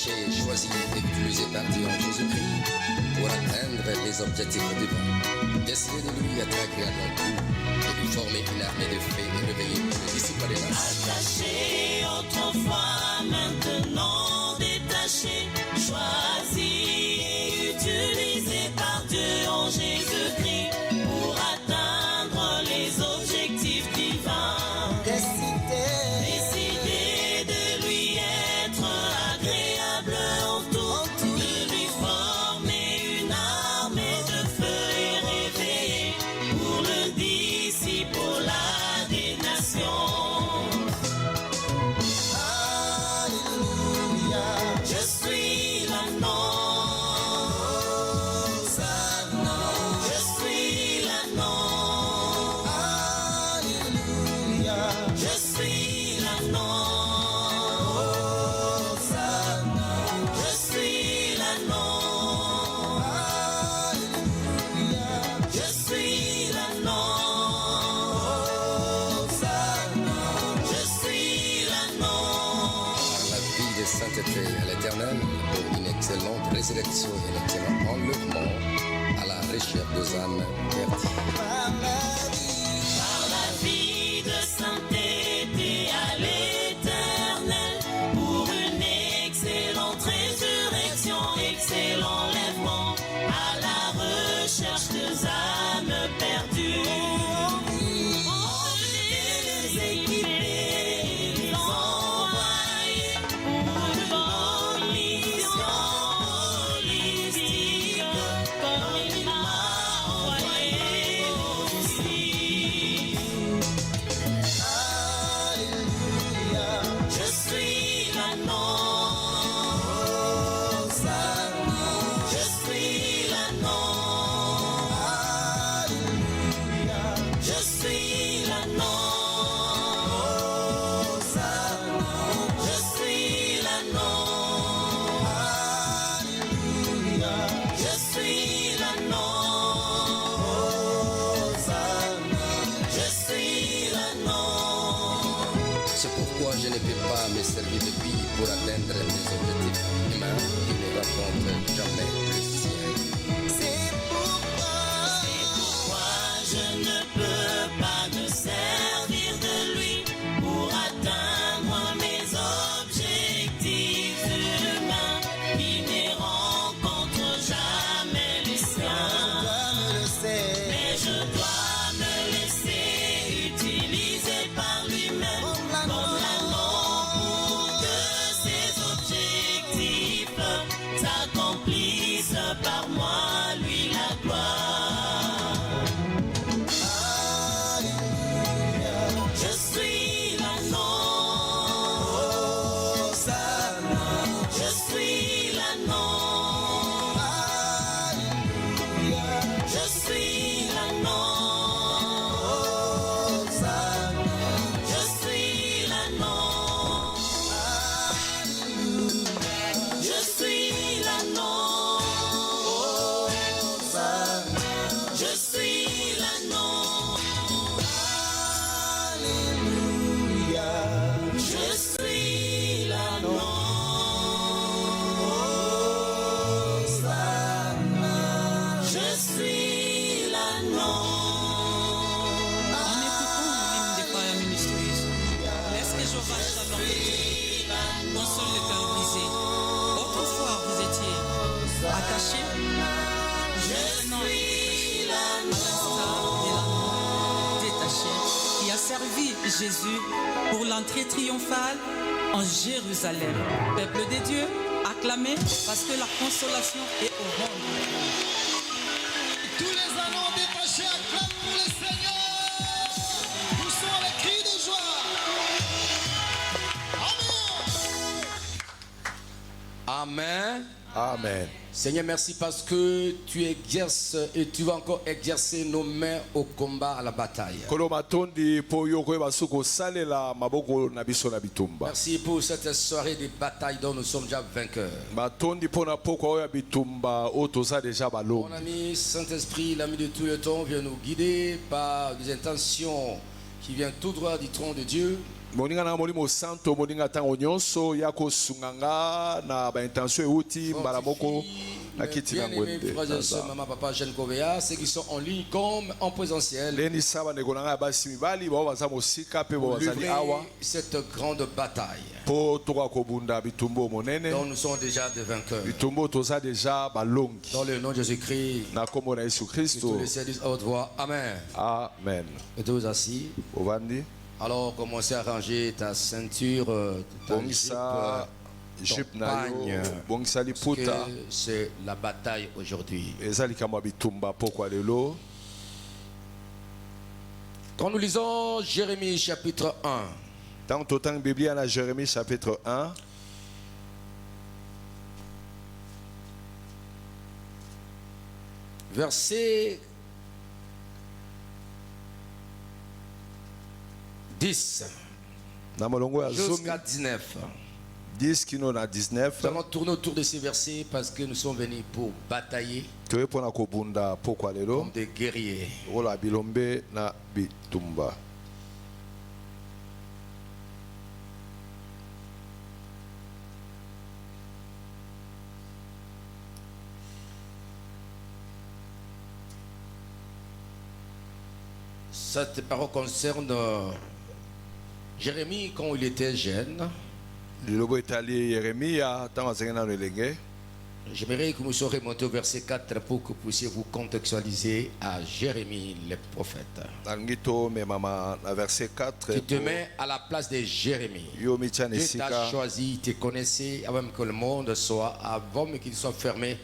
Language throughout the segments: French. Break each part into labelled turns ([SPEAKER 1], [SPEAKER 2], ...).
[SPEAKER 1] attachés, choisis et utilisés par Dieu en Jésus-Christ pour atteindre les objectifs divins. Décider de lui être agréable en tout et lui former une armée de faits et réveiller le disciple des nations.
[SPEAKER 2] Attaché autrefois, maintenant détaché, choisi et utilisé par Dieu en Jésus-Christ pour atteindre les objectifs divins. Décider de lui être agréable en tout, de lui former une armée de feu et réveiller pour le disciple des nations. Alléluia, je suis l'agneau. Je suis l'agneau. Alléluia, je suis l'agneau. Je suis l'agneau. Alléluia, je suis l'agneau. Je suis l'agneau.
[SPEAKER 1] Par la vie de sainteté à l'éternel, pour une excellente résurrection et un excellent enlèvement à la recherche des âmes perdues.
[SPEAKER 2] Par la vie de sainteté à l'éternel, pour une excellente résurrection, excellent enlèvement à la recherche des âmes perdues. Les équiper, les envoyer pour une bonne mission holistique, comme il m'a envoyé aussi. Alléluia, je suis l'agneau. Je suis l'agneau. Alléluia, je suis l'agneau. Je suis l'agneau. Alléluia, je suis l'agneau. Je suis l'agneau.
[SPEAKER 1] C'est pourquoi je ne peux pas me servir de lui pour atteindre mes objectifs humains qui ne rencontrent jamais le ciel.
[SPEAKER 2] C'est pourquoi je ne peux pas me servir de lui pour atteindre mes objectifs humains qui ne rencontrent jamais les siens. Mais je dois me laisser utiliser par lui-même comme l'agneau pour que ses objectifs s'accomplissent par moi, lui la gloire. Alléluia, je suis l'agneau. Je suis l'agneau. Alléluia, je suis l'agneau. Je suis l'agneau. Alléluia, je suis l'agneau. Je suis l'agneau. Alléluia, je suis l'agneau. Je suis l'agneau.
[SPEAKER 3] En écoutant l'hymne des Fire Ministries, laisse que Jéhovah Shalom console le cœur brisé. Autrefois vous étiez attachés, maintenant détaché, qui a servi Jésus pour l'entrée triomphale en Jérusalem. Peuple de Dieu, acclamez parce que la consolation est au monde.
[SPEAKER 4] Tous les anneaux détachés acclament pour le Seigneur. Poussons les cris de joie.
[SPEAKER 1] Amen.
[SPEAKER 4] Amen.
[SPEAKER 5] Amen.
[SPEAKER 1] Seigneur, merci parce que tu exerces et tu vas encore exercer nos mains au combat, à la bataille. Merci pour cette soirée de bataille dont nous sommes déjà vainqueurs. Mon ami Saint-Esprit, l'ami de tout le temps, vient nous guider par des intentions qui viennent tout droit du trône de Dieu
[SPEAKER 5] moninga na molimo santo moninga tango nyonso ya kosunganga na ba intention euti mbala moko na kiti na ngwende
[SPEAKER 1] frères et sœurs, maman, papa, jeune Kovea, ceux qui sont en ligne comme en présentiel,
[SPEAKER 5] leni saba ndeko na ngai basi mibali bao baza mosika pe bao bazali
[SPEAKER 1] livrer
[SPEAKER 5] awa
[SPEAKER 1] cette grande bataille
[SPEAKER 5] po toka kobunda bitumbo monene
[SPEAKER 1] dont nous sommes déjà des vainqueurs.
[SPEAKER 5] bitumbo toza deja balongi
[SPEAKER 1] Dans le nom de Jésus-Christ,
[SPEAKER 5] na kombo na Yesu
[SPEAKER 1] que tous
[SPEAKER 5] Kristo.
[SPEAKER 1] les services à haute voix. Amen.
[SPEAKER 5] Amen.
[SPEAKER 1] Et tous assis.
[SPEAKER 5] Ovandi
[SPEAKER 1] Alors, commencez à ranger ta ceinture, ta
[SPEAKER 5] bongisa jupe na yo
[SPEAKER 1] pagne.
[SPEAKER 5] bongisa
[SPEAKER 1] Parce
[SPEAKER 5] liputa
[SPEAKER 1] que c'est la bataille aujourd'hui.
[SPEAKER 5] eza likambo ya bitumba pokwa lelo.
[SPEAKER 1] Quand nous lisons Jérémie chapitre 1,
[SPEAKER 5] Tant totangi Biblia na Jérémie chapitre 1
[SPEAKER 1] verset 10
[SPEAKER 5] na molongo ya zomi
[SPEAKER 1] jusqu'à 19.
[SPEAKER 5] 10 kino na 19
[SPEAKER 1] Nous allons tourner autour de ces versets parce que nous sommes venus pour batailler
[SPEAKER 5] toye mpona kobunda pokwa lelo
[SPEAKER 1] comme des guerriers.
[SPEAKER 5] lokola bilombe na bitumba.
[SPEAKER 1] Cette parole concerne Jérémie quand il était jeune.
[SPEAKER 5] lilobo etali Yeremia ntango azalaki nano elenge.
[SPEAKER 1] J'aimerais que nous soyons remontés au verset 4 pour que vous puissiez vous contextualiser à Jérémie le prophète.
[SPEAKER 5] nalingi tomemama na verset 4
[SPEAKER 1] Tu te mets à la place de Jérémie.
[SPEAKER 5] yo mitia na
[SPEAKER 1] Dieu t'a
[SPEAKER 5] esika
[SPEAKER 1] choisi, te connaissait avant que le monde soit, avant qu'il soit formé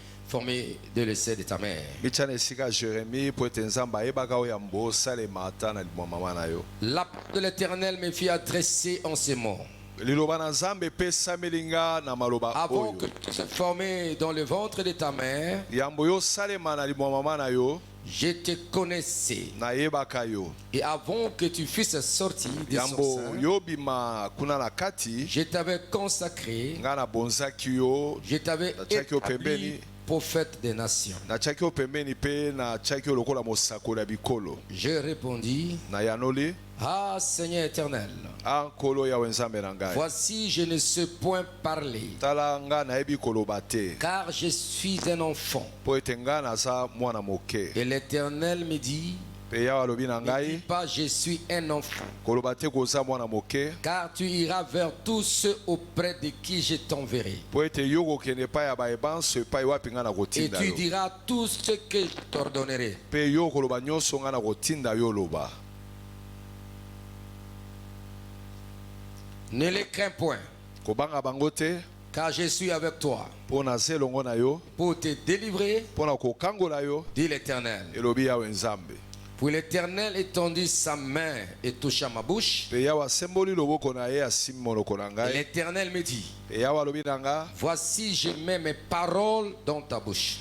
[SPEAKER 1] de l'essai de ta mère.
[SPEAKER 5] mitia na esika ya Jérémie mpo ete nzambe ayebaka oyo yambo osalema ata na limwa mama na yo.
[SPEAKER 1] La parole de l'Éternel me fit adresser en ces mots.
[SPEAKER 5] liloba na nzambe epesameli nga na maloba
[SPEAKER 1] Avant
[SPEAKER 5] oyo
[SPEAKER 1] que tu sois formé dans le ventre de ta mère,
[SPEAKER 5] yambo yo osalema na limwa mama na yo
[SPEAKER 1] je te connaissais.
[SPEAKER 5] nayebaka yo.
[SPEAKER 1] Et avant que tu fusses sorti de son
[SPEAKER 5] yambo
[SPEAKER 1] sein,
[SPEAKER 5] yo bima kuna na kati
[SPEAKER 1] je t'avais consacré,
[SPEAKER 5] nga nabonzaki yo
[SPEAKER 1] je t'avais
[SPEAKER 5] Natiaki yo
[SPEAKER 1] établi
[SPEAKER 5] pembeni.
[SPEAKER 1] prophète des nations.
[SPEAKER 5] natiaki yo pembeni mpe natiaki yo lokola mosakoli ya bikolo.
[SPEAKER 1] Je répondis,
[SPEAKER 5] nayanoli
[SPEAKER 1] ah Seigneur éternel,
[SPEAKER 5] ankolo yawe nzambe na ngai
[SPEAKER 1] voici je ne sais point parler,
[SPEAKER 5] tala nga nayebi koloba te
[SPEAKER 1] car je suis un enfant.
[SPEAKER 5] mpo ete nga naza mwana moke.
[SPEAKER 1] Et l'Éternel me dit,
[SPEAKER 5] mpe yawe alobi na
[SPEAKER 1] ne dis
[SPEAKER 5] ngai
[SPEAKER 1] pas je suis un enfant,
[SPEAKER 5] koloba te koza mwana moke
[SPEAKER 1] car tu iras vers tous ceux auprès de qui je t'enverrai.
[SPEAKER 5] mpo ete yo kokende epai ya bayebanso epai wapi nga na
[SPEAKER 1] Et
[SPEAKER 5] kotinda
[SPEAKER 1] tu
[SPEAKER 5] yo
[SPEAKER 1] diras tout ce que je t'ordonnerai.
[SPEAKER 5] mpe yo koloba nyonso nga na kotinda yo loba.
[SPEAKER 1] Ne les crains point,
[SPEAKER 5] kobanga bango te
[SPEAKER 1] car je suis avec toi
[SPEAKER 5] mpo naza elongo na yo
[SPEAKER 1] pour te délivrer,
[SPEAKER 5] mpo na kokangola yo
[SPEAKER 1] dit l'Éternel.
[SPEAKER 5] elobi yawe nzambe.
[SPEAKER 1] Puis l'Éternel étendit sa main et toucha ma bouche.
[SPEAKER 5] mpe yawe asemboli loboko na ye asimbi monoko na
[SPEAKER 1] Et
[SPEAKER 5] ngai
[SPEAKER 1] l'Éternel me dit,
[SPEAKER 5] mpe yawe alobi na nga
[SPEAKER 1] voici je mets mes paroles dans ta bouche.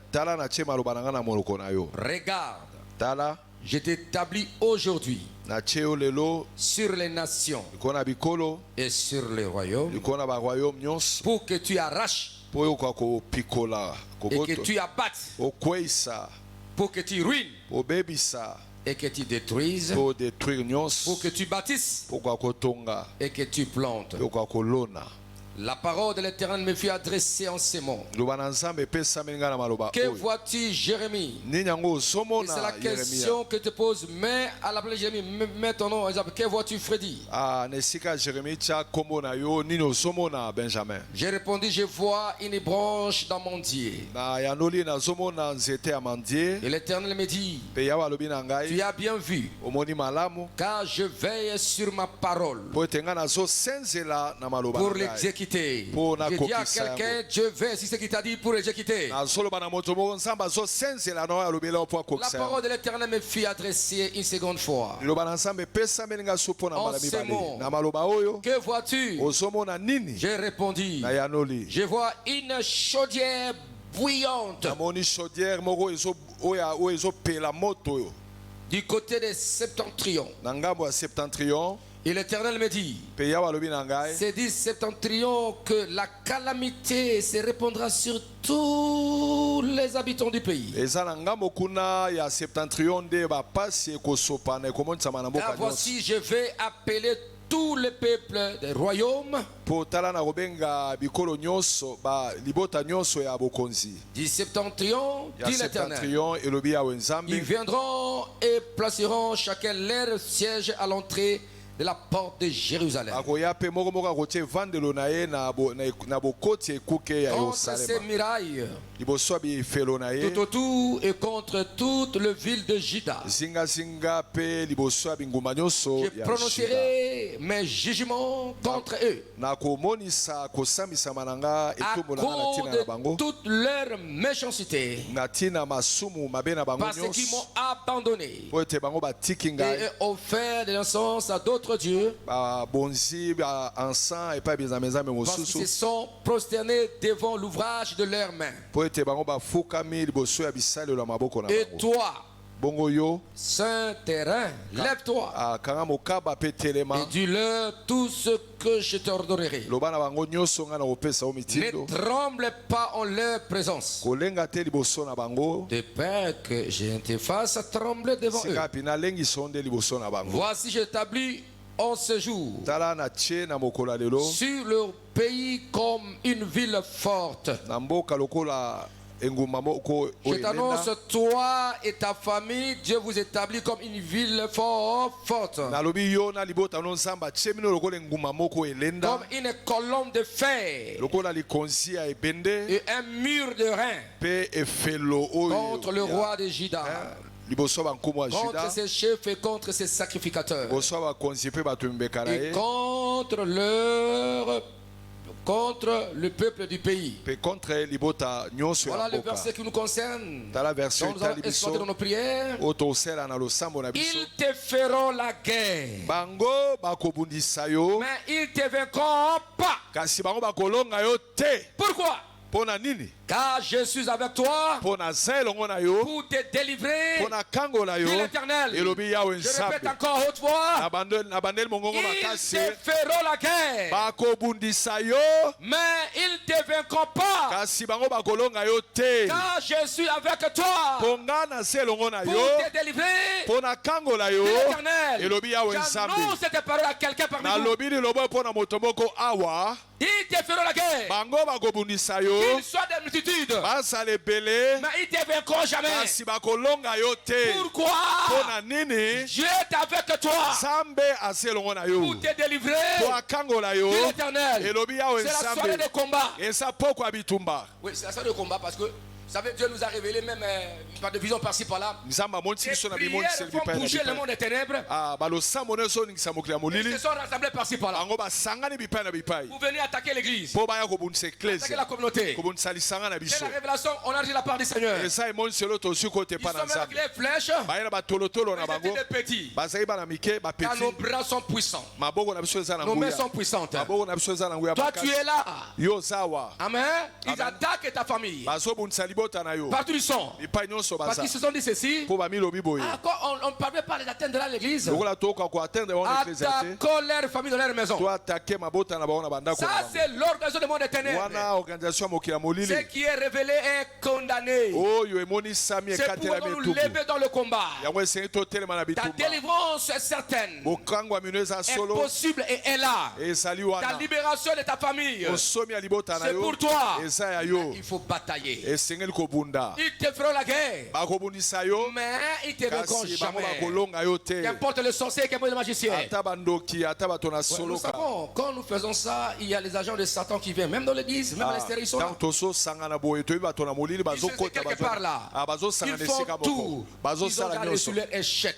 [SPEAKER 5] tala natie maloba na nga na monoko na yo.
[SPEAKER 1] Regarde,
[SPEAKER 5] tala
[SPEAKER 1] je t'établis aujourd'hui
[SPEAKER 5] natie yo lelo
[SPEAKER 1] sur les nations
[SPEAKER 5] likolo na bikolo
[SPEAKER 1] et sur les royaumes
[SPEAKER 5] likolo na baroyaume nyonso
[SPEAKER 1] pour que tu arraches
[SPEAKER 5] mpo oyoka kopikola
[SPEAKER 1] et que tu abattes,
[SPEAKER 5] okweyisa
[SPEAKER 1] pour que tu ruines
[SPEAKER 5] obebisa
[SPEAKER 1] et que tu détruises,
[SPEAKER 5] mpo détruire
[SPEAKER 1] pour
[SPEAKER 5] nyonso
[SPEAKER 1] que tu bâtisses
[SPEAKER 5] mpo okoka kotonga
[SPEAKER 1] et que tu plantes.
[SPEAKER 5] mpe okoka kolona.
[SPEAKER 1] La parole de l'Éternel me fut adressée en ces mots.
[SPEAKER 5] liloba na nzambe epesameli ngai na maloba
[SPEAKER 1] Que
[SPEAKER 5] oyo
[SPEAKER 1] vois-tu, Jérémie?
[SPEAKER 5] nini yango
[SPEAKER 1] Et c'est la
[SPEAKER 5] ozomona Yeremia.
[SPEAKER 1] question que te pose. Mais à la place de Jérémie, mets ton nom. Exemple, que vois-tu, Freddy?
[SPEAKER 5] na esika ya Jérémie tia kombo na yo nini ozomona Benjamin.
[SPEAKER 1] J'ai répondu, je vois une branche d'amandier.
[SPEAKER 5] na yanoli nazomona nzete ya mandie
[SPEAKER 1] Et l'Éternel me dit,
[SPEAKER 5] mpe yawe alobi na
[SPEAKER 1] tu
[SPEAKER 5] ngai
[SPEAKER 1] as bien vu,
[SPEAKER 5] omoni malamu
[SPEAKER 1] car je veille sur ma parole
[SPEAKER 5] mpo ete ngai nazosenzela na maloba
[SPEAKER 1] pour
[SPEAKER 5] na ngai.
[SPEAKER 1] l'exécuter.
[SPEAKER 5] Pour
[SPEAKER 1] Je dis à
[SPEAKER 5] nakokisa
[SPEAKER 1] quelqu'un, je veille sur ce qu'il t'a dit pour l'exécuter.
[SPEAKER 5] nazoloba na moto moko nzambe azosenzela na oyo alobeli mpo
[SPEAKER 1] La
[SPEAKER 5] akokisa
[SPEAKER 1] parole de l'Éternel me fut adressée une seconde fois.
[SPEAKER 5] liloba na nzambe epesameli ngai so mpo na mbala
[SPEAKER 1] En ces
[SPEAKER 5] mibale
[SPEAKER 1] mots.
[SPEAKER 5] na maloba oyo
[SPEAKER 1] Que vois-tu?
[SPEAKER 5] ozomona nini.
[SPEAKER 1] J'ai répondu,
[SPEAKER 5] na yanoli
[SPEAKER 1] je vois une chaudière bouillante
[SPEAKER 5] namoni chaudière moko oyo ezopela moto oyo
[SPEAKER 1] du côté des septentrions.
[SPEAKER 5] na ngambo ya septentrion.
[SPEAKER 1] Et l'Éternel me dit,
[SPEAKER 5] mpe yawe alobi na ngai
[SPEAKER 1] c'est dit septentrion que la calamité se répandra sur tous les habitants du pays.
[SPEAKER 5] eza na ngambo kuna ya septentrion nde bapasi ekosopana ekomonisama na mboka
[SPEAKER 1] Car
[SPEAKER 5] nyonso.
[SPEAKER 1] voici, je vais appeler tous les peuples des royaumes.
[SPEAKER 5] po tala na kobenga bikolo nyonso ba libota nyonso ya bokonzi
[SPEAKER 1] Du septentrion,
[SPEAKER 5] ya
[SPEAKER 1] dit l'Éternel.
[SPEAKER 5] septentrion elobi ya wenzambe.
[SPEAKER 1] Ils viendront et placeront chacun leur siège à l'entrée de la porte de Jérusalem.
[SPEAKER 5] akoya pe moko moko akotie evandelo na ye na bokoti ekuke ya
[SPEAKER 1] Contre ces
[SPEAKER 5] Yerusalema
[SPEAKER 1] murailles,
[SPEAKER 5] liboso ya bifelo na ye
[SPEAKER 1] tout autour et contre toute la ville de Juda.
[SPEAKER 5] zingazinga pe liboso ya bingumba nyonso
[SPEAKER 1] Je
[SPEAKER 5] ya Juda.
[SPEAKER 1] prononcerai mes jugements contre eux
[SPEAKER 5] nakomonisa kosambisama na nga
[SPEAKER 1] à
[SPEAKER 5] etumbu na nga na
[SPEAKER 1] cause
[SPEAKER 5] ntina na bango
[SPEAKER 1] de toute leur méchanceté,
[SPEAKER 5] na ntina masumu mabe na bango
[SPEAKER 1] parce qu'ils
[SPEAKER 5] nyonso
[SPEAKER 1] m'ont abandonné
[SPEAKER 5] po ete bango batiki
[SPEAKER 1] et
[SPEAKER 5] ngai
[SPEAKER 1] offert de l'encens à d'autres dieux,
[SPEAKER 5] babonzi ansan epai bizambe nzambe
[SPEAKER 1] parce qu'ils se
[SPEAKER 5] mosusu
[SPEAKER 1] sont prosternés devant l'ouvrage de leurs mains.
[SPEAKER 5] po ete bango bafukami liboso ya bisalelo ya maboko na
[SPEAKER 1] Et
[SPEAKER 5] bango
[SPEAKER 1] toi,
[SPEAKER 5] bongo yo
[SPEAKER 1] saint terrain, lève-toi
[SPEAKER 5] akanga mokaba pe telema
[SPEAKER 1] et dis-leur tout ce que je t'ordonnerai.
[SPEAKER 5] loba na bango nyonso ngai na kopesa yo
[SPEAKER 1] Ne
[SPEAKER 5] mitindo
[SPEAKER 1] tremble pas en leur présence,
[SPEAKER 5] kolenga te liboso na bango
[SPEAKER 1] de peur que je ne te fasse trembler devant eux.
[SPEAKER 5] sika mpina alengisa yo nde liboso na bango
[SPEAKER 1] Voici, j'établis en ce jour
[SPEAKER 5] tala na tie na mokolo ya lelo
[SPEAKER 1] sur le pays comme une ville forte.
[SPEAKER 5] na mboka lokola engumba moko
[SPEAKER 1] Je
[SPEAKER 5] oyo
[SPEAKER 1] t'annonce,
[SPEAKER 5] elenda
[SPEAKER 1] toi et ta famille, Dieu vous établit comme une ville forte,
[SPEAKER 5] nalobi yo na libota no nzambe atie bino lokola engumba moko elenda
[SPEAKER 1] comme une colonne de fer
[SPEAKER 5] lokola likonzi ya ebende
[SPEAKER 1] et un mur de rein
[SPEAKER 5] mpe efelo oyo
[SPEAKER 1] contre le
[SPEAKER 5] ya-
[SPEAKER 1] roi de Juda,
[SPEAKER 5] liboso ya bankumu ya
[SPEAKER 1] contre
[SPEAKER 5] juda
[SPEAKER 1] ses chefs et contre ses sacrificateurs,
[SPEAKER 5] liboso ya bakonzi mpe bato mibeka na
[SPEAKER 1] et
[SPEAKER 5] ye
[SPEAKER 1] contre le peuple du pays.
[SPEAKER 5] mpe contre libota nyonso
[SPEAKER 1] Voilà
[SPEAKER 5] ya
[SPEAKER 1] le
[SPEAKER 5] mboka
[SPEAKER 1] verset qui nous concerne.
[SPEAKER 5] tala version
[SPEAKER 1] Donc nous allons
[SPEAKER 5] etali
[SPEAKER 1] exploiter dans
[SPEAKER 5] biso
[SPEAKER 1] nos prières.
[SPEAKER 5] oyo tosala na losambo na biso
[SPEAKER 1] Ils te feront la guerre,
[SPEAKER 5] bango bakobundisa yo
[SPEAKER 1] mais ils te vaincront pas.
[SPEAKER 5] kasi bango bakolonga yo te
[SPEAKER 1] Pourquoi?
[SPEAKER 5] mpo na nini
[SPEAKER 1] Car je suis avec toi
[SPEAKER 5] mpo naza elongo na yo
[SPEAKER 1] pour te délivrer,
[SPEAKER 5] mpo nakangola yo
[SPEAKER 1] dit l'Éternel.
[SPEAKER 5] elobi yawe
[SPEAKER 1] Je répète
[SPEAKER 5] nzambe
[SPEAKER 1] encore haute voix.
[SPEAKER 5] na bandeli mongongo
[SPEAKER 1] Ils
[SPEAKER 5] makasi
[SPEAKER 1] te feront la guerre,
[SPEAKER 5] bakobundisa yo
[SPEAKER 1] mais ils te vaincront pas.
[SPEAKER 5] kasi bango bakolonga yo te
[SPEAKER 1] Car je suis avec toi
[SPEAKER 5] mpo nga naza elongo na
[SPEAKER 1] pour
[SPEAKER 5] yo
[SPEAKER 1] te délivrer,
[SPEAKER 5] mpo nakangola yo
[SPEAKER 1] dit l'Éternel.
[SPEAKER 5] elobi yawe nzambe
[SPEAKER 1] J'annonce cette parole à quelqu'un parmi vous.
[SPEAKER 5] nalobi lilobo mpo na moto moko awa
[SPEAKER 1] Ils te feront la guerre.
[SPEAKER 5] bango bakobundisa yo
[SPEAKER 1] Qu'ils soient des multitudes,
[SPEAKER 5] bazala ebele
[SPEAKER 1] mais ils te vaincront jamais.
[SPEAKER 5] kasi bakolonga yo te mpo
[SPEAKER 1] Pourquoi?
[SPEAKER 5] na nini
[SPEAKER 1] Dieu est avec toi
[SPEAKER 5] nzambe aza elongo na yo
[SPEAKER 1] pour te délivrer,
[SPEAKER 5] mpo akangola yo
[SPEAKER 1] dit l'Éternel.
[SPEAKER 5] elobi yawe
[SPEAKER 1] C'est la soirée
[SPEAKER 5] nzambe
[SPEAKER 1] de combat.
[SPEAKER 5] eza poko ya bitumba
[SPEAKER 1] Oui, c'est la soirée de combat parce que, vous savez, Dieu nous a révélé même par des visions par-ci par-là.
[SPEAKER 5] nzambe amonisi
[SPEAKER 1] Les
[SPEAKER 5] biso na
[SPEAKER 1] prières
[SPEAKER 5] bimoniseli
[SPEAKER 1] font
[SPEAKER 5] bipai na
[SPEAKER 1] bouger le
[SPEAKER 5] bipai
[SPEAKER 1] monde des ténèbres.
[SPEAKER 5] balosambo nyonso oningisa mokili ya
[SPEAKER 1] Ils
[SPEAKER 5] molili
[SPEAKER 1] se sont rassemblés par-ci par-là.
[SPEAKER 5] bango basangani bipai na bipai
[SPEAKER 1] Vous venez attaquer l'église,
[SPEAKER 5] mpo baya kobundisa
[SPEAKER 1] attaquer
[SPEAKER 5] eklese
[SPEAKER 1] la communauté.
[SPEAKER 5] kobundisa lisanga na
[SPEAKER 1] C'est
[SPEAKER 5] biso
[SPEAKER 1] la révélation, on a dit la part du Seigneur.
[SPEAKER 5] eza emoniselo tozwi kote
[SPEAKER 1] Ils
[SPEAKER 5] epa
[SPEAKER 1] sont
[SPEAKER 5] na
[SPEAKER 1] même avec
[SPEAKER 5] nzambe
[SPEAKER 1] les flèches.
[SPEAKER 5] baye na batolotolo na
[SPEAKER 1] Ils
[SPEAKER 5] bango
[SPEAKER 1] étaient des petits.
[SPEAKER 5] bazali bana mike
[SPEAKER 1] Car
[SPEAKER 5] bapeti
[SPEAKER 1] nos bras sont puissants.
[SPEAKER 5] maboko na biso eza na
[SPEAKER 1] Nos mains
[SPEAKER 5] nguya
[SPEAKER 1] sont puissantes.
[SPEAKER 5] maboko na biso eza na nguya
[SPEAKER 1] Toi, tu
[SPEAKER 5] makasi
[SPEAKER 1] es là.
[SPEAKER 5] yo oza awa
[SPEAKER 1] Amen. Ils
[SPEAKER 5] Amen.
[SPEAKER 1] attaquent ta famille.
[SPEAKER 5] bazobundisa libota na yo
[SPEAKER 1] Partout ils sont.
[SPEAKER 5] bipai nyonso
[SPEAKER 1] Parce
[SPEAKER 5] baza
[SPEAKER 1] qu'ils se sont dit ceci.
[SPEAKER 5] mpo bamilobi boye
[SPEAKER 1] Ah, quand on ne parlait pas les atteindre à l'église.
[SPEAKER 5] lokola tokoka koatteindre bango eklese te
[SPEAKER 1] Attaquons leur famille dans leur maison.
[SPEAKER 5] to atake mabota na bango na bandako na
[SPEAKER 1] Ça,
[SPEAKER 5] bango
[SPEAKER 1] c'est l'organisation du monde des ténèbres.
[SPEAKER 5] wana organisation ya mokili ya
[SPEAKER 1] Ce
[SPEAKER 5] molili
[SPEAKER 1] qui est révélé est condamné.
[SPEAKER 5] oyo emonisami
[SPEAKER 1] C'est pourquoi
[SPEAKER 5] ekatelami
[SPEAKER 1] nous nous
[SPEAKER 5] etubu
[SPEAKER 1] lever dans le combat.
[SPEAKER 5] yango esengi totelema na
[SPEAKER 1] Ta
[SPEAKER 5] bitumba
[SPEAKER 1] délivrance est certaine,
[SPEAKER 5] bokango ya mino eza
[SPEAKER 1] est
[SPEAKER 5] solo
[SPEAKER 1] possible et est là.
[SPEAKER 5] ezali
[SPEAKER 1] Ta
[SPEAKER 5] wana
[SPEAKER 1] libération de ta famille,
[SPEAKER 5] osomi ya libota na
[SPEAKER 1] c'est
[SPEAKER 5] yo
[SPEAKER 1] pour toi.
[SPEAKER 5] eza ya yo
[SPEAKER 1] Il faut batailler.
[SPEAKER 5] esengeli kobunda
[SPEAKER 1] Ils te feront la guerre,
[SPEAKER 5] bakobundisa yo
[SPEAKER 1] mais ils te vaincront
[SPEAKER 5] kasi bango
[SPEAKER 1] jamais.
[SPEAKER 5] bakolonga yo te
[SPEAKER 1] Qu'importe le sorcier, qu'importe le magicien.
[SPEAKER 5] ata bandoki ata bato na
[SPEAKER 1] Nous
[SPEAKER 5] soloka
[SPEAKER 1] savons, quand nous faisons ça, il y a les agents de Satan qui viennent, même dans l'église, même à l'extérieur, ils sont là.
[SPEAKER 5] ntango tozosangana boye toyebi bato na molili
[SPEAKER 1] Ils sont
[SPEAKER 5] bazokota
[SPEAKER 1] quelque part là. Ils
[SPEAKER 5] bazosangana
[SPEAKER 1] font
[SPEAKER 5] esika
[SPEAKER 1] tout.
[SPEAKER 5] moko
[SPEAKER 1] Ils ont
[SPEAKER 5] bazosala
[SPEAKER 1] déjà
[SPEAKER 5] nyonso
[SPEAKER 1] reçu leur échec.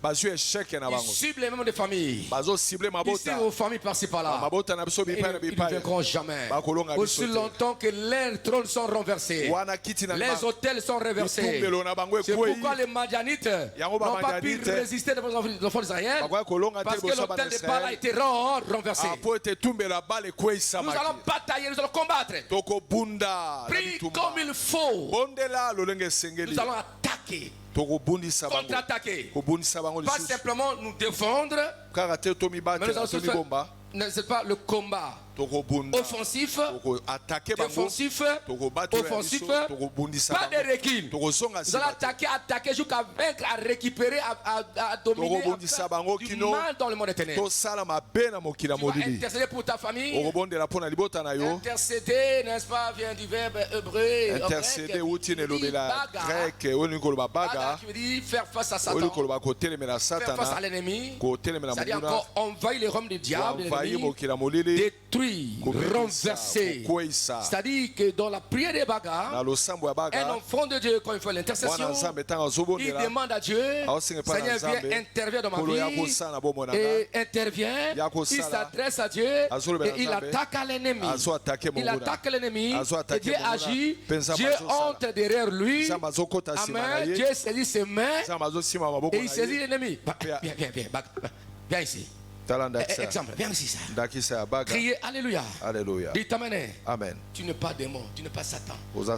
[SPEAKER 5] bazwi esheke na
[SPEAKER 1] Ils
[SPEAKER 5] bango
[SPEAKER 1] ciblent les membres de famille.
[SPEAKER 5] bazosible
[SPEAKER 1] Ici,
[SPEAKER 5] mabota
[SPEAKER 1] aux familles par-ci par-là.
[SPEAKER 5] mabota na biso
[SPEAKER 1] Ils
[SPEAKER 5] bipai na
[SPEAKER 1] ne
[SPEAKER 5] bipai
[SPEAKER 1] vaincront jamais.
[SPEAKER 5] bakolonga biso
[SPEAKER 1] Aussi
[SPEAKER 5] te
[SPEAKER 1] longtemps que leurs trônes sont renversés,
[SPEAKER 5] wana kiti na
[SPEAKER 1] les hôtels sont renversés.
[SPEAKER 5] bitumbelo na bango
[SPEAKER 1] C'est
[SPEAKER 5] ekwei
[SPEAKER 1] pourquoi les Madianites
[SPEAKER 5] Yango
[SPEAKER 1] n'ont pas pu
[SPEAKER 5] Bamadianite,
[SPEAKER 1] résister devant les enfants d'Israël,
[SPEAKER 5] bakoya kolonga te
[SPEAKER 1] parce que
[SPEAKER 5] liboso ya
[SPEAKER 1] l'hôtel
[SPEAKER 5] bana
[SPEAKER 1] de Baal a
[SPEAKER 5] Israele
[SPEAKER 1] été renversé.
[SPEAKER 5] po ete etumbelo ya bala
[SPEAKER 1] Nous
[SPEAKER 5] ekweyisamaki
[SPEAKER 1] allons batailler, nous allons combattre.
[SPEAKER 5] tokobunda na
[SPEAKER 1] Prie
[SPEAKER 5] bitumba
[SPEAKER 1] comme il faut.
[SPEAKER 5] bondela lolenge esengeli
[SPEAKER 1] Nous allons attaquer,
[SPEAKER 5] tokobundisa bango
[SPEAKER 1] contre-attaquer.
[SPEAKER 5] kobundisa bango
[SPEAKER 1] Pas
[SPEAKER 5] lisusu
[SPEAKER 1] simplement nous défendre,
[SPEAKER 5] kaka te
[SPEAKER 1] mais nous allons
[SPEAKER 5] tomibatela
[SPEAKER 1] se faire,
[SPEAKER 5] tomibomba
[SPEAKER 1] n'est-ce pas, le combat. offensif, défensif, offensif, pas de recul. Vous allez attaquer jusqu'à vaincre, à récupérer, à dominer, à faire du mal dans le monde éternel. Tu vas intercéder pour ta famille. Intercéder, n'est-ce pas, vient du verbe hébreu.
[SPEAKER 5] Intercéder,
[SPEAKER 1] grec, qui veut dire faire face à Satan. Faire face à l'ennemi. C'est-à-dire encore envahir les roms du diable, détruire, renverser. C'est-à-dire que dans la prière des bagarres, un enfant de Dieu, quand il fait l'intercession, il demande à Dieu, Seigneur, viens intervient dans ma vie, et intervient, il s'adresse à Dieu, et il attaque à l'ennemi. Il attaque l'ennemi, et Dieu agit, Dieu entre derrière lui, Amen, Dieu saisit ses mains, et il saisit l'ennemi. Viens ici. Exemple, viens ici ça. Criez Alléluia.
[SPEAKER 5] Alléluia.
[SPEAKER 1] Dis Amen.
[SPEAKER 5] Amen.
[SPEAKER 1] Tu n'es pas démon, tu n'es pas Satan.
[SPEAKER 5] Mais tu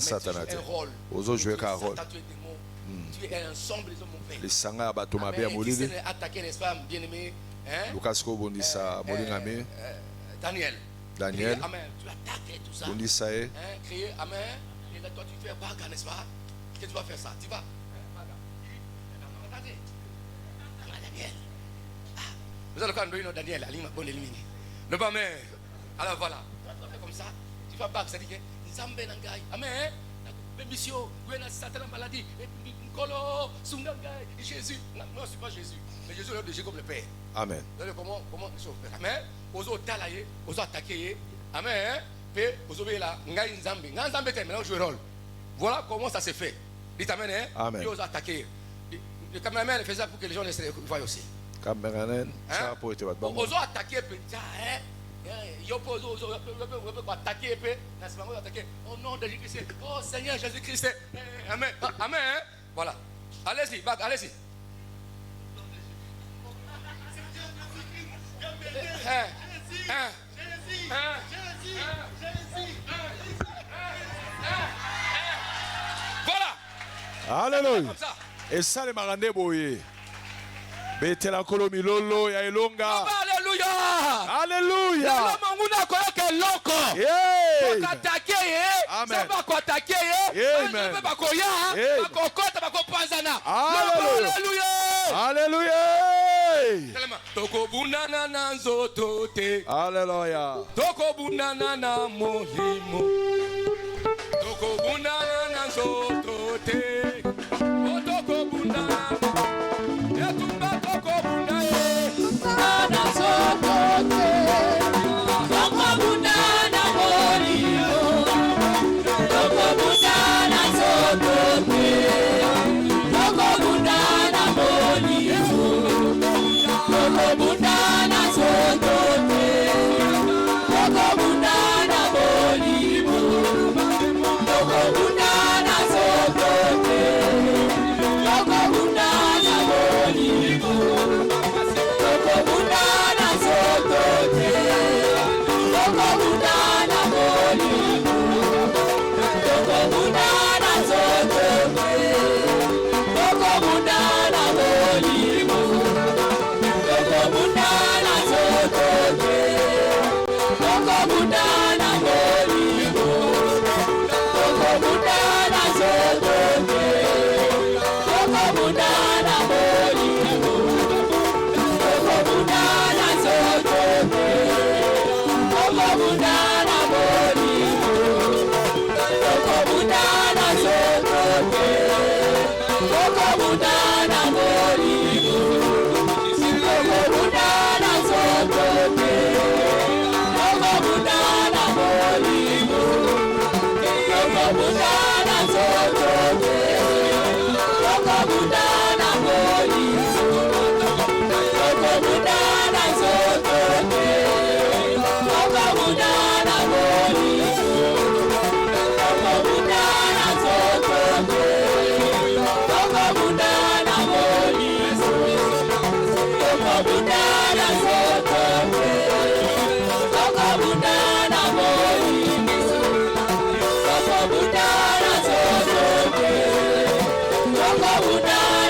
[SPEAKER 5] joues un rôle. Tu es démon. Tu es ensemble les hommes mauvais. Les sangs abattu ma bien mouli.
[SPEAKER 1] Qui s'est attaqué, n'est-ce pas, bien aimé?
[SPEAKER 5] Lucas ko bondisa molingami.
[SPEAKER 1] Daniel.
[SPEAKER 5] Daniel.
[SPEAKER 1] Amen. Tu attaques tout ça.
[SPEAKER 5] Bondisa e.
[SPEAKER 1] Criez Amen. Et là toi tu fais bagarre, n'est-ce pas? Que tu vas faire ça? Tu vas. Attendez. Daniel. Vous allez quand même Daniel, Alima bonne éliminer. Ne pas mais. Alors voilà. Tu vas faire comme ça. Tu vas bagarre, ça dit que Nzambe nangai. Amen. Mission, Satan maladie, Nkolo, Sundangai, Jésus. Non, je ne suis pas Jésus. Mais Jésus est déjà comme le Père. Amen. Comment les choses faire? Amen. Ozo talaye, ozo attaquer. Amen. Puis ozo là, ngai Nzambe. Nzambe t'aime, maintenant jouer rôle. Voilà comment ça se fait. Dites Amen. Amen. Puis ozo attaquer. Le caméraman fait ça pour que les gens les voient aussi.
[SPEAKER 5] Caméraman, ça pour être bon.
[SPEAKER 1] Ozo attaquer peut-être, hein. Yo peux attaquer, au nom de Jésus-Christ. Oh Seigneur Jésus-Christ. Amen. Amen. Voilà. Allez-y, allez-y. Voilà.
[SPEAKER 5] Alléluia. Et ça, les marandés boyés. Betela kolomi lolo ya elonga.
[SPEAKER 1] Alléluia.
[SPEAKER 5] Alléluia.
[SPEAKER 1] Manguna koyoka loko. Kokatake
[SPEAKER 5] Amen.
[SPEAKER 1] Samba kotake
[SPEAKER 5] Amen.
[SPEAKER 1] Bakoya, bakokota bakopanzana.
[SPEAKER 5] Alléluia. Alléluia.
[SPEAKER 1] Toko bunana na nzoto te.
[SPEAKER 5] Alléluia.
[SPEAKER 1] Toko bunana na molimo. Toko bunana na nzoto te. Toko bunana.
[SPEAKER 2] Buddha,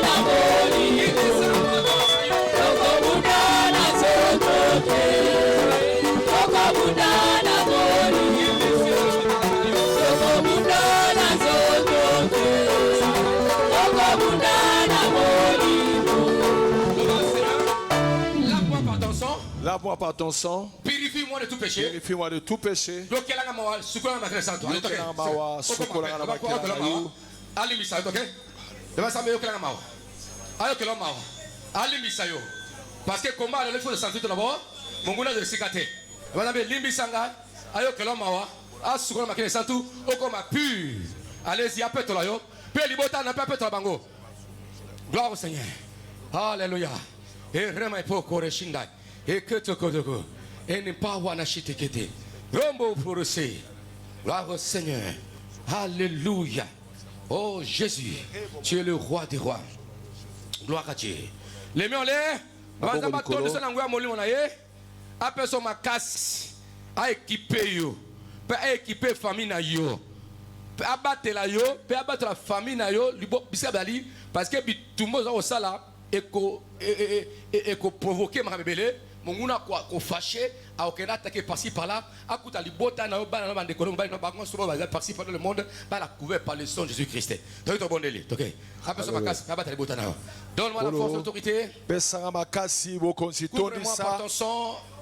[SPEAKER 5] Lave-moi par ton sang.
[SPEAKER 1] Purifie-moi de tout péché.
[SPEAKER 5] Purifie-moi de tout péché.
[SPEAKER 1] Yokelanga mawa, sukola makele santo. Allez,
[SPEAKER 5] Yokelanga mawa, sukola makele santo.
[SPEAKER 1] Alimisa, ok? Demain, ça me yokelanga mawa. Ayokelanga mawa. Alimisa yo. Parce que combat, il faut le sentir tout d'abord. Mon goût de cicaté. Voilà, mais limbisanga. Ayokelanga mawa. Sukola makele santo. Okoma pur. Allez-y, appelle toi yo. Puis libota n'a pas appelle toi bango. Gloire au Seigneur. Alléluia. Et rema ipo kore shindai. Et que te kodoko. Et ne pas wana shitekete. Rombo forose. Gloire au Seigneur. Alléluia. Oh Jésus, tu es le roi des rois. Gloire à Dieu. Les miens en l'air. Avant de tourner sur l'angoisse molli on a eu. Après son ma casse. A équipé yo. A équipé famille na yo. Abattre la yo. Abattre la famille na yo. Bisabali. Parce que tout le monde a au sala. Et qu'on provoquer ma bébé. Mon guna ko fâché a aucun attaqué par-ci par-là a coûté li bota na ba na bande kolon ba na ba souvent ba par-ci par le monde ba la couvert par le sang de Jésus-Christ. Donc ton bon délire, OK. Après ça ma casse ba ta li bota na. Donne-moi la force d'autorité.
[SPEAKER 5] Besanga makasi bo konsitoni sa.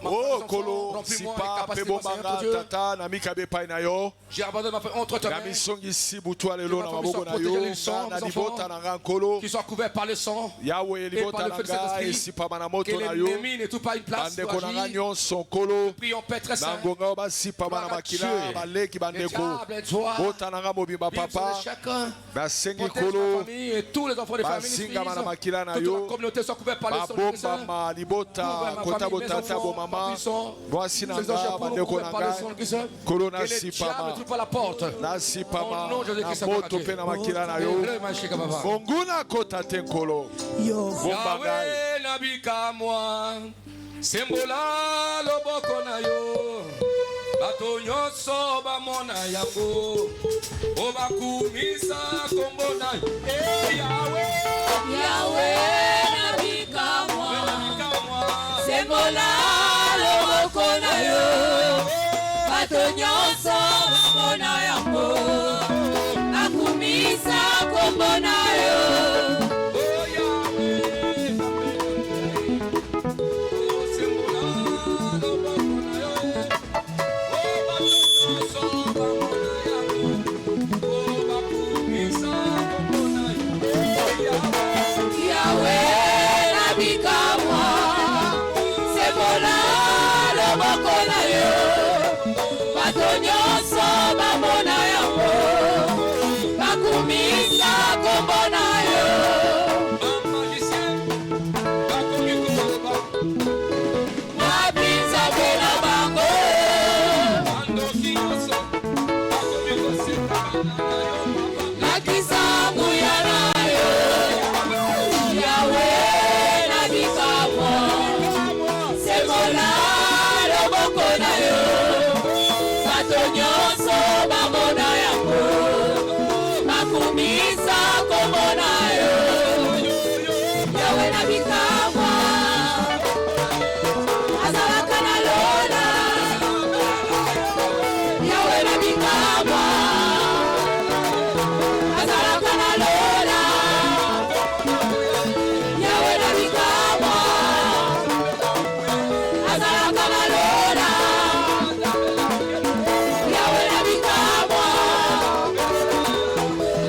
[SPEAKER 5] Oh kolo sipa pebo manga tata na mikabe pai na yo.
[SPEAKER 1] J'ai abandonné ma entre toi.
[SPEAKER 5] Na misongi si butu alelo na maboko na yo. Na li bota na ngakolo.
[SPEAKER 1] Qui soit couvert par le sang.
[SPEAKER 5] Yahweh li bota na nga et sipa mana moto na yo.
[SPEAKER 1] Ne tout pas une place.
[SPEAKER 5] Bande konanga nyonso kolo.
[SPEAKER 1] Prions Père très saint.
[SPEAKER 5] Nangonga ba sipa mana makila baleki bandeko. Bota na nga mobimba papa. Basengi kolo.
[SPEAKER 1] Et tous les enfants de famille.
[SPEAKER 5] Basinga mana makila na yo.
[SPEAKER 1] La communauté soit couverte par le sang de Christ.
[SPEAKER 5] Babomba libota kota botata bo mama. Voici na nga bandeko na nga. Kolo na sipa ma. Na sipa ma. Na moto pe na makila na yo. Monguna kota tenkolo. Bomba ngai.
[SPEAKER 1] Yahweh nabika moi. Sembola loboko na yo. Bato nyonso bamona yango. Obakumisa kombo na yo. Yahweh.
[SPEAKER 2] Yahweh nabika moi. Sembola loboko na yo. Bato nyonso bamona yango. Bakumisa kombo na yo.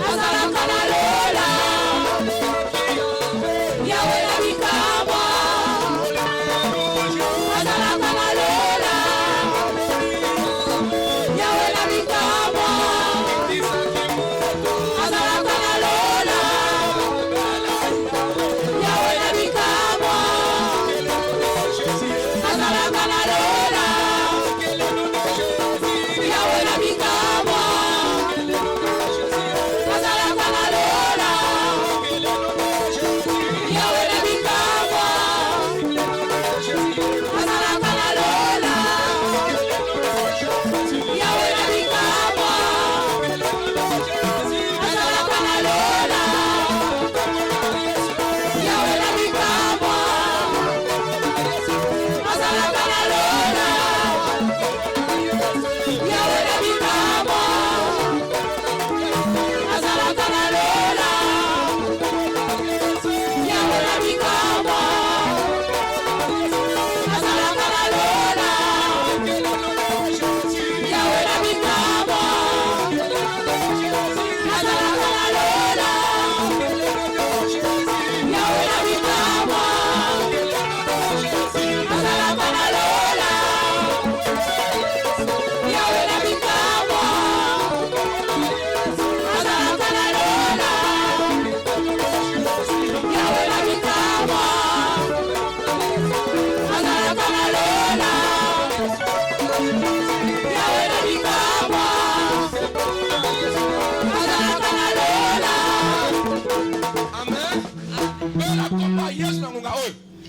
[SPEAKER 6] Azalaka na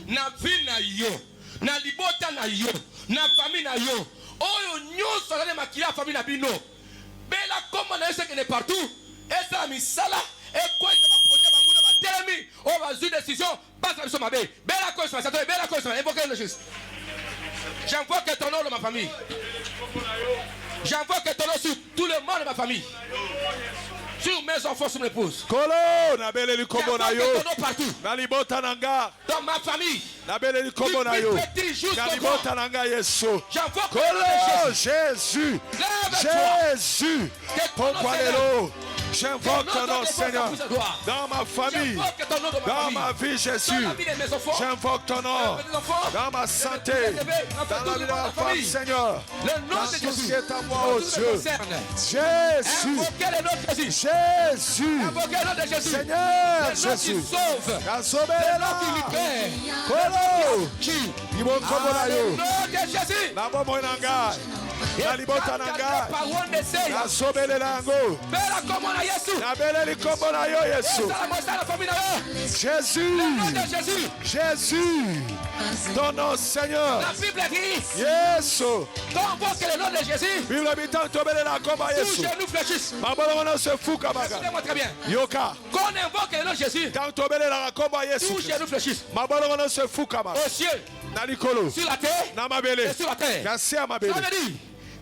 [SPEAKER 6] na vie na yo, na libota na yo, na famille na yo. Oyo nyonso na makila famille na bino. Bela comme na ce qui est partout. Et ça misala et quoi ça va projet bangouna ba telemi. On va une décision passe la mabe. Bela quoi ça bela quoi ça invoquer le juste. J'invoque ton nom de ma famille. J'invoque ton nom sur tout le monde de ma famille. Sur mes enfants, sur mes épouses.
[SPEAKER 5] Kolo, na bele li kombo na yo.
[SPEAKER 6] Partout.
[SPEAKER 5] Na libota nanga.
[SPEAKER 6] Dans ma famille.
[SPEAKER 5] Na bele li kombo na yo. Na libota nanga Yesu. Kolo, Jésus. Jésus. Pourquoi lelo? J'invoque ton nom, Seigneur, dans ma famille, dans ma vie, Jésus. J'invoque ton nom, dans ma santé, dans la vie de ma femme, Seigneur. Dans tout ce qui est à moi, oh Dieu. Jésus. Jésus. Seigneur Jésus. Kolo. Ibokobo na yo. Na bomo nanga. Na libota nanga. Na sobele nango. Na bele li kombo na yo Yesu. Jésus. Jésus. Ton nom Seigneur.
[SPEAKER 6] La Bible dit.
[SPEAKER 5] Yesu.
[SPEAKER 6] Quand on invoque le nom de Jésus.
[SPEAKER 5] Bible bitan tobele na komba Yesu.
[SPEAKER 6] Tous genoux fléchissent.
[SPEAKER 5] Mabolo wana se fuka baga.
[SPEAKER 6] Écoutez-moi très bien.
[SPEAKER 5] Yoka.
[SPEAKER 6] Quand on invoque le nom de Jésus.
[SPEAKER 5] Tant tobele na komba Yesu.
[SPEAKER 6] Tous genoux fléchissent.
[SPEAKER 5] Mabolo wana se fuka baga.
[SPEAKER 6] Au ciel.
[SPEAKER 5] Na likolo.
[SPEAKER 6] Sur la terre.
[SPEAKER 5] Na mabele.
[SPEAKER 6] Et sur la terre.
[SPEAKER 5] Na sia mabele.
[SPEAKER 6] Ça veut dire.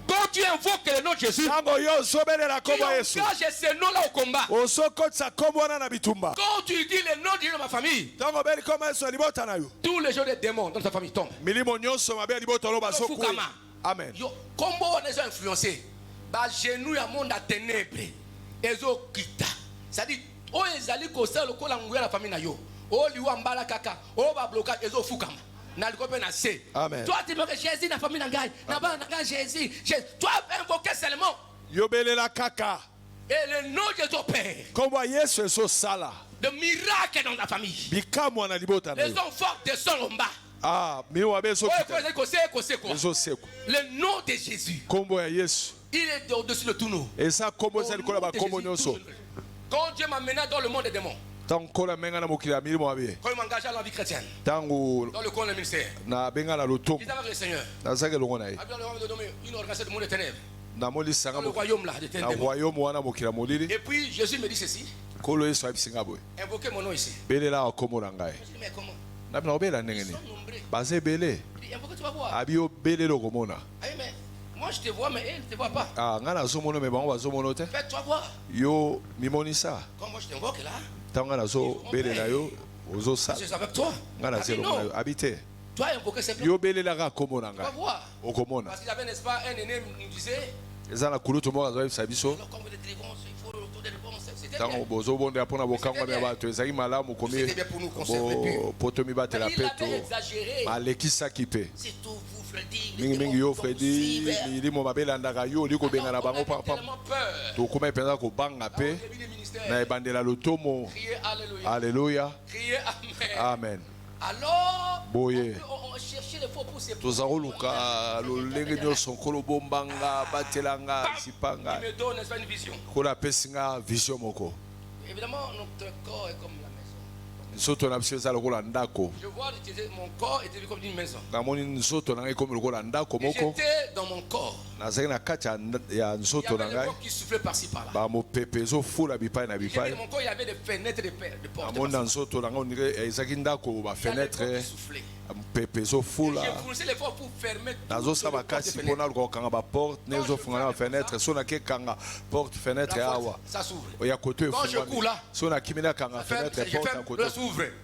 [SPEAKER 6] Quand tu invoques le nom de Jésus,
[SPEAKER 5] tango yo sobele la komba Yesu.
[SPEAKER 6] Tu engages ce nom-là au combat.
[SPEAKER 5] Osokotsa kombo wana na bitumba.
[SPEAKER 6] Quand tu dis le nom de Dieu de ma famille,
[SPEAKER 5] tango beli koma Yesu libota na yo.
[SPEAKER 6] tous les jours des démons dans ta famille tombent.
[SPEAKER 5] Milimo nyonso mabe libota lo basoku. Amen.
[SPEAKER 6] Yo combo on est influencé. Ba genou ya monde à ténèbres. Ezo kita. Ça dit o ezali ko sa lokola nguya la famille na yo. O liwa mbala kaka. O ba bloquer ezo fukama.
[SPEAKER 5] Amen.
[SPEAKER 6] Toi, tu invoques Jésus dans la famille d'Angaï. Jésus. Toi, invoquer seulement.
[SPEAKER 5] Yobele la kaka.
[SPEAKER 6] Et le nom de ton Père.
[SPEAKER 5] Comme Yesu so sala.
[SPEAKER 6] De miracles dans la famille.
[SPEAKER 5] Bikamu na libota na.
[SPEAKER 6] Les hommes forts descendent en bas.
[SPEAKER 5] Ah, mi wa beso.
[SPEAKER 6] Le nom de Jésus.
[SPEAKER 5] Kombo ya Yesu.
[SPEAKER 6] Il est au-dessus de tout nous.
[SPEAKER 5] Et ça kombo ça likola ba kombo nyonso.
[SPEAKER 6] Quand Dieu m'a mené dans le monde des démons.
[SPEAKER 5] Tango la menga na mokila milimo abe.
[SPEAKER 6] Quand il m'engage dans la vie chrétienne.
[SPEAKER 5] Tango
[SPEAKER 6] dans le coin du ministère.
[SPEAKER 5] Na benga na loto.
[SPEAKER 6] Dis avec le Seigneur.
[SPEAKER 5] Na sake longo na ye.
[SPEAKER 6] Une organisation de monde des ténèbres.
[SPEAKER 5] Na moli sanga
[SPEAKER 6] le royaume là de ténèbres.
[SPEAKER 5] Na royaume wana mokila molili.
[SPEAKER 6] Et puis Jésus me dit ceci.
[SPEAKER 5] Kolo Yesu abisinga boy.
[SPEAKER 6] Invoquez mon nom ici.
[SPEAKER 5] Belela akomo na ngai.
[SPEAKER 6] Mais comment?
[SPEAKER 5] Na bina obela ndenge ni. Baze bele.
[SPEAKER 6] Invoquez tu vas voir.
[SPEAKER 5] Abi obele lo komona.
[SPEAKER 6] Ah mais moi je te vois mais elle ne te voit pas.
[SPEAKER 5] Ah ngana zomono mais bango bazomono te.
[SPEAKER 6] Fais-toi voir.
[SPEAKER 5] Yo mimoni ça.
[SPEAKER 6] Quand moi je t'invoque là.
[SPEAKER 5] Tanga na zo bele na yo ozo sa.
[SPEAKER 6] C'est avec toi.
[SPEAKER 5] Ngana zelo na yo habité.
[SPEAKER 6] Toi invoquer simplement.
[SPEAKER 5] Yo bele la ka komona nga.
[SPEAKER 6] Tu vas voir.
[SPEAKER 5] Okomona.
[SPEAKER 6] Parce qu'il y avait n'est-ce pas un aîné nous disait.
[SPEAKER 5] Ezana kulutu mo azo bisabiso.
[SPEAKER 6] Alors comme de délivrance il faut le retour de réponse. C'était
[SPEAKER 5] tango bozo bonde apona bokangwa ya bato ezali malamu komi.
[SPEAKER 6] C'était bien pour nous conserver pur.
[SPEAKER 5] Potomi batela peto.
[SPEAKER 6] Il avait exagéré.
[SPEAKER 5] Alekisa kipe.
[SPEAKER 6] C'est tout vous Freddy.
[SPEAKER 5] Mingi yo Freddy milimo mabelandaka yo liko benga na bango papa. To kuma penza ko banga pe. Na ebandela lotomo. Alléluia.
[SPEAKER 6] Criez amen.
[SPEAKER 5] Amen.
[SPEAKER 6] Alors,
[SPEAKER 5] boye.
[SPEAKER 6] On cherchait les faux pour ces
[SPEAKER 5] tozakoluka lolenge nyonso nkolo bombanga batelanga sipanga.
[SPEAKER 6] Il me donne n'est-ce pas une vision.
[SPEAKER 5] Kola pesinga vision moko.
[SPEAKER 6] Évidemment notre corps est comme la maison.
[SPEAKER 5] Nsoto na biso ezala lokola ndako.
[SPEAKER 6] Je vois mon corps était comme une maison.
[SPEAKER 5] Namoni nsoto na ngai comme lokola ndako moko.
[SPEAKER 6] J'étais dans mon corps.
[SPEAKER 5] Nazali na kati ya nsoto na ngai.
[SPEAKER 6] Qui soufflait par-ci par-là.
[SPEAKER 5] Ba mopepe ezofula bipai na bipai.
[SPEAKER 6] Mon corps il y avait des fenêtres de portes.
[SPEAKER 5] Namoni na nsoto na ngai ezaki ndako ba fenêtre. Mopepe ezofula.
[SPEAKER 6] J'ai poussé l'effort pour fermer.
[SPEAKER 5] Nazosala makasi mpona kokanga ba porte ne ezofungana ba fenêtre so na ke kanga porte fenêtre awa.
[SPEAKER 6] Ça s'ouvre.
[SPEAKER 5] Oya kote
[SPEAKER 6] Quand je cours là.
[SPEAKER 5] So na kimina kanga fenêtre porte à côté.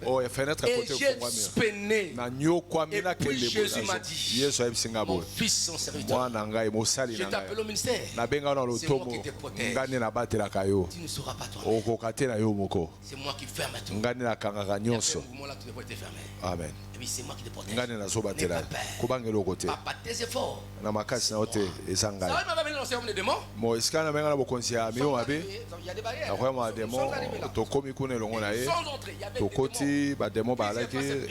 [SPEAKER 5] Oh, ya fenêtre à côté
[SPEAKER 6] fungwami.
[SPEAKER 5] Na nyokwa mina kele.
[SPEAKER 6] Jésus m'a dit.
[SPEAKER 5] Yesu abisinga bo.
[SPEAKER 6] Mon fils son serviteur.
[SPEAKER 5] Mwana ngai mosali na ngai.
[SPEAKER 6] Je t'appelle au ministère.
[SPEAKER 5] Na benga na lotomo. Ngani na batela kayo.
[SPEAKER 6] Tu ne sauras pas toi.
[SPEAKER 5] Okokate na yo moko.
[SPEAKER 6] C'est moi qui ferme tout.
[SPEAKER 5] Ngani na kanga nyonso. Amen.
[SPEAKER 6] Et puis c'est moi qui te protège.
[SPEAKER 5] Ngani na so batela. Kubangelo kote.
[SPEAKER 6] Papa tes efforts.
[SPEAKER 5] Na makasi na ote ezanga.
[SPEAKER 6] Ça va venir dans ce des démons.
[SPEAKER 5] Mo iskana benga na bokonsi ya miyo mabe.
[SPEAKER 6] Il y a des barrières.
[SPEAKER 5] Na kwa ma démon to komi kuna longo na ye. To koti ba démon ba la ke.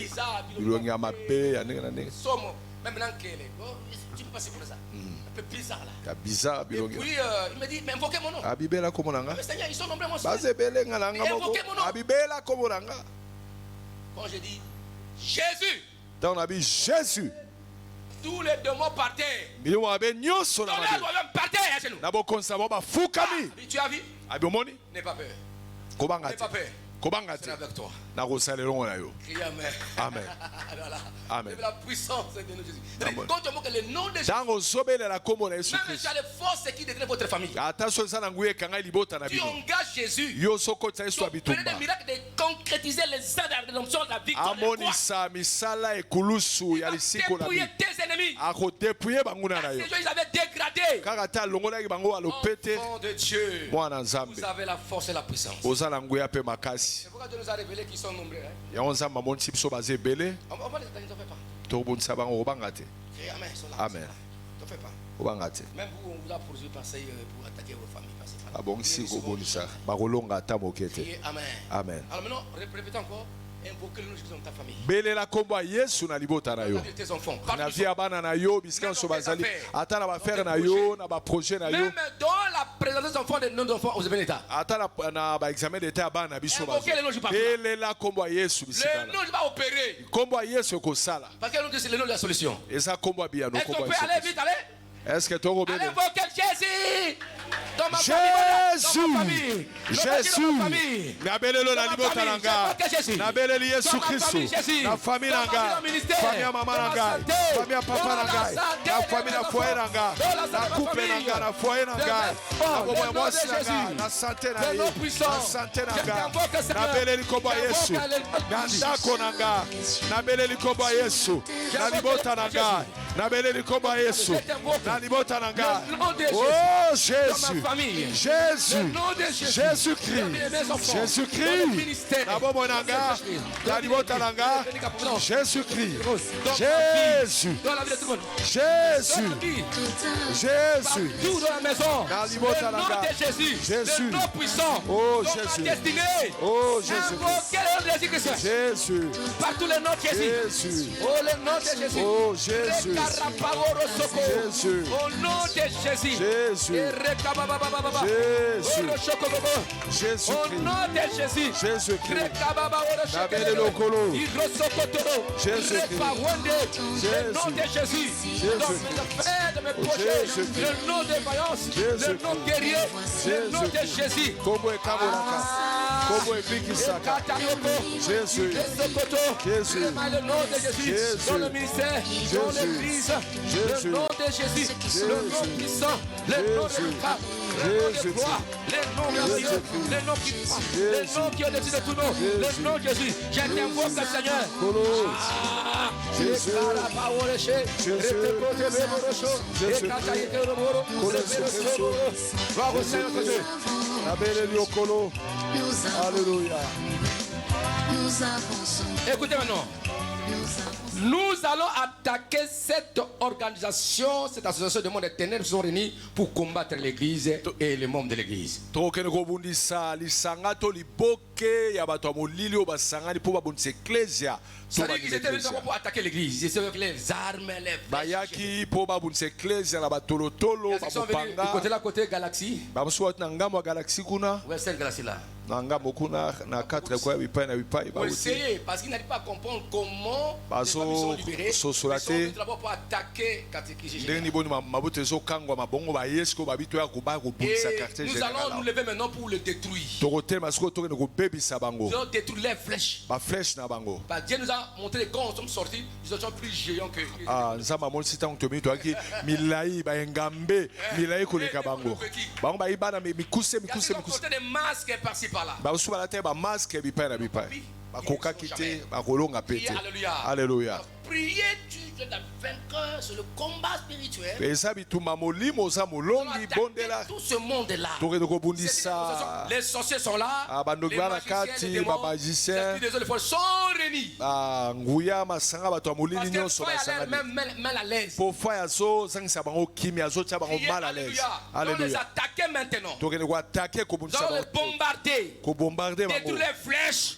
[SPEAKER 5] Bilonga mabe ya ndenge na ndenge.
[SPEAKER 6] Somo même l'ankele. Tu peux passer pour ça. Un peu bizarre là.
[SPEAKER 5] Bizarre
[SPEAKER 6] bilonga. Et puis il me dit mais invoquez mon nom.
[SPEAKER 5] Abibela komo nanga.
[SPEAKER 6] Mais Seigneur ils sont nombreux moi.
[SPEAKER 5] Bazebele ngana nga moko. Abibela komo nanga.
[SPEAKER 6] Quand je dis Jésus.
[SPEAKER 5] Donc on a dit Jésus.
[SPEAKER 6] Tous les démons partaient.
[SPEAKER 5] Mais on a dit nyonso na
[SPEAKER 6] Tous les
[SPEAKER 5] mabe.
[SPEAKER 6] démons partaient chez nous.
[SPEAKER 5] Na bo konsa ba fukami.
[SPEAKER 6] Tu as vu?
[SPEAKER 5] Abomoni?
[SPEAKER 6] N'aie pas peur.
[SPEAKER 5] Kobanga
[SPEAKER 6] N'aie pas
[SPEAKER 5] te.
[SPEAKER 6] peur.
[SPEAKER 5] Kobanga
[SPEAKER 6] C'est
[SPEAKER 5] te.
[SPEAKER 6] avec toi.
[SPEAKER 5] Na rosalelongo na yo.
[SPEAKER 6] Crie Amen.
[SPEAKER 5] Amen.
[SPEAKER 6] Voilà.
[SPEAKER 5] Amen.
[SPEAKER 6] C'est la puissance de Jésus.
[SPEAKER 5] Amen.
[SPEAKER 6] Quand tu vois que le nom de Jésus,
[SPEAKER 5] Tango zobele la kombo na Yesu
[SPEAKER 6] même
[SPEAKER 5] Christ.
[SPEAKER 6] si tu as les forces qui détruisent votre famille,
[SPEAKER 5] Attention sana nguye kanga libota na
[SPEAKER 6] tu
[SPEAKER 5] bino.
[SPEAKER 6] engages Jésus.
[SPEAKER 5] Yo soko tsa Yesu
[SPEAKER 6] Tu opères
[SPEAKER 5] abitumba.
[SPEAKER 6] des miracles de concrétiser les ordres de l'onction de la victoire.
[SPEAKER 5] Amonisa misala ekulusu ya lisiko na
[SPEAKER 6] Dépouiller
[SPEAKER 5] bi.
[SPEAKER 6] tes ennemis.
[SPEAKER 5] Ako dépouiller banguna na yo.
[SPEAKER 6] Ces gens, ils avaient dégradé.
[SPEAKER 5] Kaka ta longola ki bango alopete.
[SPEAKER 6] Enfant de Dieu,
[SPEAKER 5] Mwana
[SPEAKER 6] vous
[SPEAKER 5] nzambe.
[SPEAKER 6] avez la force et la puissance.
[SPEAKER 5] Ozala nguye pe makasi.
[SPEAKER 6] C'est pourquoi Dieu nous a révélé qu'ils sont nombreux. Hein?
[SPEAKER 5] Ya nzambe amonisi biso baze ebele.
[SPEAKER 6] On va les organiser, on ne fait pas.
[SPEAKER 5] Tobonisa bango obanga te.
[SPEAKER 6] Crie Amen, ils sont là.
[SPEAKER 5] Amen.
[SPEAKER 6] On ne fait pas.
[SPEAKER 5] Obanga te.
[SPEAKER 6] Même vous, on vous a poursuivi par ça pour attaquer vos familles.
[SPEAKER 5] Abongisi kobonisa. Bakolonga ata mokete.
[SPEAKER 6] Criez Amen.
[SPEAKER 5] Amen.
[SPEAKER 6] Alors maintenant, répétez encore. Invoquez le nom de Jésus dans ta famille.
[SPEAKER 5] Belela kombo ya Yesu na libota na yo.
[SPEAKER 6] Dans tes enfants.
[SPEAKER 5] Na
[SPEAKER 6] Partout
[SPEAKER 5] vie ya bana na yo bisika so bazali. Ata na ba frère na yo, na ba projet na yo.
[SPEAKER 6] même dans la présence des enfants de nos enfants aux états.
[SPEAKER 5] Ata na ba examen d'état ya bana biso
[SPEAKER 6] Invoquez le nom de Jésus partout.
[SPEAKER 5] Belela kombo ya Yesu bisika
[SPEAKER 6] Le
[SPEAKER 5] na.
[SPEAKER 6] nom va opérer.
[SPEAKER 5] Kombo ya Yesu ko sala.
[SPEAKER 6] Parce que le nom c'est le nom de la solution.
[SPEAKER 5] Eza kombo ya no
[SPEAKER 6] Est-ce qu'on
[SPEAKER 5] kombo
[SPEAKER 6] peut
[SPEAKER 5] ya
[SPEAKER 6] aller
[SPEAKER 5] Yesu.
[SPEAKER 6] vite, allez?
[SPEAKER 5] Est-ce que toko
[SPEAKER 6] Allez
[SPEAKER 5] bele?
[SPEAKER 6] invoquer Jésus. Dans ma
[SPEAKER 5] Jésus,
[SPEAKER 6] famille.
[SPEAKER 5] Jésus, na belelo na libota na nga, na beleli Yesu Kristo, na famille na nga, famille ya mama na nga, famille ya papa na nga, na famille na foyer na nga, na couple na nga, na foyer na nga, na bomo ya mwasi na nga, na santé na ye, na santé na nga, na beleli kombo ya Yesu, na ndako na nga, na beleli kombo ya Yesu, na libota na nga, na beleli kombo ya Yesu, na libota na nga. Oh Jésus. Jésus, Jésus-Christ, Jésus-Christ, na bomo na nga, na libota na nga, Jésus-Christ, Jésus, Jésus, Jésus,
[SPEAKER 6] Tout dans la maison.
[SPEAKER 5] na libota na
[SPEAKER 6] Le nom
[SPEAKER 5] nga,
[SPEAKER 6] de Jésus.
[SPEAKER 5] Jésus,
[SPEAKER 6] Le nom puissant.
[SPEAKER 5] oh
[SPEAKER 6] Dans ma
[SPEAKER 5] Jésus,
[SPEAKER 6] destinée.
[SPEAKER 5] oh Jésus,
[SPEAKER 6] Invoquez le nom de Jésus-Christ.
[SPEAKER 5] Jésus,
[SPEAKER 6] Par tous les noms de Jésus.
[SPEAKER 5] Jésus,
[SPEAKER 6] Oh, le nom de Jésus.
[SPEAKER 5] oh Jésus, Jésus,
[SPEAKER 6] Au nom de Jésus.
[SPEAKER 5] Jésus,
[SPEAKER 6] Et rekabababababa.
[SPEAKER 5] Jésus,
[SPEAKER 6] Oro shokobobo.
[SPEAKER 5] Jésus,
[SPEAKER 6] Au nom de Jésus.
[SPEAKER 5] Jésus-Christ,
[SPEAKER 6] Rekababa oro
[SPEAKER 5] na bele
[SPEAKER 6] shokobobo.
[SPEAKER 5] lokolo,
[SPEAKER 6] Hydrosokotoro.
[SPEAKER 5] Jésus-Christ.
[SPEAKER 6] Repawonde. Le nom de Jésus. Dans mes affaires, de mes projets.
[SPEAKER 5] Jésus-Christ.
[SPEAKER 6] Le nom de vaillance. Le
[SPEAKER 5] Jésus-Christ.
[SPEAKER 6] nom guerrier. Le nom de
[SPEAKER 5] Jésus-Christ.
[SPEAKER 6] Jésus.
[SPEAKER 5] kombo ekamolaka, kombo ebikisaka, Jésus, Jésus.
[SPEAKER 6] Le nom de Jésus.
[SPEAKER 5] Jésus.
[SPEAKER 6] Dans le ministère, dans
[SPEAKER 5] Jésus.
[SPEAKER 6] l'église.
[SPEAKER 5] Jésus.
[SPEAKER 6] Le nom de Jésus. Le nom puissant. Le nom de
[SPEAKER 5] Jésus.
[SPEAKER 6] frappe. Le nom de
[SPEAKER 5] Jésus.
[SPEAKER 6] gloire. Le nom merveilleux.
[SPEAKER 5] Jésus.
[SPEAKER 6] Le nom qui parle. Le
[SPEAKER 5] Jésus.
[SPEAKER 6] nom qui est au-dessus de tout nom. Le
[SPEAKER 5] Jésus.
[SPEAKER 6] nom de Jésus. Je t'invoque, Seigneur.
[SPEAKER 5] Kolo,
[SPEAKER 6] Ah,
[SPEAKER 5] Jésus. Jésus.
[SPEAKER 6] Gloire au Seigneur notre Dieu.
[SPEAKER 5] na bele lokolo,
[SPEAKER 7] Nous avançons,
[SPEAKER 5] alléluia.
[SPEAKER 7] nous avançons,
[SPEAKER 6] Écoutez maintenant.
[SPEAKER 7] nous avançons.
[SPEAKER 6] Nous allons attaquer cette organisation, cette association de monde des ténèbres sont réunis pour combattre l'église et les membres de l'église.
[SPEAKER 5] tokende kobundisa lisanga to liboke ya bato ya molili oyo basangani mpo babundisa eklesia to
[SPEAKER 6] C'est-à-dire qu'ils étaient venus
[SPEAKER 5] baklesia
[SPEAKER 6] pour attaquer l'église. Ils étaient avec les armes, les flèches.
[SPEAKER 5] bayaki mpo babundisa eklesia na batolotolo
[SPEAKER 6] Ils sont venus du côté
[SPEAKER 5] bamopanga
[SPEAKER 6] là, côté galaxie.
[SPEAKER 5] bamosusu bati na ngambo ya galaxie kuna
[SPEAKER 6] Où est cette galaxie là?
[SPEAKER 5] na ngambo kuna na 4 ekoya bipai na bipai
[SPEAKER 6] Pour
[SPEAKER 5] bauti
[SPEAKER 6] essayer, parce qu'ils n'arrivent pas à comprendre comment les
[SPEAKER 5] Bazo
[SPEAKER 6] familles sont libérées. Ils sont
[SPEAKER 5] sosolate.
[SPEAKER 6] venus d'abord pour attaquer catéchisme.
[SPEAKER 5] ndenge niboni mabuto ezokangwama bongo bayesi ko babi toya koba kobundisa
[SPEAKER 6] Et
[SPEAKER 5] quartier
[SPEAKER 6] nous allons nous
[SPEAKER 5] général
[SPEAKER 6] lever maintenant pour le détruire.
[SPEAKER 5] tokotelema sikoyo tokende kobebisa bango
[SPEAKER 6] Nous allons détruire les flèches.
[SPEAKER 5] bafleshe na bango.
[SPEAKER 6] Parce que Dieu nous a montré quand nous sommes sortis, nous étions plus géants que.
[SPEAKER 5] Ah, nzambe amonisi ntango tomii toyaki milai bayengambe milai koleka bango bango bayibana mikuse
[SPEAKER 6] Il y a
[SPEAKER 5] mikuse
[SPEAKER 6] ceux qui ont
[SPEAKER 5] mikuse
[SPEAKER 6] porté des masques par-ci par-là.
[SPEAKER 5] bamosusu balataki bamaske bipai na bipai bakokaki te bakolonga pe
[SPEAKER 6] Priez,
[SPEAKER 5] te
[SPEAKER 6] alléluia.
[SPEAKER 5] alleluya.
[SPEAKER 6] Priez, tu es la vainqueur sur le combat spirituel.
[SPEAKER 5] eza bitumba molimo oza
[SPEAKER 6] Nous allons
[SPEAKER 5] molongi
[SPEAKER 6] attaquer
[SPEAKER 5] bondela
[SPEAKER 6] tout ce monde-là.
[SPEAKER 5] tokende
[SPEAKER 6] C'est
[SPEAKER 5] kobundisa
[SPEAKER 6] les sorciers sont là.
[SPEAKER 5] Ah, bandoki
[SPEAKER 6] Les
[SPEAKER 5] bana
[SPEAKER 6] magiciens,
[SPEAKER 5] kati,
[SPEAKER 6] les démons,
[SPEAKER 5] bamagiciens.
[SPEAKER 6] les esprits des autres folles sont réunis.
[SPEAKER 5] nguya masanga bato ya
[SPEAKER 6] Parce
[SPEAKER 5] molili
[SPEAKER 6] que
[SPEAKER 5] nyonso
[SPEAKER 6] foi a l'air
[SPEAKER 5] basangani
[SPEAKER 6] même mal à l'aise.
[SPEAKER 5] po foi azozangisa bango kimi azotia bango
[SPEAKER 6] Priez,
[SPEAKER 5] mal à l'aise.
[SPEAKER 6] alléluia. Nous allons les
[SPEAKER 5] Alléluia.
[SPEAKER 6] attaquer maintenant.
[SPEAKER 5] tokende koatake
[SPEAKER 6] Nous
[SPEAKER 5] kobundisa
[SPEAKER 6] allons les
[SPEAKER 5] bango
[SPEAKER 6] bombarder.
[SPEAKER 5] kobombarde
[SPEAKER 6] Détruire
[SPEAKER 5] bango
[SPEAKER 6] les flèches.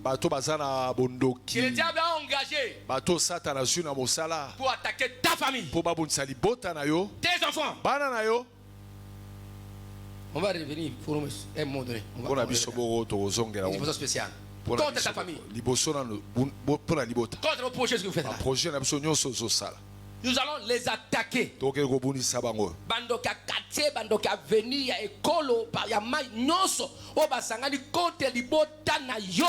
[SPEAKER 5] bato bazana bondoki
[SPEAKER 6] Que le diable a engagé
[SPEAKER 5] bato satana zu na mosala
[SPEAKER 6] pour attaquer ta famille,
[SPEAKER 5] po babundisa libota na yo
[SPEAKER 6] tes enfants.
[SPEAKER 5] bana na yo
[SPEAKER 6] On va revenir pour un moment donné. On va
[SPEAKER 5] mpona
[SPEAKER 6] revenir.
[SPEAKER 5] biso boko tozongela
[SPEAKER 6] Une disposition spéciale.
[SPEAKER 5] mpona
[SPEAKER 6] Contre ta
[SPEAKER 5] biso
[SPEAKER 6] famille.
[SPEAKER 5] liboso na mpona libota
[SPEAKER 6] Contre vos projets que vous faites là.
[SPEAKER 5] projet na biso nyonso ozosala
[SPEAKER 6] Nous allons les attaquer.
[SPEAKER 5] tokende kobundisa bango
[SPEAKER 6] Bandoka quartier, bandoka avenir, ya ekolo, ya mai nyonso. O basangani contre libota na yo.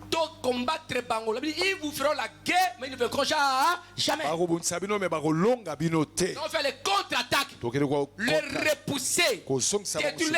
[SPEAKER 6] To combattre bango. Ils vous feront la guerre, mais ils ne vaincront jamais.
[SPEAKER 5] bakobundisa bino me bakolonga bino te
[SPEAKER 6] On fait les contre-attaques.
[SPEAKER 5] tokende
[SPEAKER 6] Les repousser.
[SPEAKER 5] kozongisa
[SPEAKER 6] Que tu
[SPEAKER 5] bango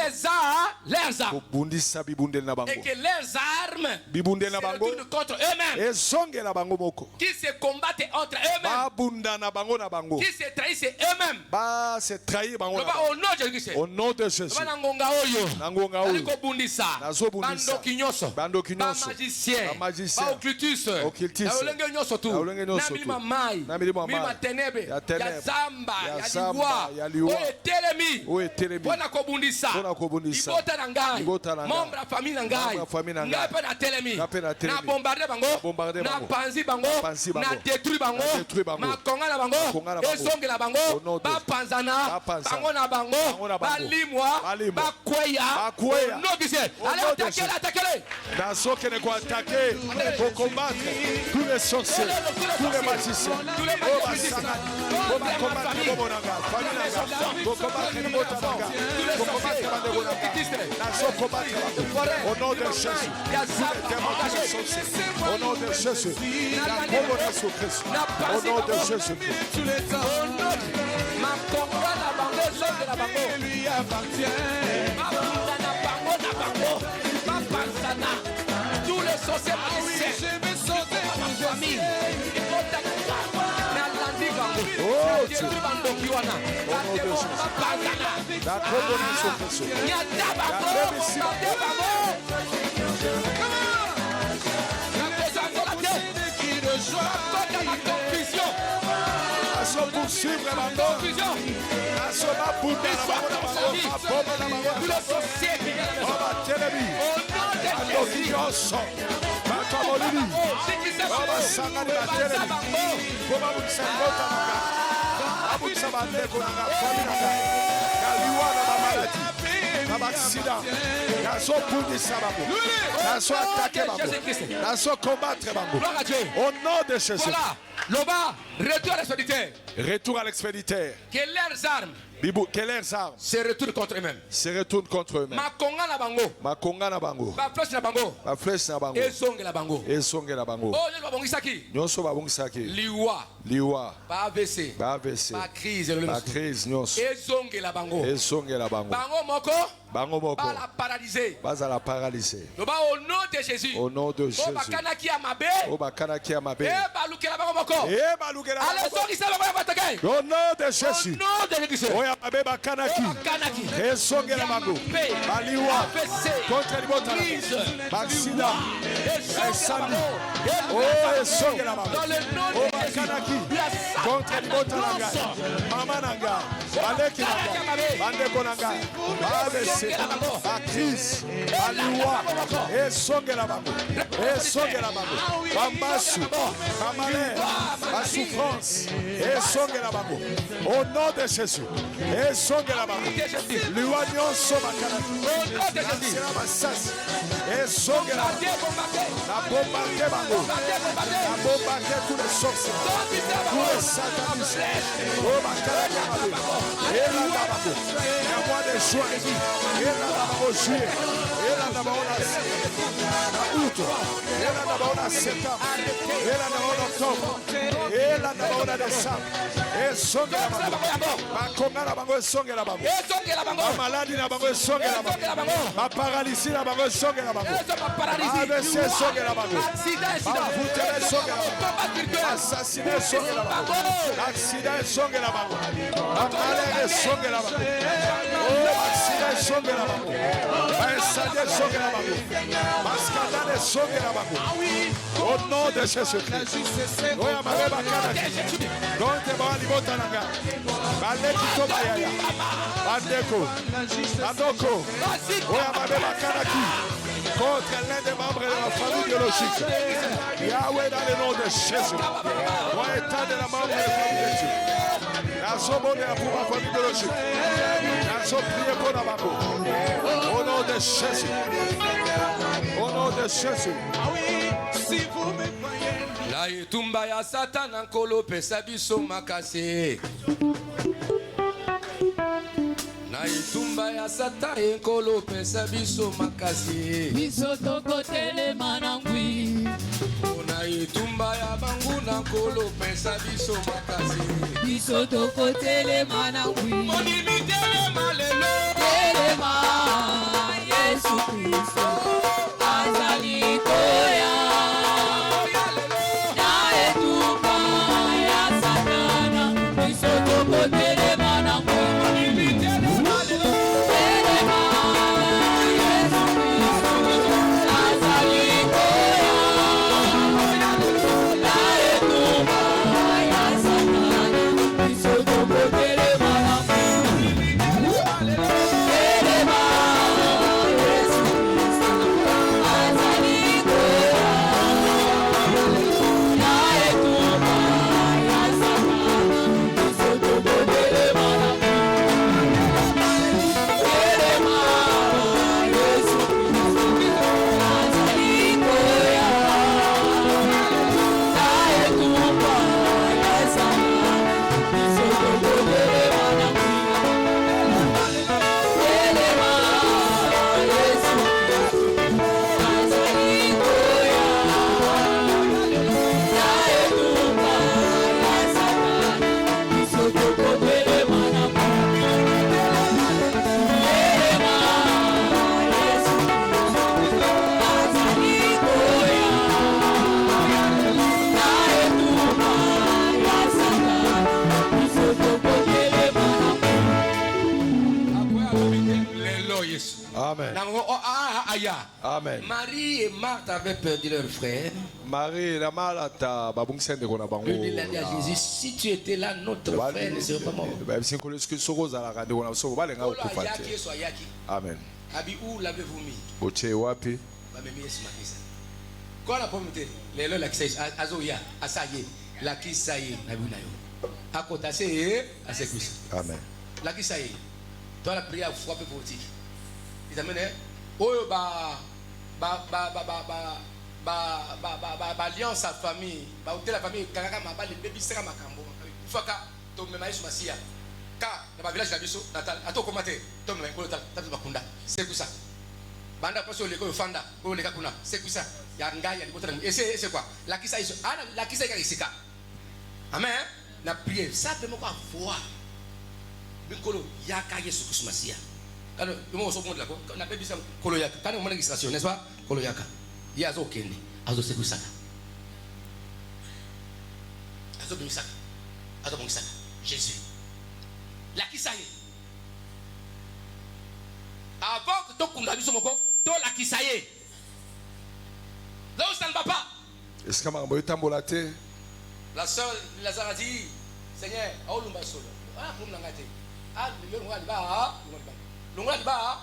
[SPEAKER 6] leurs armes.
[SPEAKER 5] kobundisa bibundeli na bango
[SPEAKER 6] Et que leurs armes
[SPEAKER 5] bibundeli
[SPEAKER 6] se
[SPEAKER 5] na bango
[SPEAKER 6] retournent contre eux-mêmes.
[SPEAKER 5] ezongela bango moko
[SPEAKER 6] Qui se combattent entre eux-mêmes.
[SPEAKER 5] babunda na bango na bango
[SPEAKER 6] Qui se trahissent eux-mêmes.
[SPEAKER 5] base trahir bango na
[SPEAKER 6] Loba
[SPEAKER 5] bango
[SPEAKER 6] au nom de Jésus-Christ.
[SPEAKER 5] au nom de Jésus
[SPEAKER 6] Loba na ngonga oyo.
[SPEAKER 5] na ngonga
[SPEAKER 6] Nali
[SPEAKER 5] oyo
[SPEAKER 6] kobundisa.
[SPEAKER 5] nazobundisa
[SPEAKER 6] Bandoki nyonso.
[SPEAKER 5] bandoki nyonso
[SPEAKER 6] Bamagicien.
[SPEAKER 5] bamagicien
[SPEAKER 6] Baoccultus.
[SPEAKER 5] occultus
[SPEAKER 6] Na olenge nyonso tu.
[SPEAKER 5] na olenge nyonso
[SPEAKER 6] Na
[SPEAKER 5] tu.
[SPEAKER 6] milima mai.
[SPEAKER 5] Na milima mai.
[SPEAKER 6] Milima tenebe.
[SPEAKER 5] Ya tenebe.
[SPEAKER 6] Ya zamba.
[SPEAKER 5] Ya
[SPEAKER 6] Ya
[SPEAKER 5] zamba, ya liwa.
[SPEAKER 6] liwa. Oyo etelemi.
[SPEAKER 5] oyo etelemi
[SPEAKER 6] Mpona kobundisa.
[SPEAKER 5] Mpona kobundisa.
[SPEAKER 6] Libota na ngai.
[SPEAKER 5] Libota na ngai.
[SPEAKER 6] Membre ya famille na ngai.
[SPEAKER 5] Membre ya famille na ngai.
[SPEAKER 6] Ngai mpe na telemi.
[SPEAKER 5] Ngai mpe na telemi.
[SPEAKER 6] Na bombarde bango.
[SPEAKER 5] bombarde
[SPEAKER 6] Na
[SPEAKER 5] bango.
[SPEAKER 6] panzi bango.
[SPEAKER 5] Na panzi bango.
[SPEAKER 6] Na détruit bango.
[SPEAKER 5] Na détruit bango.
[SPEAKER 6] Makonga na bango.
[SPEAKER 5] Makonga na bango.
[SPEAKER 6] Ezongela
[SPEAKER 5] Au nom
[SPEAKER 6] bango.
[SPEAKER 5] de-
[SPEAKER 6] Bapanzana.
[SPEAKER 5] Bapanzana.
[SPEAKER 6] Bango na bango.
[SPEAKER 5] Bango na bango.
[SPEAKER 6] Balimwa.
[SPEAKER 5] Balimwa.
[SPEAKER 6] Bakweya.
[SPEAKER 5] Bakweya.
[SPEAKER 6] Au nom de Jésus.
[SPEAKER 5] Au
[SPEAKER 6] Allez,
[SPEAKER 5] nom de
[SPEAKER 6] attaquez-les,
[SPEAKER 5] Jésus.
[SPEAKER 6] attaquez-les.
[SPEAKER 5] nazokende koatake kokombattre tous les sorciers tous les magiciens oyo basangani po bakombattre bobo na nga fami na nga kokombattre libota na nga kokombattre bandeko na nga nazokombattre bango au nom de Jésus tous les sorciers au nom de Jésus na kombo na Yesu Kristo au nom de Jésus Christ
[SPEAKER 6] Makonga na bango ezongela bango. Mabunda na bango na bango. Bapanzana. Tous les sorciers magiciens. Ma famille. Libota na bango. Nalandi bango.
[SPEAKER 5] Oh,
[SPEAKER 6] Détruit bandoki wana. Batebo bapanzana.
[SPEAKER 5] na kombo na Yesu Kristo
[SPEAKER 6] Nyata bango. Bate bango. Nakozangola te. Bakota na confusion.
[SPEAKER 5] nazopoursuivre bango
[SPEAKER 6] Confusion.
[SPEAKER 5] nazobabunda na bango na bango maboma na bango
[SPEAKER 6] Tous les sorciers qui viennent à la maison.
[SPEAKER 5] o batelemi
[SPEAKER 6] Au nom de
[SPEAKER 5] bandoki
[SPEAKER 6] Jésus.
[SPEAKER 5] nyonso bato ya molili
[SPEAKER 6] Oh,
[SPEAKER 5] basangani batelemi po babundisa libota na nga babundisa bandeko na nga fami na nga na liwa na bamaladi na baksida nazobundisa bango nazoatake bango nazokombattre bango
[SPEAKER 6] Gloire à Dieu.
[SPEAKER 5] au nom de Jésus
[SPEAKER 6] Voilà. Loba, retour à l'expéditeur.
[SPEAKER 5] retour à l'expéditeur
[SPEAKER 6] Que leurs armes
[SPEAKER 5] que leurs armes
[SPEAKER 6] se retournent contre eux-mêmes.
[SPEAKER 5] se retournent contre eux-mêmes
[SPEAKER 6] Makonga na bango.
[SPEAKER 5] makonga na bango
[SPEAKER 6] Ba flèche na bango.
[SPEAKER 5] bafleshe na bango
[SPEAKER 6] Ezongela bango.
[SPEAKER 5] ezongela bango
[SPEAKER 6] Oh, nyonso babongisaki.
[SPEAKER 5] nyonso babongisaki
[SPEAKER 6] Liwa.
[SPEAKER 5] liwa
[SPEAKER 6] Ba AVC.
[SPEAKER 5] baavese
[SPEAKER 6] Ba crise. le leso.
[SPEAKER 5] bacrise nyonso
[SPEAKER 6] Ezongela bango.
[SPEAKER 5] ezongela bango
[SPEAKER 6] Bango moko.
[SPEAKER 5] bango moko
[SPEAKER 6] Ba la paralysé.
[SPEAKER 5] bazala paralysé
[SPEAKER 6] Loba au nom de Jésus.
[SPEAKER 5] au nom de
[SPEAKER 6] Oh,
[SPEAKER 5] Jésus
[SPEAKER 6] bakanaki ya mabe.
[SPEAKER 5] oyo bakanaki ya mabe
[SPEAKER 6] Balukela bango moko.
[SPEAKER 5] balukela
[SPEAKER 6] Allez,
[SPEAKER 5] bango
[SPEAKER 6] songisa bango ya batake.
[SPEAKER 5] au nom de
[SPEAKER 6] Au
[SPEAKER 5] Jésus
[SPEAKER 6] nom de Jésus.
[SPEAKER 5] oyo ya mabe bakanaki
[SPEAKER 6] Bakanaki.
[SPEAKER 5] ezongela bango baliwa contre libota na
[SPEAKER 6] Crise.
[SPEAKER 5] baksida esandi
[SPEAKER 6] Oh,
[SPEAKER 5] oyo ezongela bango
[SPEAKER 6] dans le nom
[SPEAKER 5] oyo
[SPEAKER 6] de Jésus.
[SPEAKER 5] bakanaki contre libota na ngai mama na ngai baleki na ngai bandeko na ngai baavese bakrise baliwa esongela bango esongela bango bambasu bamalere basouffrance esongela bango au nom de Jésus esongela bango liwa nyonso bakanaki nasila masasi esongela bango na bombarde bango na bombarde tous les sorciers tous les satanistes oyo bakanaki ya mabe elanda bango na mois de juin elanda bango juillet elanda bango na août elanda bango na septembre elanda bango na octobre elanda bango na décembre esongela bango bakonga na bango esongela bango bamaladi na bango esongela bango baparalysie na bango esongela bango abc esongela bango bavutela esongela bango asasine esongela bango aksida esongela bango bamalere esongela bango o aksida esongela bango baesadi esongela bango baskandale esongela bango au nom de Jésus-Christ oyo mabe bakanaki donte bawa libota na nga baleki to bayaya bandeko bandoko oyo mabe bakanaki contre l'un des membres de la famille biologique. Yahweh, dans le nom de Jésus. Moi, étant de la membre de la famille de Dieu. Nous sommes pour ma famille biologique. Nous sommes priés pour la babo. Au nom de Jésus. Au nom de Jésus.
[SPEAKER 6] Si vous me croyez. La etumba ya Satan ankolo pesa biso makasi. Na etumba ya Satan ankolo pesa biso makasi.
[SPEAKER 8] Biso toko telema na ngwi.
[SPEAKER 6] Na etumba ya bangu na ankolo pesa biso makasi.
[SPEAKER 8] Biso toko telema na ngwi.
[SPEAKER 6] Monimi telema lelo.
[SPEAKER 8] Telema Yesu Kristo azali koya.
[SPEAKER 5] Amen.
[SPEAKER 6] Marie et Marthe avaient perdu leur frère.
[SPEAKER 5] Marie la malata babungsende kona bango.
[SPEAKER 6] Il a dit à Jésus, si tu étais là, notre frère ne serait pas mort.
[SPEAKER 5] Amen.
[SPEAKER 6] Abi, où l'avez-vous mis?
[SPEAKER 5] Boche wapi?
[SPEAKER 6] Quand la pomme était, les lois la kissaye, azoya, asaye, la kissaye, la bunayo. À côté, c'est
[SPEAKER 5] Amen.
[SPEAKER 6] La kissaye. Toi la prière frappe pour ti. Ils amènent. Oh alliance à famille, hôtel la famille, kaka maba les bébés sera makambo. Il faut que tu me maïs masia. Car dans le village d'Abisso, natal, à toi commenter, tu me mets le tal, tu vas kunda. C'est que ça. Banda passe au l'école fanda, au l'école kuna. C'est que ça. Il y a un gars, il y a une autre. Et c'est quoi? La qui ça ici, ah la qui ça ici ka. Amen. La prière, ça peut me voir. Binkolo, yaka Yesu kusmasia. Alors, nous sommes là, on a fait ça, Koloyaka. Quand on a l'illustration, n'est-ce pas? Koloyaka. Il y a Azo Kendi, Azo Sekusaka. Azo Bimisaka. Azo Bimisaka. Jésus. La qui ça y est. Avant que tu kundabi somoko, tu la qui ça y est. Là où ça ne va pas.
[SPEAKER 5] Est-ce que tu as tambolate?
[SPEAKER 6] La sœur Lazare a dit, Seigneur, Aolumba Solo. Ah, pour m'langate. Ah, le monde va, Longola liba,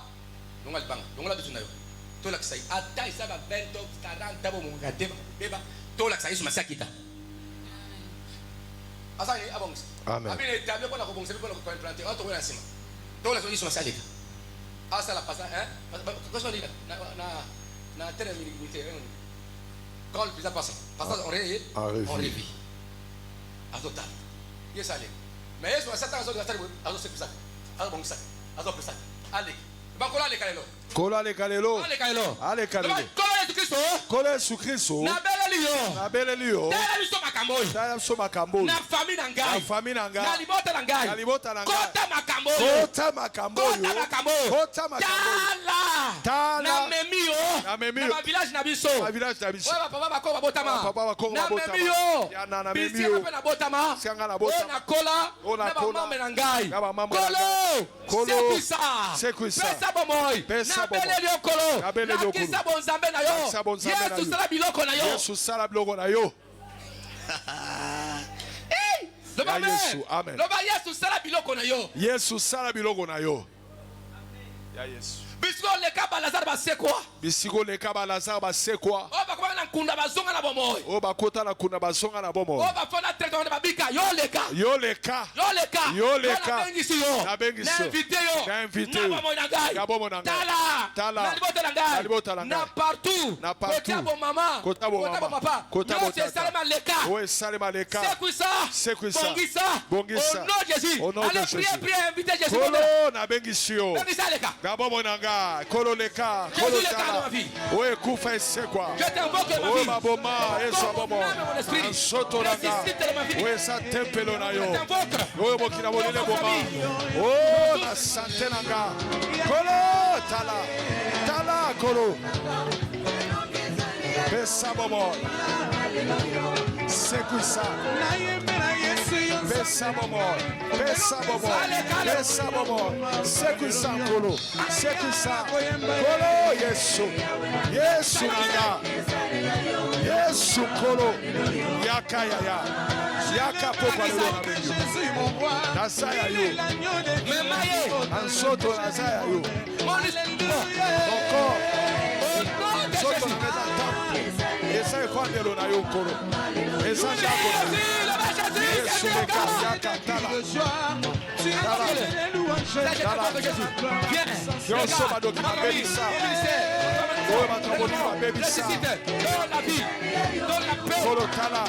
[SPEAKER 6] longola libanga, longola bitunayo. Tola kisai. Ata isaba 20 40 abo munga deba. Tola kisai suma sakita. Asa ni abongs.
[SPEAKER 5] Amen.
[SPEAKER 6] Abine tabio kona ko bongse ko ko implanter. Auto wena sima. Tola kisai suma sakita. Asa la pasa, Qu'est-ce qu'on dit na terre militaire. Quand le visa passe, on révit. À total. Yes allez. Mais yes on s'attend à ça à ce que ça. À bon ça. À ça. Allez. Bakola le kalelo.
[SPEAKER 5] Kola le kalelo.
[SPEAKER 6] Ale kalelo.
[SPEAKER 5] Ale kalelo.
[SPEAKER 6] Kola Yesu Kristo.
[SPEAKER 5] Kola Yesu Kristo.
[SPEAKER 6] Na belelio.
[SPEAKER 5] Na belelio.
[SPEAKER 6] Tala biso makambo.
[SPEAKER 5] Tala biso makambo.
[SPEAKER 6] Na famille na ngai.
[SPEAKER 5] Na famille na ngai.
[SPEAKER 6] Na libota na ngai.
[SPEAKER 5] Na libota na ngai.
[SPEAKER 6] Kota makambo.
[SPEAKER 5] Kota makambo.
[SPEAKER 6] Kota makambo.
[SPEAKER 5] Kota makambo.
[SPEAKER 6] Tala. Na memio.
[SPEAKER 5] Na memio.
[SPEAKER 6] Na village na biso.
[SPEAKER 5] Na village na biso.
[SPEAKER 6] Wa papa bako babotama.
[SPEAKER 5] Papa bako babotama.
[SPEAKER 6] Na memio.
[SPEAKER 5] Ya na memio.
[SPEAKER 6] Bisi na botama.
[SPEAKER 5] Sianga na botama.
[SPEAKER 6] Na kola.
[SPEAKER 5] Na
[SPEAKER 6] kola. Na ngai.
[SPEAKER 5] Na mama.
[SPEAKER 6] Kolo.
[SPEAKER 5] C'est quoi ça?
[SPEAKER 6] Pesa bomoy.
[SPEAKER 5] Pesa bomoy.
[SPEAKER 6] Na belelio kolo.
[SPEAKER 5] Na belelio kolo.
[SPEAKER 6] Kisa bonzambe na yo. Yesu sala biloko na yo.
[SPEAKER 5] Yesu sala biloko na yo.
[SPEAKER 6] Loba
[SPEAKER 5] Yesu, amen.
[SPEAKER 6] Loba Yesu sala biloko na yo.
[SPEAKER 5] Yesu sala biloko na yo. Ya Yesu.
[SPEAKER 6] Bisiko leka balazar ba c'est quoi?
[SPEAKER 5] Bisiko leka balazar ba c'est quoi?
[SPEAKER 6] O ba kwa na nkunda bazonga na bomoy.
[SPEAKER 5] O ba kota na kuna bazonga na bomoy.
[SPEAKER 6] O ba fona traitement ba bika yo leka.
[SPEAKER 5] Yo leka.
[SPEAKER 6] Yo leka.
[SPEAKER 5] Yo leka.
[SPEAKER 6] Na bengi si yo.
[SPEAKER 5] Na bengi si yo.
[SPEAKER 6] Na invité yo.
[SPEAKER 5] Na invité yo.
[SPEAKER 6] Na bomoy na ngai.
[SPEAKER 5] Ya bomoy na ngai.
[SPEAKER 6] Tala.
[SPEAKER 5] Tala.
[SPEAKER 6] Na libota na ngai.
[SPEAKER 5] Na libota na ngai.
[SPEAKER 6] Na partout.
[SPEAKER 5] Na partout.
[SPEAKER 6] Kota bo mama.
[SPEAKER 5] Kota bo mama.
[SPEAKER 6] Papa.
[SPEAKER 5] Kota bo
[SPEAKER 6] tata. Yo c'est Salema leka.
[SPEAKER 5] Oui, Salema leka.
[SPEAKER 6] C'est quoi ça?
[SPEAKER 5] C'est quoi ça?
[SPEAKER 6] Bongisa.
[SPEAKER 5] Bongisa.
[SPEAKER 6] Au nom de Jésus.
[SPEAKER 5] Au nom de
[SPEAKER 6] Allez,
[SPEAKER 5] Jésus.
[SPEAKER 6] priez, invitez Jésus.
[SPEAKER 5] Kolo na bengi si yo.
[SPEAKER 6] Bongisa leka.
[SPEAKER 5] Na bomoy na ngai. Kolo leka.
[SPEAKER 6] Jésus
[SPEAKER 5] Kolo
[SPEAKER 6] leka dans
[SPEAKER 5] tala.
[SPEAKER 6] ma vie.
[SPEAKER 5] Oui, kufa c'est quoi?
[SPEAKER 6] Je t'invoque ma
[SPEAKER 5] Oh
[SPEAKER 6] vie.
[SPEAKER 5] baboma, eso bomo. Soto nanga. Oui, ça tempelo na yo. Oh bokina bolile boma. Oh na santé nanga. Kolo tala. Tala kolo. Besa bomo. C'est quoi ça? Besa bomo. Besa bomo. Besa bomo. C'est quoi ça kolo? C'est quoi ça? Kolo Yesu. Yesu nanga. Yesu kolo. Yaka yaya. Yaka popa lelo na bengi. Nasaya yo. Ansoto nasaya yo. Encore. Soto na meza tapu. Esa efandelo na yo kolo. Esa jako na yo. Yesu leka yaka tala. Yo soba doki na bebisa. Oye matraboni na bebisa. Kolo tala.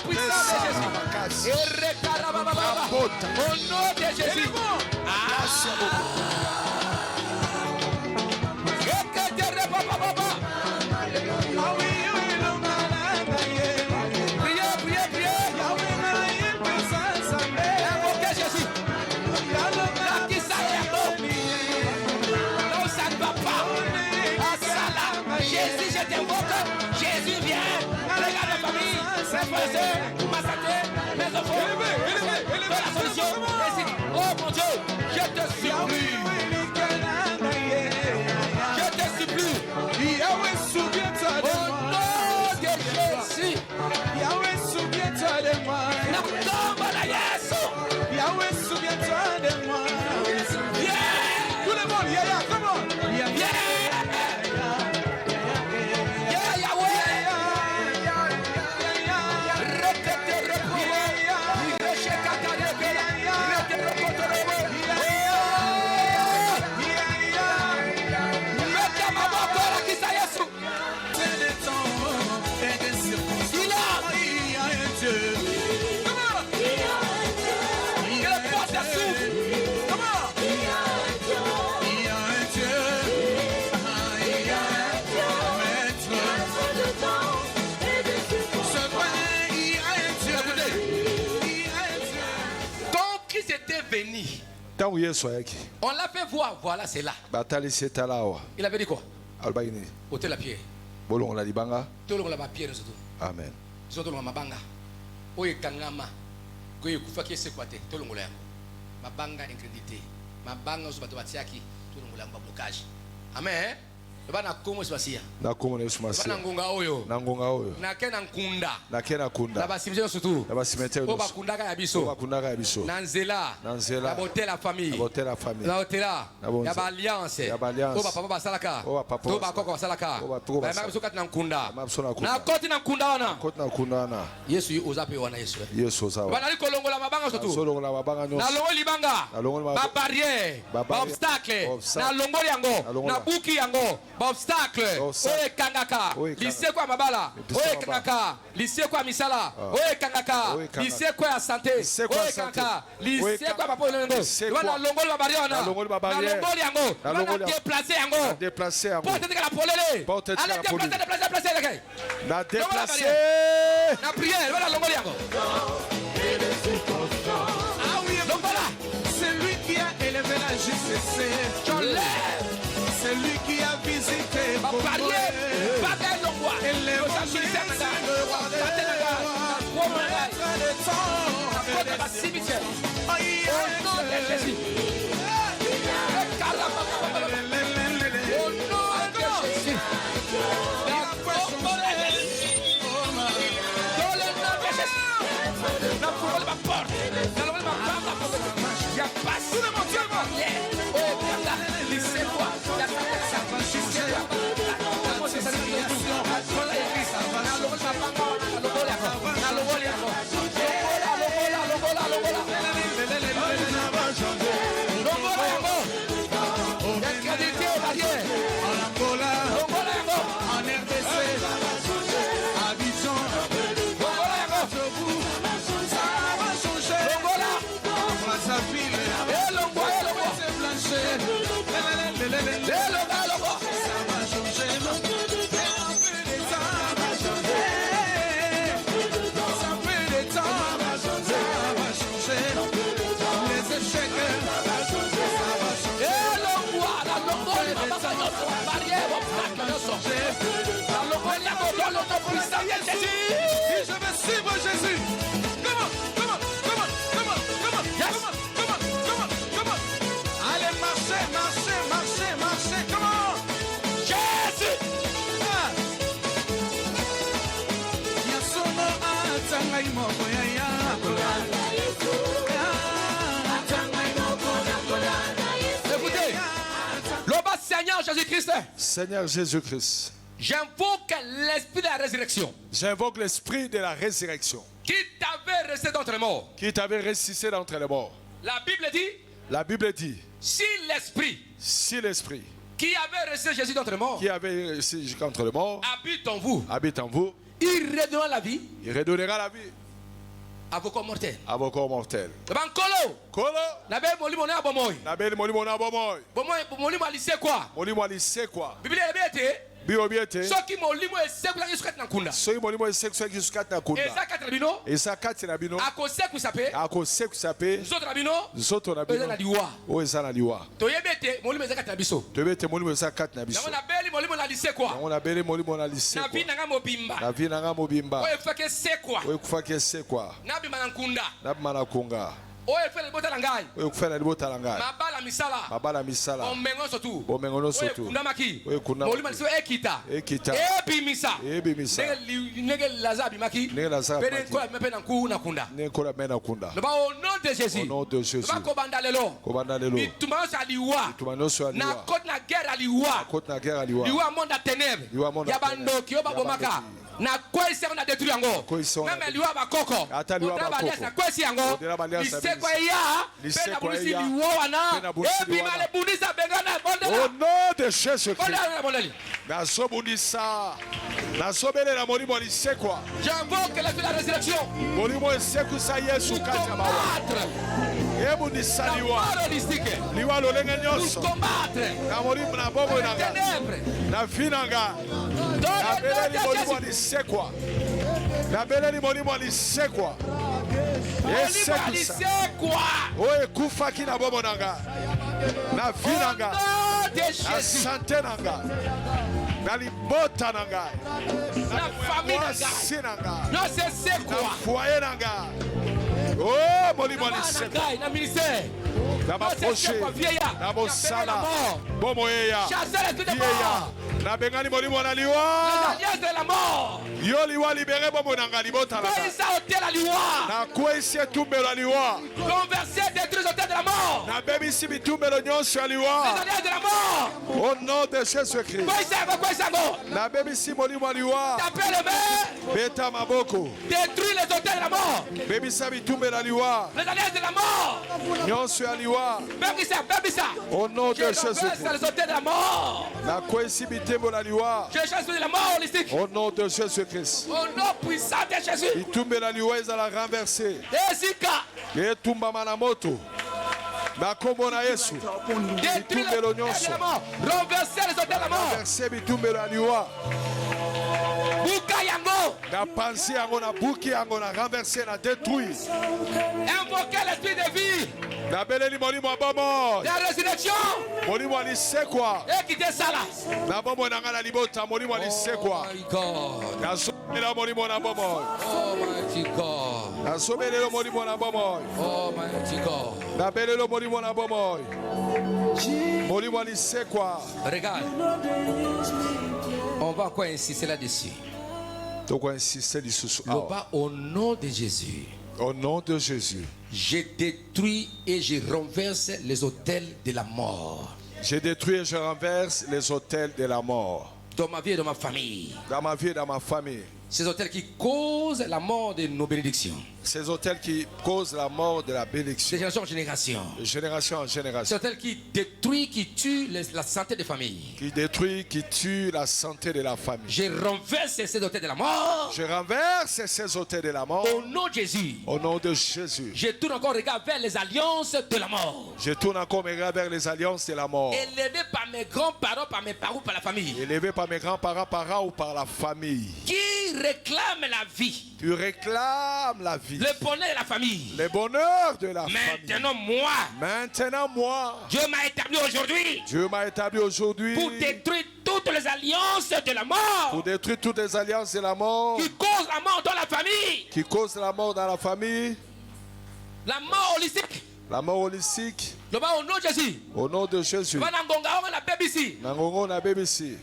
[SPEAKER 5] Besa na makasi. La bota.
[SPEAKER 6] Au nom de Jésus.
[SPEAKER 5] Merci beaucoup.
[SPEAKER 6] Jésus, je t'invoque. Jésus, viens. Regarde ma famille, mes frères et sœurs, ma santé, mes enfants. Fais la solution. Oh mon Dieu, je te supplie. Je te supplie. Au nom de Jésus. Na tomba la Yesu. Viens. Tout le monde, viens. Viens. On l'a fait voir, voilà, c'est là. Il avait dit quoi? Ôtez la pierre. Tout la pierre surtout.
[SPEAKER 5] Amen.
[SPEAKER 6] Surtout la mabanga. Oye kangama. Koye kufaki sekwate. Tout le monde mabanga incrédité. Mabanga zubato batiaki. Tout le monde blocage. Amen. Bana komo sibasia.
[SPEAKER 5] Na komo ne sibasia.
[SPEAKER 6] Bana ngonga oyo.
[SPEAKER 5] Na ngonga oyo.
[SPEAKER 6] Na kena nkunda.
[SPEAKER 5] Na kena kunda.
[SPEAKER 6] Na basimete surtout.
[SPEAKER 5] Na basimete oyo.
[SPEAKER 6] Oba kundaka ya biso.
[SPEAKER 5] Oba kundaka ya biso.
[SPEAKER 6] Na nzela.
[SPEAKER 5] Na nzela.
[SPEAKER 6] Na botel la famille.
[SPEAKER 5] Na botel la famille.
[SPEAKER 6] Na hotela. Ya ba alliance.
[SPEAKER 5] Ya ba alliance.
[SPEAKER 6] Oba papa basalaka.
[SPEAKER 5] Oba papa.
[SPEAKER 6] Oba koko basalaka.
[SPEAKER 5] Oba tuko basalaka.
[SPEAKER 6] Ba biso kati na nkunda.
[SPEAKER 5] Ma biso na kunda.
[SPEAKER 6] Na koti na nkunda wana.
[SPEAKER 5] Koti na kunda wana.
[SPEAKER 6] Yesu yi ozape wana Yesu.
[SPEAKER 5] Yesu ozawa.
[SPEAKER 6] Bana li kolongola mabanga surtout.
[SPEAKER 5] Kolongola mabanga nyonso.
[SPEAKER 6] Na longoli banga.
[SPEAKER 5] Na longoli mabanga.
[SPEAKER 6] Ba barrière. Ba obstacle. Na longoli yango. Na buki yango. Ba obstacle. Oye kangaka. Lycée kwa mabala. Oye kangaka. Lycée kwa misala. Oye kangaka. Lycée kwa ya santé. Oye kangaka. Lycée kwa papo lengo. Wana longoli ba barrière wana. Na longoli yango. Wana déplacer yango.
[SPEAKER 5] Déplacer yango.
[SPEAKER 6] Porte tika la polele. Allez déplacer.
[SPEAKER 5] Na déplacer.
[SPEAKER 6] Na prière, voilà longoli yango.
[SPEAKER 4] Ah oui, voilà. C'est lui qui a élevé la justice.
[SPEAKER 6] J'enlève.
[SPEAKER 4] C'est lui qui a visité
[SPEAKER 6] ma barrière. Bagay longwa.
[SPEAKER 4] Et les maîtres de temps.
[SPEAKER 6] Cimetière. Au nom de Jésus. Au nom de Jésus. Dans le nom de Jésus. Écoutez, l'Oba Seigneur Jésus-Christ.
[SPEAKER 5] Seigneur Jésus-Christ.
[SPEAKER 6] J'invoque l'esprit de la résurrection.
[SPEAKER 5] J'invoque l'esprit de la résurrection.
[SPEAKER 6] Qui t'avait resté d'entre les morts.
[SPEAKER 5] Qui t'avait ressuscité d'entre les morts.
[SPEAKER 6] La Bible dit.
[SPEAKER 5] La Bible dit.
[SPEAKER 6] Si l'esprit.
[SPEAKER 5] Si l'esprit.
[SPEAKER 6] Qui avait ressuscité Jésus d'entre les morts.
[SPEAKER 5] Qui avait ressuscité Jésus d'entre les morts.
[SPEAKER 6] Habite en vous.
[SPEAKER 5] Habite en vous.
[SPEAKER 6] Il redonnera la vie.
[SPEAKER 5] Il redonnera la vie.
[SPEAKER 6] À vos corps mortels.
[SPEAKER 5] À vos corps mortels.
[SPEAKER 6] Kolo.
[SPEAKER 5] Kolo.
[SPEAKER 6] Nabe molimo na bomoy.
[SPEAKER 5] Nabe molimo na bomoy.
[SPEAKER 6] Bomoy molimo alise quoi?
[SPEAKER 5] Molimo alise quoi?
[SPEAKER 6] Bible ebete.
[SPEAKER 5] Biobiete.
[SPEAKER 6] Soki molimo esekula yisukat na kunda.
[SPEAKER 5] Soki molimo esekula yisukat na kunda.
[SPEAKER 6] Ezaka trabino.
[SPEAKER 5] Ezaka na bino.
[SPEAKER 6] Akoseku sape.
[SPEAKER 5] Akoseku sape.
[SPEAKER 6] Nzoto na bino.
[SPEAKER 5] Nzoto na bino.
[SPEAKER 6] Eza na liwa.
[SPEAKER 5] O eza na liwa.
[SPEAKER 6] Toyebete molimo ezaka na biso.
[SPEAKER 5] Toyebete molimo ezaka na biso.
[SPEAKER 6] Yango na beli molimo na lise quoi?
[SPEAKER 5] Yango na beli molimo na lise.
[SPEAKER 6] Na vina nga mobimba.
[SPEAKER 5] Na vina nga mobimba.
[SPEAKER 6] Oye kufake sekwa.
[SPEAKER 5] Oye kufake sekwa.
[SPEAKER 6] Na bima na nkunda.
[SPEAKER 5] Na bima na kunga.
[SPEAKER 6] Oye fele libota la ngai.
[SPEAKER 5] Oye kufela libota la ngai.
[SPEAKER 6] Mabala misala.
[SPEAKER 5] Mabala misala.
[SPEAKER 6] Omengo sotu.
[SPEAKER 5] Omengo sotu.
[SPEAKER 6] Oye kunda maki.
[SPEAKER 5] Oye kunda.
[SPEAKER 6] Molimo liso ekita.
[SPEAKER 5] Ekita.
[SPEAKER 6] Ebimisa.
[SPEAKER 5] Ebimisa.
[SPEAKER 6] Nege lazabi maki.
[SPEAKER 5] Nege lazabi maki.
[SPEAKER 6] Pene kola mepe na nku na kunda.
[SPEAKER 5] Nege kola mepe na kunda.
[SPEAKER 6] Loba au nom de Jésus.
[SPEAKER 5] Au nom de Jésus.
[SPEAKER 6] Loba kobanda lelo.
[SPEAKER 5] Kobanda lelo.
[SPEAKER 6] Bitumano sa liwa.
[SPEAKER 5] Bitumano sa liwa.
[SPEAKER 6] Na kote na guerre aliwa.
[SPEAKER 5] Na kote na guerre aliwa.
[SPEAKER 6] Liwa monda ténèbres.
[SPEAKER 5] Liwa monda ténèbres.
[SPEAKER 6] Yabandoki oba bomaka. Na kwesi on a détruit yango. Même liwa bakoko.
[SPEAKER 5] Ata liwa bakoko.
[SPEAKER 6] Na kwesi yango. Lisekwa ya. Pena bulisi liwa wana. Ebima le bundisa bengana bondela.
[SPEAKER 5] Au nom de Jésus Christ. Naso bundisa. Naso bele na molimo lisekwa.
[SPEAKER 6] J'invoque la résurrection.
[SPEAKER 5] Molimo eseku sa Yesu kati ya bawa. Ebundisa liwa. Liwa lolenge nyonso. Na molimo na bobo na nga. Na finanga. Na bele ni molimo lisekwa. Na bele ni molimo lisekwa.
[SPEAKER 6] Lisekwa.
[SPEAKER 5] Oye kufaki na bobo na nga. Na finanga. Na sante na nga. Na libota na nga.
[SPEAKER 6] Na famille na nga. Na sesekwa.
[SPEAKER 5] Na foyer na nga. Oh, molimo lisekwa.
[SPEAKER 6] Na ministère.
[SPEAKER 5] Na baproche. Na bosala. Bomo eya. Vieya. Na bengani molimo na liwa.
[SPEAKER 6] Les alliances de la mort.
[SPEAKER 5] Yo liwa libere bomo na nga libota na nga. Na kwesi etumbelo la liwa.
[SPEAKER 6] Converser détruire les hôtels de la mort.
[SPEAKER 5] Na bebisi bitumbelo nyonso ya liwa.
[SPEAKER 6] Les alliances de la mort.
[SPEAKER 5] Au nom de Jésus-Christ. Na bebisi molimo liwa.
[SPEAKER 6] Tapez les mains.
[SPEAKER 5] Beta maboko.
[SPEAKER 6] Détruire les hôtels de la mort.
[SPEAKER 5] Bebisa bitumbelo la liwa.
[SPEAKER 6] Les alliances de la mort.
[SPEAKER 5] Nyonso ya liwa.
[SPEAKER 6] Bebisa.
[SPEAKER 5] Au nom de Jésus-Christ.
[SPEAKER 6] Les hôtels de la mort.
[SPEAKER 5] Na kwesi bitembo la liwa.
[SPEAKER 6] Je chasse de la mort holistique.
[SPEAKER 5] Au nom de Jésus-Christ.
[SPEAKER 6] Au nom puissant de Jésus.
[SPEAKER 5] Bitumbe la liwa ezala renversé.
[SPEAKER 6] Ezika.
[SPEAKER 5] Etumba manamoto. Na kombo na Yesu.
[SPEAKER 6] Bitumbelo nyonso. Renverser les hôtels de la mort.
[SPEAKER 5] Renverser bitumbelo la liwa.
[SPEAKER 6] Buka yango.
[SPEAKER 5] Na pansi yango na buki yango na renverser na détruire.
[SPEAKER 6] Invoquer l'esprit de vie.
[SPEAKER 5] Na beleli molimo abomo.
[SPEAKER 6] La résurrection.
[SPEAKER 5] Molimo alisekwa.
[SPEAKER 6] Ekite sala.
[SPEAKER 5] Na bomo na ngala libota molimo alisekwa.
[SPEAKER 6] Oh my God.
[SPEAKER 5] Na sobela molimo na bomo.
[SPEAKER 6] Oh my God.
[SPEAKER 5] Na sobela molimo na bomo.
[SPEAKER 6] Oh my God.
[SPEAKER 5] Na belelo molimo na bomo. Molimo alisekwa.
[SPEAKER 6] Regarde. On va encore insister là-dessus.
[SPEAKER 5] Donc on insiste lisusu.
[SPEAKER 6] Au nom de Jésus.
[SPEAKER 5] Au nom de Jésus.
[SPEAKER 6] Je détruis et je renverse les hôtels de la mort.
[SPEAKER 5] Je détruis et je renverse les hôtels de la mort.
[SPEAKER 6] Dans ma vie et dans ma famille.
[SPEAKER 5] Dans ma vie et dans ma famille.
[SPEAKER 6] Ces hôtels qui causent la mort de nos bénédictions.
[SPEAKER 5] Ces hôtels qui causent la mort de la bénédiction.
[SPEAKER 6] De génération en génération.
[SPEAKER 5] De génération en génération.
[SPEAKER 6] Ces hôtels qui détruisent, qui tuent la santé des familles.
[SPEAKER 5] Qui détruit, qui tue la santé de la famille.
[SPEAKER 6] Je renverse ces hôtels de la mort.
[SPEAKER 5] Je renverse ces hôtels de la mort.
[SPEAKER 6] Au nom de Jésus.
[SPEAKER 5] Au nom de Jésus.
[SPEAKER 6] Je tourne encore regard vers les alliances de la mort.
[SPEAKER 5] Je tourne encore mes regards vers les alliances de la mort.
[SPEAKER 6] Élevé par mes grands-parents, par mes parents, par la famille.
[SPEAKER 5] Élevé par mes grands-parents, ou par la famille.
[SPEAKER 6] Qui réclame la vie.
[SPEAKER 5] Tu réclames la vie.
[SPEAKER 6] Le bonheur de la famille.
[SPEAKER 5] Le bonheur de la famille.
[SPEAKER 6] Maintenant moi. Dieu m'a établi aujourd'hui.
[SPEAKER 5] Dieu m'a établi aujourd'hui.
[SPEAKER 6] Pour détruire toutes les alliances de la mort.
[SPEAKER 5] Pour détruire toutes les alliances de la mort.
[SPEAKER 6] Qui causent la mort dans la famille.
[SPEAKER 5] Qui causent la mort dans la famille.
[SPEAKER 6] La mort holistique.
[SPEAKER 5] La mort holistique.
[SPEAKER 6] Au nom de Jésus.
[SPEAKER 5] Au nom de Jésus. Nangongo na BBC.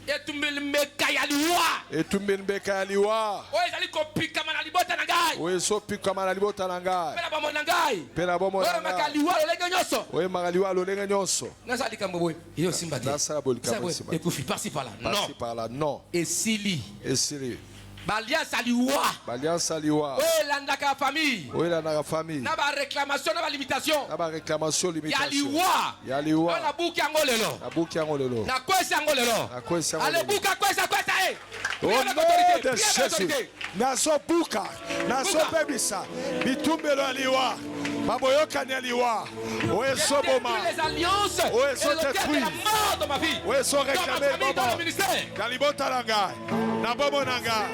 [SPEAKER 5] Oui, so pikama na libota na ngai.
[SPEAKER 6] Pela bomo na ngai.
[SPEAKER 5] Pela bomo na
[SPEAKER 6] ngai. Makaliwa lolenge nyonso.
[SPEAKER 5] Oui, makaliwa lolenge nyonso.
[SPEAKER 6] Nasa likambo boy. Yo simba te.
[SPEAKER 5] Nasa likambo simba.
[SPEAKER 6] Ekufi par-ci par-là. Non.
[SPEAKER 5] Par-ci par-là. Non.
[SPEAKER 6] Esili.
[SPEAKER 5] Esili.
[SPEAKER 6] Baliance aliwa.
[SPEAKER 5] Baliance aliwa.
[SPEAKER 6] Oh, landaka famille.
[SPEAKER 5] Oui, landaka famille.
[SPEAKER 6] Na ba réclamation, na ba limitation.
[SPEAKER 5] Na ba réclamation, limitation.
[SPEAKER 6] Yaliwa.
[SPEAKER 5] Yaliwa.
[SPEAKER 6] Na buki yango lelo.
[SPEAKER 5] Na buki yango lelo.
[SPEAKER 6] Na kwesi yango lelo.
[SPEAKER 5] Na kwesi yango lelo.
[SPEAKER 6] Ale buka kwesa eh.
[SPEAKER 5] Au nom de Jésus. Nazo buka. Nazo bebisa. Bitumbelo aliwa. Baboyokani aliwa. Oye soboma.
[SPEAKER 6] Les alliances.
[SPEAKER 5] Oye so détruit.
[SPEAKER 6] La mort dans ma vie.
[SPEAKER 5] Oye so réclamé
[SPEAKER 6] dans le ministère.
[SPEAKER 5] Kalibota langa. Na bobo nanga.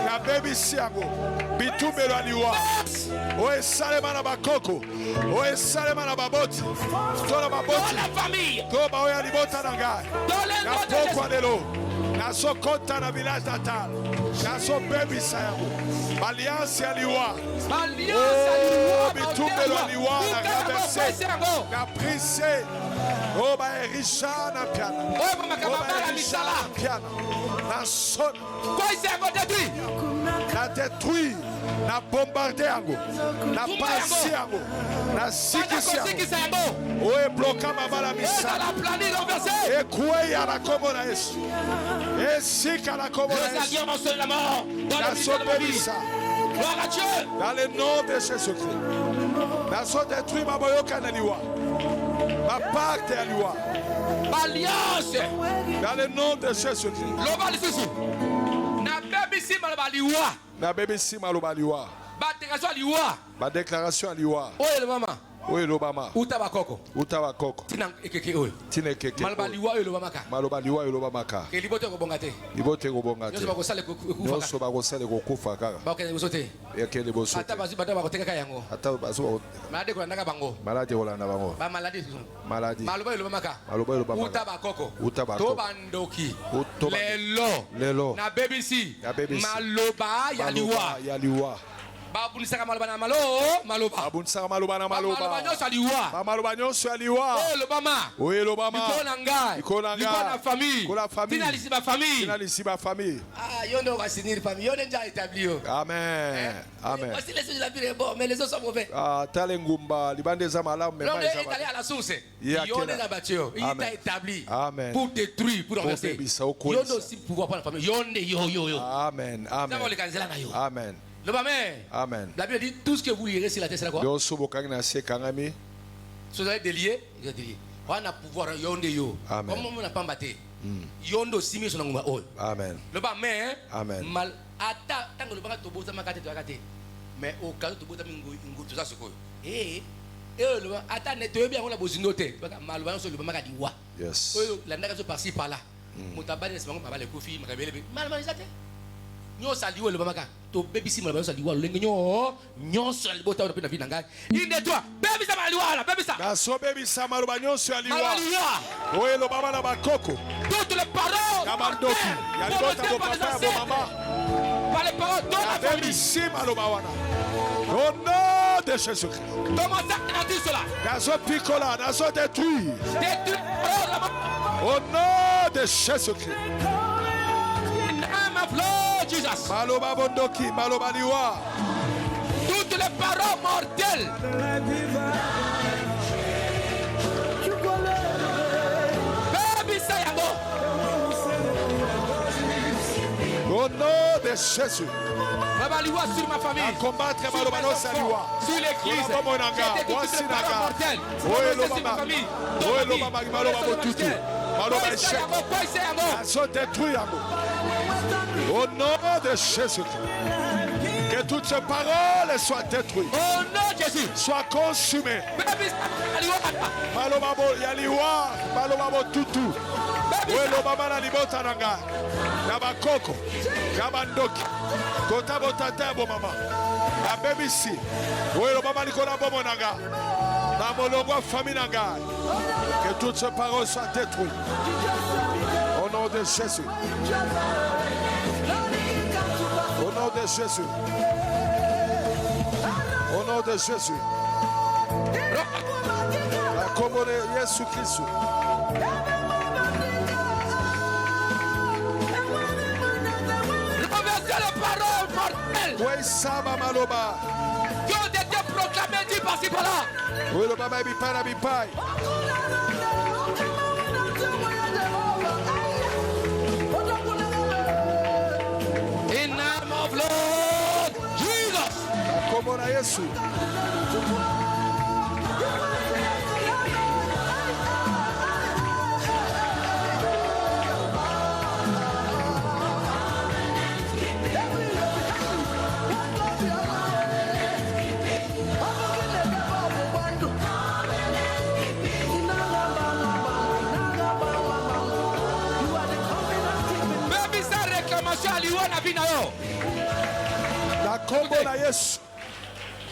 [SPEAKER 5] Na bebisi yango. Bitumbelo aliwa. Oye salema na bakoko. Oye salema na baboti. Tola baboti.
[SPEAKER 6] Dans la famille.
[SPEAKER 5] Toba oye alibota nanga.
[SPEAKER 6] Dans les
[SPEAKER 5] na pokwa lelo. Naso kota na village natal. Naso bebisa yango. Alliance aliwa.
[SPEAKER 6] Alliance aliwa.
[SPEAKER 5] Bitumbelo aliwa na traversé. Na prise. Oh ba Richard na piano.
[SPEAKER 6] Oh ba makabala misala.
[SPEAKER 5] Piano. Na son.
[SPEAKER 6] Quoi c'est encore détruit?
[SPEAKER 5] Na détruit. Na bombardé yango. Na passer yango. Na sikisi yango. Oye bloka mabala misala.
[SPEAKER 6] La planète renversée.
[SPEAKER 5] Et quoi ya na komo na Yesu. Et sika na komo na Yesu.
[SPEAKER 6] Les alliances de la mort. Dans le ministère de ma vie. Gloire à Dieu.
[SPEAKER 5] Dans le nom de Jésus-Christ. Naso détruit ma boyoka na liwa. Ma pacte à liwa.
[SPEAKER 6] Alliance.
[SPEAKER 5] Dans le nom de Jésus-Christ.
[SPEAKER 6] Loba lisusu. Na bebisi maloba liwa.
[SPEAKER 5] Na bebisi maloba liwa.
[SPEAKER 6] Ba déclaration liwa.
[SPEAKER 5] Ba déclaration liwa.
[SPEAKER 6] Oye le mama.
[SPEAKER 5] Oye l'Obama.
[SPEAKER 6] Utabakoko.
[SPEAKER 5] Utabakoko.
[SPEAKER 6] Tina ekeke oye.
[SPEAKER 5] Tina ekeke.
[SPEAKER 6] Maloba liwa oye l'Obama ka.
[SPEAKER 5] Maloba liwa oye l'Obama ka.
[SPEAKER 6] Ke libote ko bongate.
[SPEAKER 5] Libote ko bongate.
[SPEAKER 6] Nyoso bakosale ko kufa.
[SPEAKER 5] Nyoso bakosale ko kufa kaka.
[SPEAKER 6] Ba okene bosote.
[SPEAKER 5] Ekele bosote.
[SPEAKER 6] Ata bazi bata bakoteka ka yango.
[SPEAKER 5] Ata bazo.
[SPEAKER 6] Malade ko ndaka bango.
[SPEAKER 5] Malade ko landa bango.
[SPEAKER 6] Ba malade.
[SPEAKER 5] Malade.
[SPEAKER 6] Maloba oye l'Obama ka.
[SPEAKER 5] Maloba oye l'Obama.
[SPEAKER 6] Utabakoko.
[SPEAKER 5] Utabakoko.
[SPEAKER 6] To bandoki.
[SPEAKER 5] Lelo. Lelo.
[SPEAKER 6] Na BBC.
[SPEAKER 5] Na BBC.
[SPEAKER 6] Maloba ya liwa.
[SPEAKER 5] Ya liwa.
[SPEAKER 6] Babunisaka maloba na maloba.
[SPEAKER 5] Babunisaka maloba na maloba.
[SPEAKER 6] Maloba nyonso aliwa.
[SPEAKER 5] Ba maloba nyonso aliwa.
[SPEAKER 6] Oh l'Obama.
[SPEAKER 5] Oui l'Obama.
[SPEAKER 6] Likona ngai.
[SPEAKER 5] Likona ngai.
[SPEAKER 6] Likona famille.
[SPEAKER 5] Likona famille.
[SPEAKER 6] Tina lisiba famille.
[SPEAKER 5] Tina lisiba famille.
[SPEAKER 6] Ah yondo va sinir famille. Yondo déjà établi yo.
[SPEAKER 5] Amen. Amen.
[SPEAKER 6] Voici les choses de la vie est bon mais les autres sont mauvais.
[SPEAKER 5] Ah talengumba libande za malamu mais
[SPEAKER 6] pas ça. Allé à la source. Yondo na batio. Il t'a établi.
[SPEAKER 5] Amen.
[SPEAKER 6] Pour détruire, pour renverser. Yondo aussi pouvoir prendre la famille. Yondo yo.
[SPEAKER 5] Amen. Amen. Amen.
[SPEAKER 6] Amen. La Bible dit tout ce que vous lirez sur la terre, c'est quoi? Si vous avez délié, vous avez délié. On a pouvoir yonde yo. Comme on n'a pas battu. Yondo simi son nguma ol.
[SPEAKER 5] Amen.
[SPEAKER 6] Le bas mais
[SPEAKER 5] Amen.
[SPEAKER 6] Mal ata tango le bas to boza makate to akate. Mais au cas to boza mingo to ça soko. Le bas ata ne to bien on la bozinote. Mal ba so le bas makadi wa.
[SPEAKER 5] Yes.
[SPEAKER 6] La ndaka so par-ci par là. Mutabane se mango baba le kofi makabele. Mal isate. Nyo saliwo le bamaka to bebisi mala saliwa lenge nyo saliwo ta na vina ngai inde toi bebisa maliwa bebisa
[SPEAKER 5] na so bebisa maruba nyonso aliwa oye lo baba na bakoko
[SPEAKER 6] toutes les paroles
[SPEAKER 5] na mandoki ya lota bo papa bo mama
[SPEAKER 6] par les paroles de la famille
[SPEAKER 5] bebisi maruba wana au nom de Jésus-Christ
[SPEAKER 6] comment ça a dit cela
[SPEAKER 5] na so pikola na so détruire au nom de Jésus-Christ Jesus. Maloba bondoki, maloba liwa.
[SPEAKER 6] Toutes les paroles mortelles. Baby Sayango.
[SPEAKER 5] Au nom de Jésus.
[SPEAKER 6] Baba liwa sur ma famille.
[SPEAKER 5] À combattre maloba no saliwa.
[SPEAKER 6] Sur l'église.
[SPEAKER 5] Voici naga. Oye lo baba. Oye lo baba maloba botutu. Maloba échec. So détruit yango. Au nom de Jésus, que toutes ces paroles soient détruites,
[SPEAKER 6] au nom de Jésus,
[SPEAKER 5] soient consumées. Malobabo yaliwa, malobabo tutu. Welo baba na libota nanga, nabakoko, nabandoki, kotabo tata bo mama, na bebisi. Welo baba likona bomo nanga, na molongo famille nanga. Que toutes ces paroles soient détruites. Au nom de Jésus. Au nom de Jésus. Au nom de Jésus. La commune de Jésus-Christ.
[SPEAKER 6] Renversez les paroles mortelles.
[SPEAKER 5] Oui, ça va maloba.
[SPEAKER 6] Qui ont été proclamés dit par-ci par-là.
[SPEAKER 5] Oui, le baba bipai na bipai.
[SPEAKER 6] In name of Lord Jesus.
[SPEAKER 5] Como na Yesu. La combo na Yesu.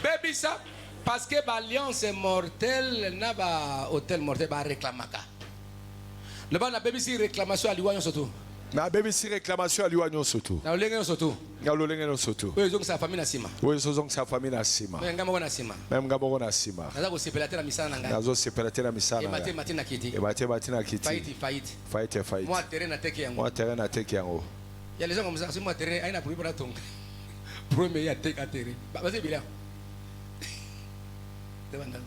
[SPEAKER 6] Baby ça parce que l'alliance est mortelle n'a pas hôtel mortel ba réclamaka. Le ba na baby si réclamation aliwa nyo soto.
[SPEAKER 5] Na baby si réclamation aliwa nyo soto.
[SPEAKER 6] Na olenge nyo soto.
[SPEAKER 5] Na olenge nyo soto.
[SPEAKER 6] Oui, donc sa famille na sima.
[SPEAKER 5] Oui, donc sa famille na sima.
[SPEAKER 6] Mais ngamo na sima.
[SPEAKER 5] Même ngamo na sima.
[SPEAKER 6] Naza ko sepelate na misana na ngai.
[SPEAKER 5] Nazo sepelate na misana.
[SPEAKER 6] E mate mate na kiti.
[SPEAKER 5] E mate mate na kiti. Fight.
[SPEAKER 6] Moi terrain na teke yango.
[SPEAKER 5] Moi terrain na teke yango.
[SPEAKER 6] Il y a les gens comme ça, c'est moi terrain, aina pour pour ton. Premier ya teke terrain. Ba vas-y bien. Demande.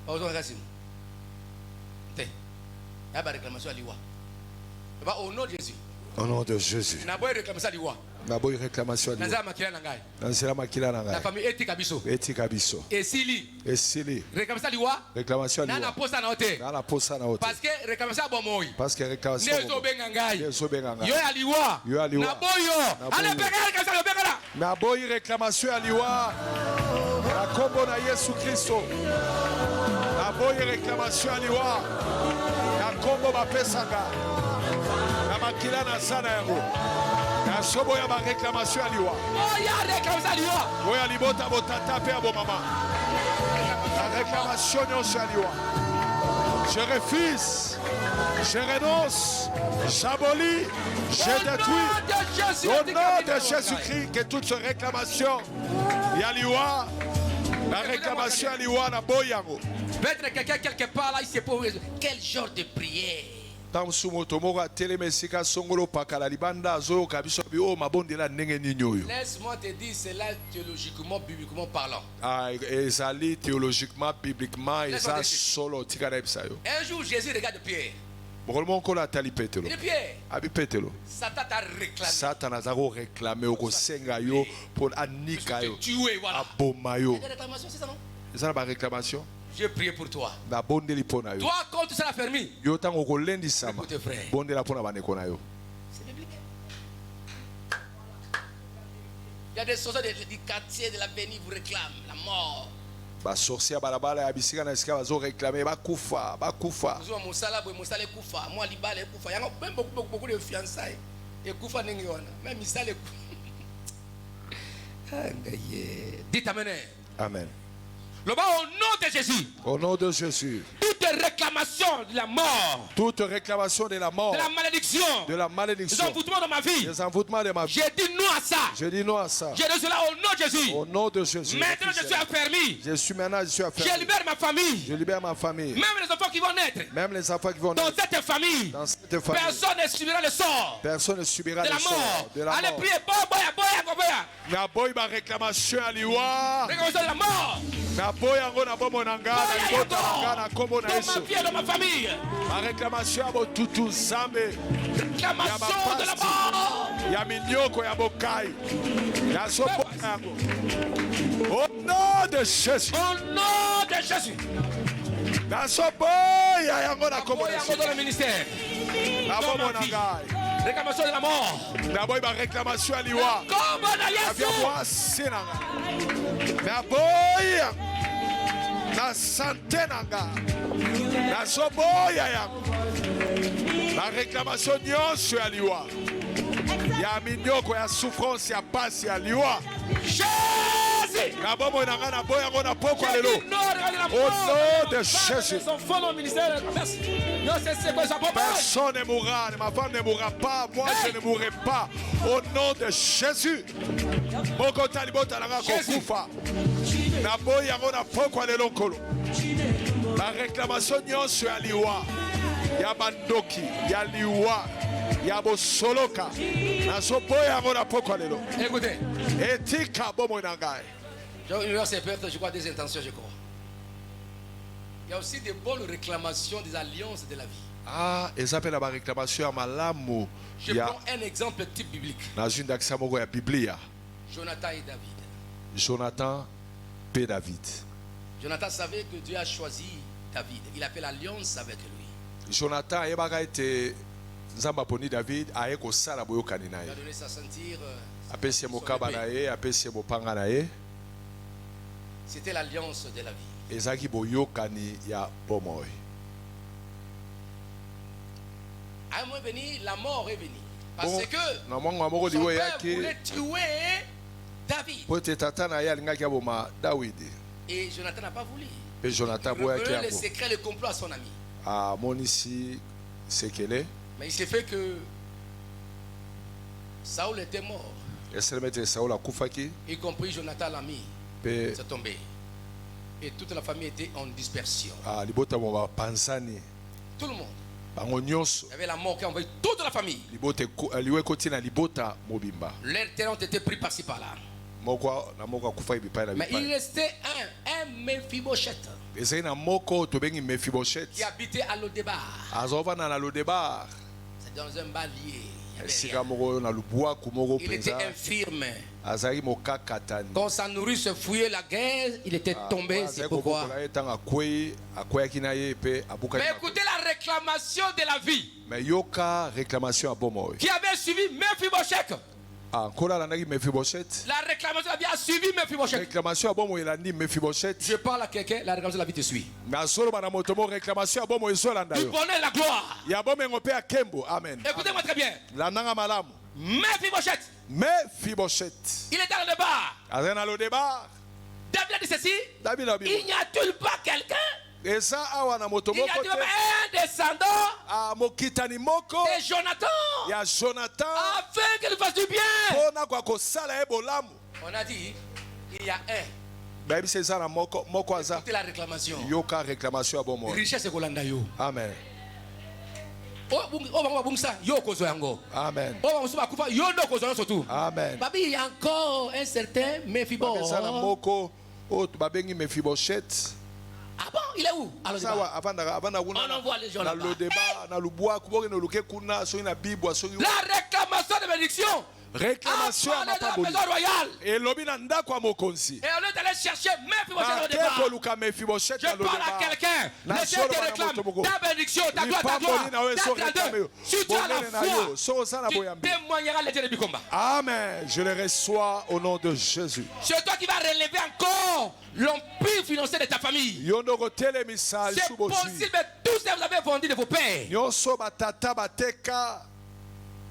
[SPEAKER 6] Ozo Kassim. Te. Ya ba réclamation aliwa. Ba au nom de Jésus.
[SPEAKER 5] Au nom de Jésus.
[SPEAKER 6] Na boy réclamation aliwa.
[SPEAKER 5] Na boy réclamation aliwa.
[SPEAKER 6] Naza makila na ngai.
[SPEAKER 5] Naza makila na ngai.
[SPEAKER 6] La famille etika biso.
[SPEAKER 5] Etika biso.
[SPEAKER 6] Esili. Réclamation aliwa.
[SPEAKER 5] Réclamation aliwa.
[SPEAKER 6] Na posa na hote.
[SPEAKER 5] Na posa na hote.
[SPEAKER 6] Parce que réclamation bomoi.
[SPEAKER 5] Parce que réclamation.
[SPEAKER 6] Nezo benga ngai.
[SPEAKER 5] Nezo benga ngai.
[SPEAKER 6] Yo aliwa.
[SPEAKER 5] Yo aliwa.
[SPEAKER 6] Na boyo. Ale benga réclamation benga.
[SPEAKER 5] Na boy réclamation aliwa. Na kombo na Yesu Kristo. Na boy réclamation aliwa. Na kombo bapesanga. Na makila na sana yango. Na sobo ya ba réclamation aliwa.
[SPEAKER 6] Oya réclamation aliwa.
[SPEAKER 5] Oya libota botata pe abo mama. La réclamation nyonso aliwa. Je refuse. Je renonce. J'abolis. Je détruis. Au nom de Jésus-Christ, que toute réclamation yaliwa. La réclamation aliwa na boyango.
[SPEAKER 6] Peut-être quelqu'un quelque part là, il sait pas quel genre de prière.
[SPEAKER 5] Laisse-moi
[SPEAKER 6] te dire cela théologiquement, bibliquement parlant.
[SPEAKER 5] Théologiquement, bibliquement,
[SPEAKER 6] un jour Jésus regarde Pierre.
[SPEAKER 5] Il
[SPEAKER 6] est Pierre. Satan t'a réclamé.
[SPEAKER 5] Satan a réclamé au Sengayo pour Annika.
[SPEAKER 6] Tuer, voilà.
[SPEAKER 5] Abomayo.
[SPEAKER 6] C'est ça, réclamation. Je prie pour toi. Toi, quand tu seras fermé, écoute, frère. C'est biblique. Il y a des sorciers du quartier de l'avenir vous réclament la mort.
[SPEAKER 5] Sorcier balabala ya bisika na esika bazo réclamer bakufa.
[SPEAKER 6] Moi libala kufa. Il y a même beaucoup de fiançailles. Et kufa nengi wana. Même misale dites amen.
[SPEAKER 5] Amen.
[SPEAKER 6] Au nom de Jésus.
[SPEAKER 5] Au nom de Jésus.
[SPEAKER 6] Toute réclamation de la mort.
[SPEAKER 5] Toute réclamation de la mort.
[SPEAKER 6] De la malédiction.
[SPEAKER 5] De la malédiction.
[SPEAKER 6] Des envoûtements de ma vie.
[SPEAKER 5] Des envoûtements de ma vie.
[SPEAKER 6] J'ai dit non à ça.
[SPEAKER 5] Je dis non à ça.
[SPEAKER 6] Je dis cela au nom de Jésus.
[SPEAKER 5] Au nom de Jésus.
[SPEAKER 6] Maintenant je suis affermi.
[SPEAKER 5] Je suis affermi.
[SPEAKER 6] Je libère ma famille.
[SPEAKER 5] Je libère ma famille.
[SPEAKER 6] Même les enfants qui vont naître.
[SPEAKER 5] Même les enfants qui vont naître.
[SPEAKER 6] Dans cette famille.
[SPEAKER 5] Dans cette famille.
[SPEAKER 6] Personne ne subira le sort.
[SPEAKER 5] Personne ne subira le sort.
[SPEAKER 6] De la mort. Allez prier. Boya.
[SPEAKER 5] Na boy ba réclamation aliwa.
[SPEAKER 6] Réclamation de la mort.
[SPEAKER 5] Na boya ngo na bomo nanga na bota na kombo na Yesu.
[SPEAKER 6] Dans ma famille.
[SPEAKER 5] Ma réclamation abo tutu zambe.
[SPEAKER 6] Réclamation de la mort.
[SPEAKER 5] Ya minyoko ya bokai. Ya sopo yango. Au nom de Jésus.
[SPEAKER 6] Au nom de Jésus.
[SPEAKER 5] Na sopo ya yango na kombo na Yesu.
[SPEAKER 6] Dans le ministère.
[SPEAKER 5] Na bomo nanga.
[SPEAKER 6] Réclamation de la mort.
[SPEAKER 5] Na boy ba réclamation aliwa.
[SPEAKER 6] Kombo na Yesu.
[SPEAKER 5] Abia sinanga. Na boy na santé nanga. Na soboya yango. La réclamation nyonso ya liwa. Ya minyoko ya souffrance ya pasi ya liwa.
[SPEAKER 6] Jésus.
[SPEAKER 5] Na bomo nanga na boya ngo na poko lelo. Au nom de Jésus. Personne ne mourra, ma femme ne mourra pas, moi je ne mourrai pas. Au nom de Jésus. Moko talibota nanga kokufa. Na boya ngo na poko lelo nkolo. La réclamation nyonso ya liwa. Ya bandoki, ya liwa, ya bosoloka. Na soboya ngo na poko lelo.
[SPEAKER 6] Écoutez.
[SPEAKER 5] etika bomoi na ngai.
[SPEAKER 1] Je crois des intentions, je crois. Il y a aussi des bonnes réclamations des alliances de la vie.
[SPEAKER 5] Ah, eza pe na ba réclamation ya malamu.
[SPEAKER 1] Je prends un exemple type biblique.
[SPEAKER 5] Na zunda kisamoko ya Biblia.
[SPEAKER 1] Jonathan et David.
[SPEAKER 5] Jonathan et David.
[SPEAKER 1] Jonathan savait que Dieu a choisi David. Il a fait l'alliance avec lui.
[SPEAKER 5] Jonathan yebaka ete nzamba poni David aye ko sala boyokani na ye.
[SPEAKER 1] Il a donné sa sentir.
[SPEAKER 5] Apesi mokaba na ye, apesi mopanga na ye.
[SPEAKER 1] C'était l'alliance de la vie.
[SPEAKER 5] Ezaki boyokani ya bomoi.
[SPEAKER 1] À un moment venu, la mort est venue. Parce
[SPEAKER 5] Bon,
[SPEAKER 1] que
[SPEAKER 5] son
[SPEAKER 1] père voulait tuer David. Et Jonathan n'a pas voulu.
[SPEAKER 5] Et Jonathan
[SPEAKER 1] il révélait les secrets, le complot à son ami.
[SPEAKER 5] Ah, mon ici, c'est qu'elle est.
[SPEAKER 1] Mais il s'est fait que Saoul était mort. Y compris Jonathan l'ami. C'est tombé. Et toute la famille était en dispersion.
[SPEAKER 5] Ah,
[SPEAKER 1] tout le monde. Il y avait la mort qui a envahi toute la famille. Leurs terrains ont été pris par-ci par-là. Mais il restait un Mephibosheth qui habitait à Lodébar. C'est dans un balier. Il était infirme. Quand sa nourrice se fouillait la guerre, il était tombé. C'est pourquoi. Mais écoutez la réclamation de la vie qui avait suivi Mephibosheth. La réclamation de la vie a suivi Mephibosheth. Je parle à quelqu'un, la réclamation de la vie te suit. Du bonheur et la gloire. Écoutez-moi très bien. Mephibosheth. Il est dans le bar. David a dit ceci. Il n'y a-t-il pas quelqu'un? Il y a un descendant de Jonathan afin qu'il fasse du bien. On a dit il y a un. Écoutez la réclamation. Richesse et Golandayo.
[SPEAKER 5] Amen.
[SPEAKER 1] Amen. Amen. Il y a encore un certain Mephibosheth. Ah bon, il est où? On envoie les gens là-bas. La réclamation de bénédiction.
[SPEAKER 5] Réclamation à
[SPEAKER 1] la maison royale.
[SPEAKER 5] Et l'homme n'a quoi mon consi.
[SPEAKER 1] Et on est allé chercher Mephibosheth. Je parle à quelqu'un. Le Dieu te réclame ta bénédiction, ta gloire, ta grandeur. Si tu as la foi, tu témoigneras les dieux de Bikomba.
[SPEAKER 5] Amen. Je le reçois au nom de Jésus.
[SPEAKER 1] C'est toi qui vas relever encore l'empire financier de ta famille. C'est possible, mais tout ce que vous avez vendu de vos pères,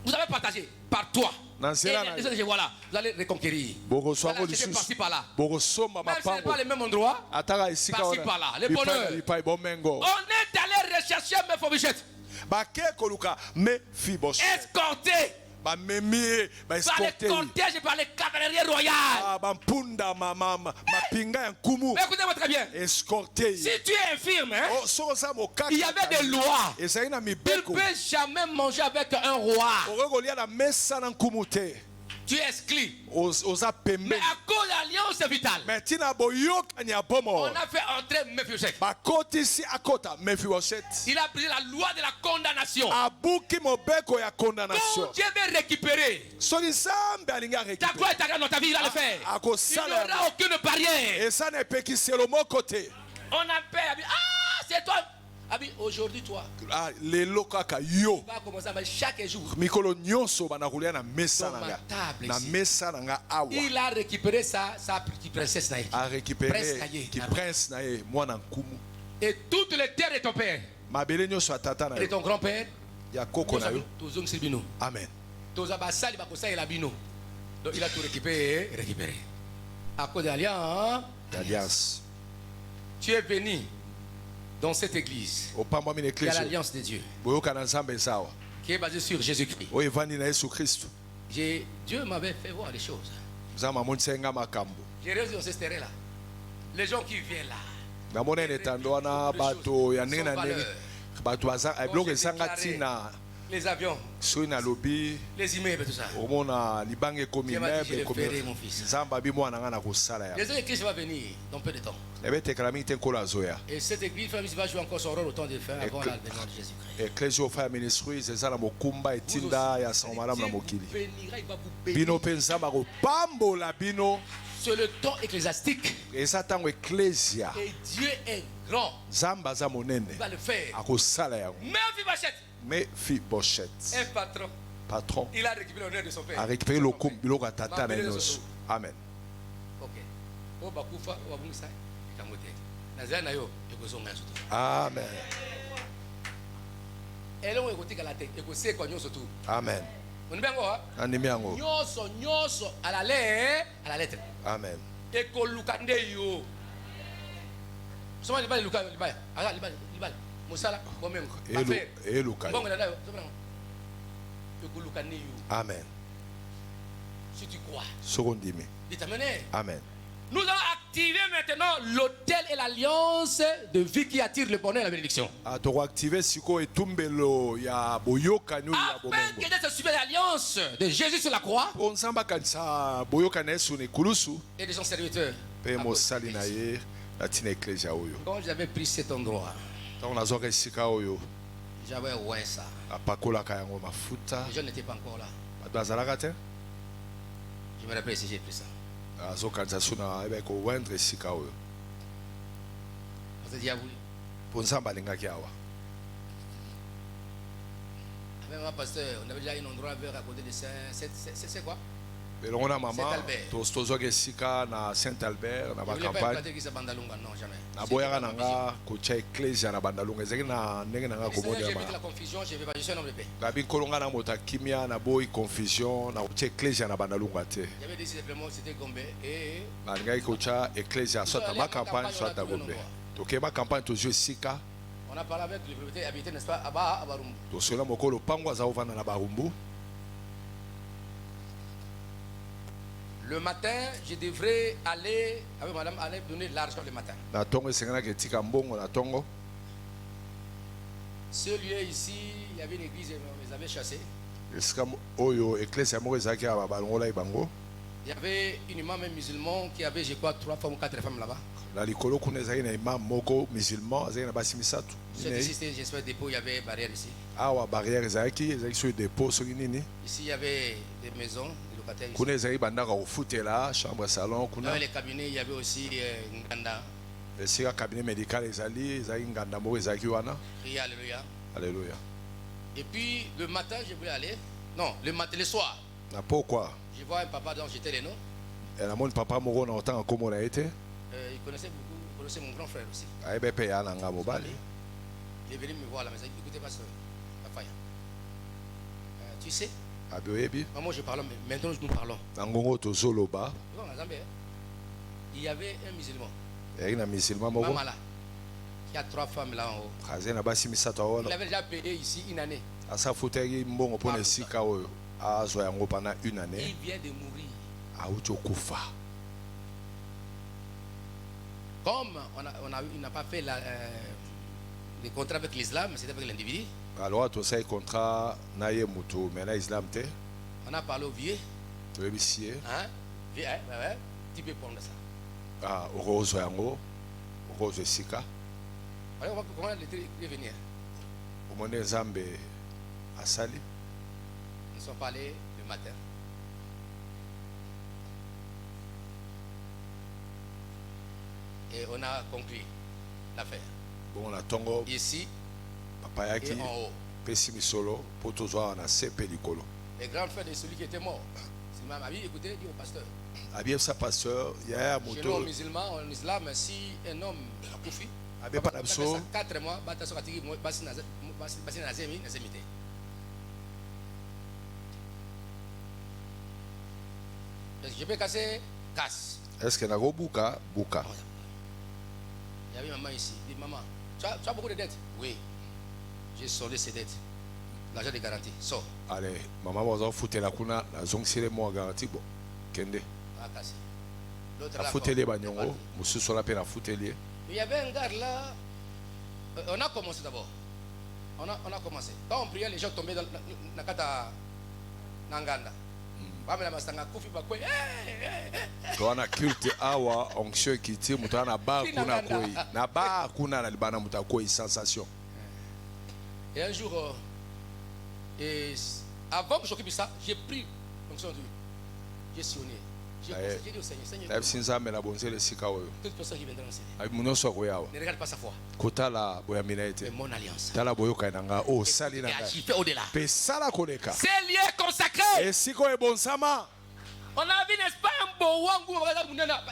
[SPEAKER 1] vous avez partagé par toi. Et voilà, vous allez reconquérir. Vous allez acheter par-ci par-là. Même si ce n'est pas le même endroit, par-ci par-là. Les bonheurs. On est allé rechercher Mephibosheth. Escorté. Par les cortèges, par les cavaleries royales. Mais écoutez-moi très bien. Si tu es infirme, il y avait des lois. Il ne peut jamais manger avec un roi. Tu es exclu. Mais à cause de l'alliance vitale, on a fait entrer Mephibosheth. Il a pris la loi de la condamnation. Quand Dieu veut récupérer ta gloire et ta grâce dans ta vie, il va le faire. Il n'y aura aucune barrière. On appelle, ah, c'est toi. Aujourd'hui, toi, tu vas commencer à chaque jour. Il a récupéré sa petite princesse. Et toutes les terres de ton père et de ton grand-père,
[SPEAKER 5] Amen.
[SPEAKER 1] Donc il a tout récupéré. À cause de l'alliance, tu es venu dans cette église, il y a l'alliance de Dieu qui est basée sur Jésus-Christ. Dieu m'avait fait voir les choses. J'ai réussi dans cette terre-là. Les gens qui viennent là,
[SPEAKER 6] Les avions,
[SPEAKER 5] soki nalobi
[SPEAKER 6] les immeubles, tout ça.
[SPEAKER 5] omona libanga ekomi
[SPEAKER 6] Dieu m'a dit, je
[SPEAKER 5] meuble
[SPEAKER 6] le
[SPEAKER 5] ekomi
[SPEAKER 6] ferai, mon fils.
[SPEAKER 5] nzambe abi mwana nga na kosala yango
[SPEAKER 6] Les autres églises vont venir dans peu de temps.
[SPEAKER 5] ebetekela mingi te nkolo azoya
[SPEAKER 6] Et cette église va jouer encore son rôle au temps de faire avant l'avènement de Jésus-Christ.
[SPEAKER 5] eklesi ofaya ministries eza na mokumba etinda ya sango malamu na
[SPEAKER 6] Dieu vous
[SPEAKER 5] mokili
[SPEAKER 6] bénira, il va vous
[SPEAKER 5] bino
[SPEAKER 6] bénir.
[SPEAKER 5] mpe nzambe akopambola bino
[SPEAKER 6] C'est le temps ecclésiastique.
[SPEAKER 5] eza ntango eklesia
[SPEAKER 6] Et Dieu est grand.
[SPEAKER 5] nzambe aza monene
[SPEAKER 6] Il va le faire.
[SPEAKER 5] akosala yango
[SPEAKER 6] Même Fibachette,
[SPEAKER 5] Mephibosheth
[SPEAKER 6] un patron,
[SPEAKER 5] patron
[SPEAKER 6] il a récupéré l'honneur de son père.
[SPEAKER 5] arécupéré lokumu biloko ya tata na ye nyonso amen
[SPEAKER 6] Ok. Oh, bakufa, oh, babungisa, ikamote. Nazaya na yo, ekozonga soto.
[SPEAKER 5] amen
[SPEAKER 6] Elongo ekotika la tête, ekosekwa nyonso tu.
[SPEAKER 5] amen
[SPEAKER 6] Onibengo ha?
[SPEAKER 5] andimi yango
[SPEAKER 6] Nyonso à la lettre.
[SPEAKER 5] amen
[SPEAKER 6] Ekoluka nde yo. Soma libali luka libali. Ala libali. Musala bomengo.
[SPEAKER 5] eluka
[SPEAKER 6] Bongo na dayo. Ekoluka nde yo.
[SPEAKER 5] amen
[SPEAKER 6] Si tu crois.
[SPEAKER 5] soko ndimi
[SPEAKER 6] Dites amen.
[SPEAKER 5] amen
[SPEAKER 6] Nous allons activer maintenant l'autel et l'alliance de vie qui attire le bonheur et la bénédiction.
[SPEAKER 5] tokoactive sikoyo etumbelo ya boyokani oyo ya
[SPEAKER 6] Afin
[SPEAKER 5] bomengo
[SPEAKER 6] que de se suivre l'alliance de Jésus sur la croix
[SPEAKER 5] mpo nzambe akanisa boyokani na yesu na ekulusu
[SPEAKER 6] et de son serviteur.
[SPEAKER 5] mpe mosali na ye na ntina eklesia oyo
[SPEAKER 6] Quand j'avais pris cet endroit,
[SPEAKER 5] ntango nazwaka esika oyo
[SPEAKER 6] j'avais oué ça.
[SPEAKER 5] apakolaka yango mafuta
[SPEAKER 6] Les gens n'étaient pas encore là.
[SPEAKER 5] bato bazalaka te
[SPEAKER 6] Je me rappelle si j'ai pris ça.
[SPEAKER 5] azokanisa so na ayebaki kowendre esika oyo
[SPEAKER 6] On s'est dit, ah oui.
[SPEAKER 5] mpo nzambe alingaki awa
[SPEAKER 6] Avec ma pasteur, on avait déjà un endroit vers à côté de ça. C'est quoi?
[SPEAKER 5] elongo na mama
[SPEAKER 6] Saint-Albert.
[SPEAKER 5] tozwaki esika na saint albert na
[SPEAKER 6] Je voulais pas
[SPEAKER 5] bakampagne
[SPEAKER 6] implanter qui Bandalunga, non, jamais.
[SPEAKER 5] naboyaka na nga kotia eklesia na bandalunga ezalaki na ndenge na nga
[SPEAKER 6] J'ai
[SPEAKER 5] komona
[SPEAKER 6] évité la confusion, je vais pas, je suis un homme de paix.
[SPEAKER 5] ngabi nkolo nga na moto akimia naboyi confusion na kotia eklesia na bandalunga te
[SPEAKER 6] J'avais décidé vraiment c'était Gombe et
[SPEAKER 5] nalingaki kotia eklesia soit na bakampagne soit na gombe tokeyeba campagne tozwi esika
[SPEAKER 6] on a parlé avec le propriétaire habité, n'est-ce pas, à Barumbu.
[SPEAKER 5] tosola mokolo pango aza kovanda na barumbu
[SPEAKER 6] Le matin, je devrais aller avec madame, aller donner l'argent le matin.
[SPEAKER 5] na ntongo esenganaki etika mbongo na ntongo
[SPEAKER 6] Ce lieu ici, il y avait une église, ils avaient chassé.
[SPEAKER 5] esika oyo eklesia moko ezalaki ya balongolaki bango
[SPEAKER 6] Il y avait une imam musulman qui avait, je crois, 3 femmes ou 4 femmes là-bas.
[SPEAKER 5] na likolo kuna ezalaki na imam moko musulman azalaki na basi misatu
[SPEAKER 6] Cette ici, c'était, j'espère, dépôt, il y avait barrière ici.
[SPEAKER 5] awa barrière ezalaki soki depo soki nini
[SPEAKER 6] Ici, il y avait des maisons, des locataires. Ici.
[SPEAKER 5] kuna ezalaki bandako ya kofutela chambre ya salon kuna
[SPEAKER 6] Dans les cabinets, il y avait aussi Nganda.
[SPEAKER 5] esika cabinet médical ezalaki nganda moko ezalaki wana
[SPEAKER 6] Priez, alléluia.
[SPEAKER 5] alleluya
[SPEAKER 6] Et puis, le matin, je voulais aller. Non, le soir,
[SPEAKER 5] na pokwa
[SPEAKER 6] je vois un papa dont j'étais les noms.
[SPEAKER 5] namoni papa moko na otanga nkombo na ye te
[SPEAKER 6] Il connaissait beaucoup, il connaissait mon grand frère aussi.
[SPEAKER 5] ayebi mpe ya na nga mobali
[SPEAKER 6] Il est venu me voir à la maison. Écoutez, pasteur, Raphaël. Tu sais,
[SPEAKER 5] abi oyebi
[SPEAKER 6] moi je parle, mais maintenant nous parlons.
[SPEAKER 5] na ngongo tozoloba
[SPEAKER 6] Tu vois, en Zambie, il y avait un musulman,
[SPEAKER 5] eyaki na musulman moko
[SPEAKER 6] Mamala, qui a 3 femmes là en haut.
[SPEAKER 5] azali na basi misato
[SPEAKER 6] Il
[SPEAKER 5] awana
[SPEAKER 6] avait déjà payé ici une année.
[SPEAKER 5] asafutaki mbongo mpo na esika oyo azwa yango pendant une
[SPEAKER 6] Il
[SPEAKER 5] année
[SPEAKER 6] vient de mourir.
[SPEAKER 5] auti okufa
[SPEAKER 6] Comme il n'a pas fait le contrat avec l'islam, c'était avec l'individu.
[SPEAKER 5] alors tosali contrat na ye moto me na islam te
[SPEAKER 6] On a parlé au vieux.
[SPEAKER 5] toyebisi ye
[SPEAKER 6] Hein? Vieux, hein? Ouais. Tu peux prendre ça.
[SPEAKER 5] okozwa yango okozwa esika
[SPEAKER 6] Alors, comment il venir?
[SPEAKER 5] omoni nzambe asali
[SPEAKER 6] Nous sommes allés le matin. Et on a conclu l'affaire.
[SPEAKER 5] bongo na ntongo
[SPEAKER 6] Ici
[SPEAKER 5] papa
[SPEAKER 6] et
[SPEAKER 5] yaki
[SPEAKER 6] en haut.
[SPEAKER 5] pesi misolo mpo tozwa na se mpe likolo
[SPEAKER 6] Les grands frères de celui qui était mort. C'est ma vie, écoutez, dit au pasteur.
[SPEAKER 5] abiyebisa pasteur yaya
[SPEAKER 6] Chez nous,
[SPEAKER 5] moto
[SPEAKER 6] musulmans, en islam, si un homme a koufi,
[SPEAKER 5] abepa na biso
[SPEAKER 6] 4 mois, bataso katiki basi na zemi te. Je peux casser, casse.
[SPEAKER 5] est-ce que nakobuka buka
[SPEAKER 6] Il y avait maman ici. Il dit, maman, tu as beaucoup de dettes? Oui. J'ai soldé ces dettes. L'argent de garantie. Sors.
[SPEAKER 5] ale mama baza kofutela kuna nazongisile mwa garanti bo kende
[SPEAKER 6] On a cassé. L'autre là.
[SPEAKER 5] nafuteli ye
[SPEAKER 6] encore,
[SPEAKER 5] baniongo
[SPEAKER 6] c'est parti.
[SPEAKER 5] mosusu wana mpe nafuteli ye
[SPEAKER 6] Il y avait un gars là. On a commencé d'abord. On a commencé. Quand on priait, les gens tombaient dans la kata Nanganda.
[SPEAKER 5] On a culte awa onction kiti mutana ba kuna koi na ba kuna na libana mutakoi sensation.
[SPEAKER 6] Et un jour avant que j'occupe ça, j'ai pris l'onction de Dieu. J'ai sonné. J'ai dit au Seigneur, Seigneur.
[SPEAKER 5] Toute
[SPEAKER 6] personne qui viendra dans Seigneur.
[SPEAKER 5] Ne
[SPEAKER 6] regarde pas sa foi.
[SPEAKER 5] Mais
[SPEAKER 6] mon alliance.
[SPEAKER 5] Fais
[SPEAKER 6] au-delà.
[SPEAKER 5] C'est
[SPEAKER 6] lié consacré.
[SPEAKER 5] Et si quoi est bon sama.
[SPEAKER 6] On a vu, n'est-ce pas, un beau wangou.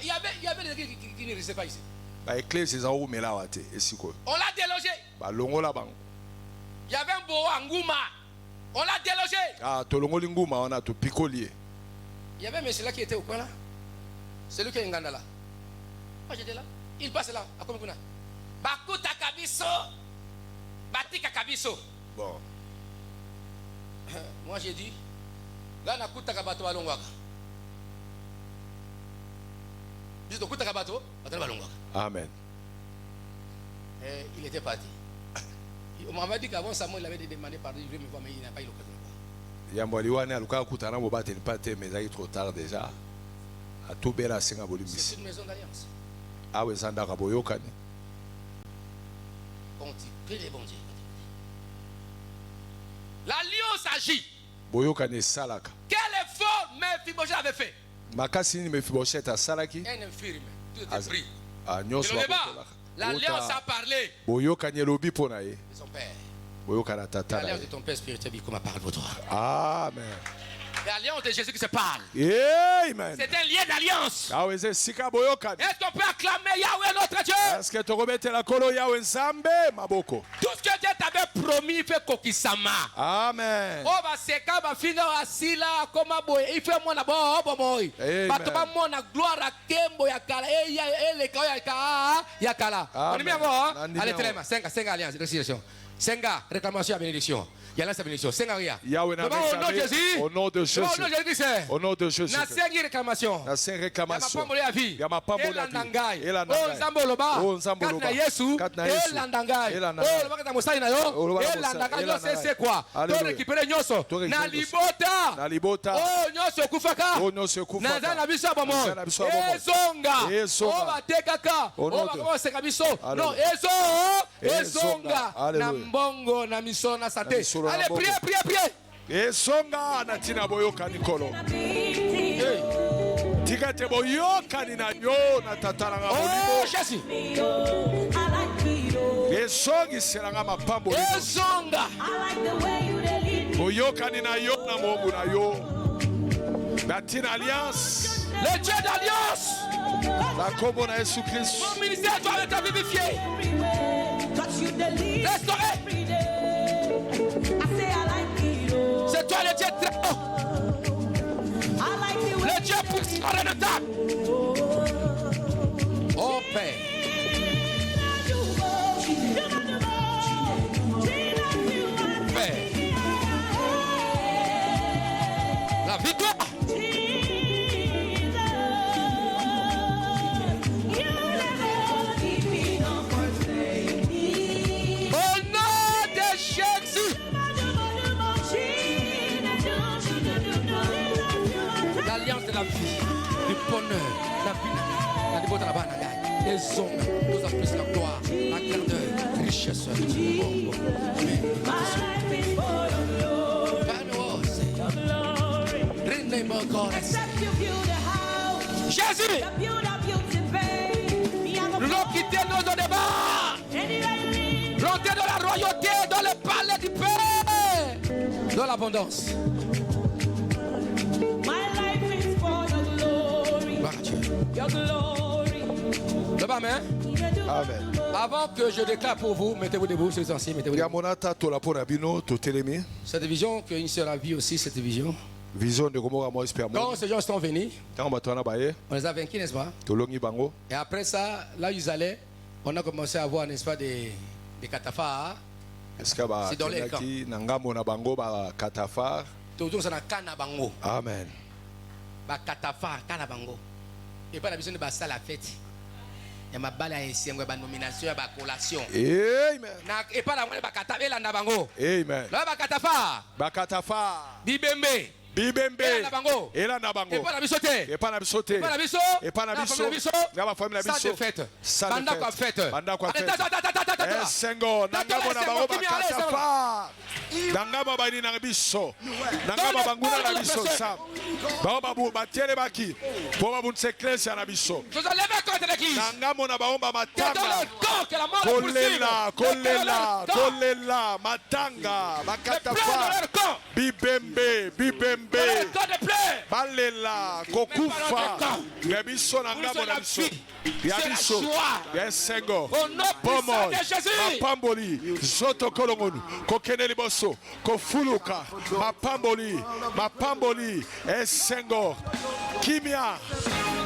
[SPEAKER 6] Il y avait des qui ne restaient pas ici. On l'a délogé. Il y avait un beau wangouma. On l'a délogé.
[SPEAKER 5] Ah, tolongolinguma, on a tout picolier.
[SPEAKER 6] Il y avait un monsieur là qui était au coin là. C'est lui qui est Nganda là. Moi j'étais là. Il passe là. À Komikuna. Bakuta Kabiso. Batika Kabiso.
[SPEAKER 5] Bon.
[SPEAKER 6] Moi j'ai dit. Là, na kuta kabato balongwaka. Juste au kuta kabato, bato balongwaka.
[SPEAKER 5] Amen.
[SPEAKER 6] Et il était parti. On m'a dit qu'avant Samuel il avait demandé pardon, il voulait me voir, mais il n'a pas eu l'occasion.
[SPEAKER 5] Mais trop tard déjà.
[SPEAKER 6] C'est une maison d'alliance. Quand tu pries les bons dieux. L'alliance agit. Quel effort Mephibosheth avait fait? Un infirme. Tout était pris. L'alliance a parlé. De son père. L'alliance de ton père spirituel, comme parle pour toi.
[SPEAKER 5] Amen.
[SPEAKER 6] L'alliance de Jésus qui se parle.
[SPEAKER 5] Amen.
[SPEAKER 6] C'est un lien d'alliance. Est-ce qu'on peut acclamer Yahweh notre Dieu?
[SPEAKER 5] Est-ce que tu remets la colo Yahweh Nzambe maboko?
[SPEAKER 6] Tout ce que Dieu t'avait promis, il fait kokisama.
[SPEAKER 5] Amen.
[SPEAKER 6] Oh bah c'est quand ma fille asila comme boy, il fait moi d'abord oh boy. Bah tu vas moi na gloire à Kembo ya kala et les kaya ya kala. On est bien bon. Allez Téléma, 5 alliances, récitation. 5 réclamation à bénédiction. Il y a la bénédiction. 5 rien.
[SPEAKER 5] Yahweh n'a pas Jésus. Au nom de Jésus. Au nom de Jésus.
[SPEAKER 6] Na 5 réclamation.
[SPEAKER 5] Na 5 réclamation.
[SPEAKER 6] Ya mapambo ya vie.
[SPEAKER 5] Et la nangai.
[SPEAKER 6] Oh Nzamboloba.
[SPEAKER 5] Oh Nzamboloba.
[SPEAKER 6] Katna Yesu. Et la nangai. Oh le bakata mosali na yo. Et la nangai yo c'est quoi? To récupérer nyoso. Na libota.
[SPEAKER 5] Na libota.
[SPEAKER 6] Oh nyoso kufaka.
[SPEAKER 5] Oh nyoso kufaka.
[SPEAKER 6] Na na biso bomo. Ezonga. Oh batekaka. Oh bakosa kabiso. Non ezonga. Na mbongo na miso na sate. Allez, priez.
[SPEAKER 5] Et songa na tina boyoka nikolo. Tika te boyoka ni na yo na tatara
[SPEAKER 6] oh, Jésus.
[SPEAKER 5] Et songi selanga mapambo.
[SPEAKER 6] Et songa.
[SPEAKER 5] Boyoka ni na yo na mobu na yo. La tina alliance.
[SPEAKER 6] Le Dieu d'alliance.
[SPEAKER 5] La combo na Jésus Christ.
[SPEAKER 6] Mon ministère doit être vivifié. Restauré. C'est toi le Dieu très haut. Le Dieu pour redoutable. Oh Père. Père. La victoire. Au nom de Jésus. L'alliance de la vie, du bonheur, la vie, la dévote à la banane, les hommes, nous avons plus la gloire, la grandeur, la richesse, le bon. Jésus, nous avons quitté nos débats, l'entrée de la royauté, dans le palais du Père, dans l'abondance. Amen.
[SPEAKER 5] Amen.
[SPEAKER 6] Avant que je déclare pour vous, mettez-vous debout, ces anciens, mettez-vous debout. Cette vision, qu'une sœur a vu aussi, cette vision.
[SPEAKER 5] Vision de comment moi espère.
[SPEAKER 6] Quand ces gens sont venus, on les a vaincus, n'est-ce pas? Et après ça, là où ils allaient, on a commencé à voir, n'est-ce pas, des cataphares. C'est dans les camps.
[SPEAKER 5] Amen.
[SPEAKER 6] Catafare, canabango. Et pas la vision de la fête. ya mabala ya esengo ba nomination ya ba collation.
[SPEAKER 5] Amen.
[SPEAKER 6] Na e pa la mwana bakata elanda bango.
[SPEAKER 5] Amen.
[SPEAKER 6] La bakatafa.
[SPEAKER 5] Bakatafa.
[SPEAKER 6] Bibembe.
[SPEAKER 5] Bibembe.
[SPEAKER 6] Ela na bango. E pa na bisote.
[SPEAKER 5] E pa na bisote.
[SPEAKER 6] E pa na biso.
[SPEAKER 5] E pa na biso. Na ba famille na biso.
[SPEAKER 6] Ça de fête. Banda kwa fête.
[SPEAKER 5] Banda kwa fête. Esengo nangamo na bango bakatafa. Nangamo bani na biso. Nangamo banguna na biso sam. Ba babu batele baki. Po babu nseklesia na biso.
[SPEAKER 6] Nous allons lever contre l'église.
[SPEAKER 5] Nangamo na baomba matanga.
[SPEAKER 6] Que la mort
[SPEAKER 5] Kolela, kolela, kolela, matanga, bakatafa. Bibembe, bibembe. Balela, kokufa. Yabiso nangamo na biso. Yabiso. Yesengo. Pomo. Mapamboli. Zoto kolongonu. Kokene liboso. Kofuluka. Mapamboli. Mapamboli. Esengo. Kimia.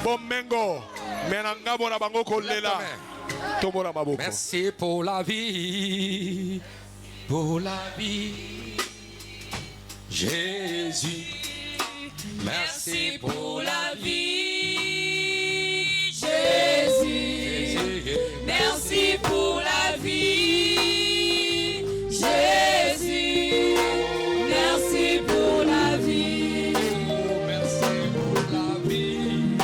[SPEAKER 5] Bomengo. Menangamo na bango kolela.
[SPEAKER 6] Merci pour la vie. Pour la vie. Jésus.
[SPEAKER 8] Merci pour la vie, Jésus. Merci pour la vie, Jésus. Merci pour la vie.
[SPEAKER 6] Merci pour la vie.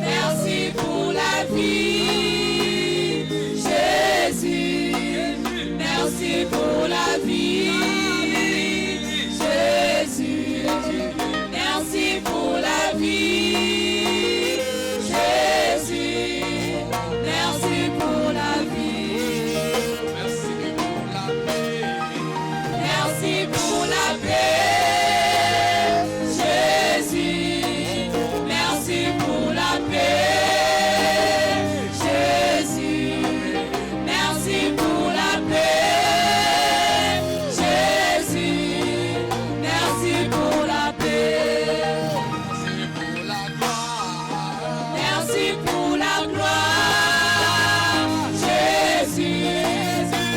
[SPEAKER 8] Merci pour la vie, Jésus. Merci pour la vie, Jésus. Merci pour la vie, Jésus. Merci pour la vie.
[SPEAKER 6] Merci pour la paix.
[SPEAKER 8] Merci pour la paix, Jésus. Merci pour la paix, Jésus. Merci pour la paix, Jésus. Merci pour la paix. Merci pour la gloire, Jésus.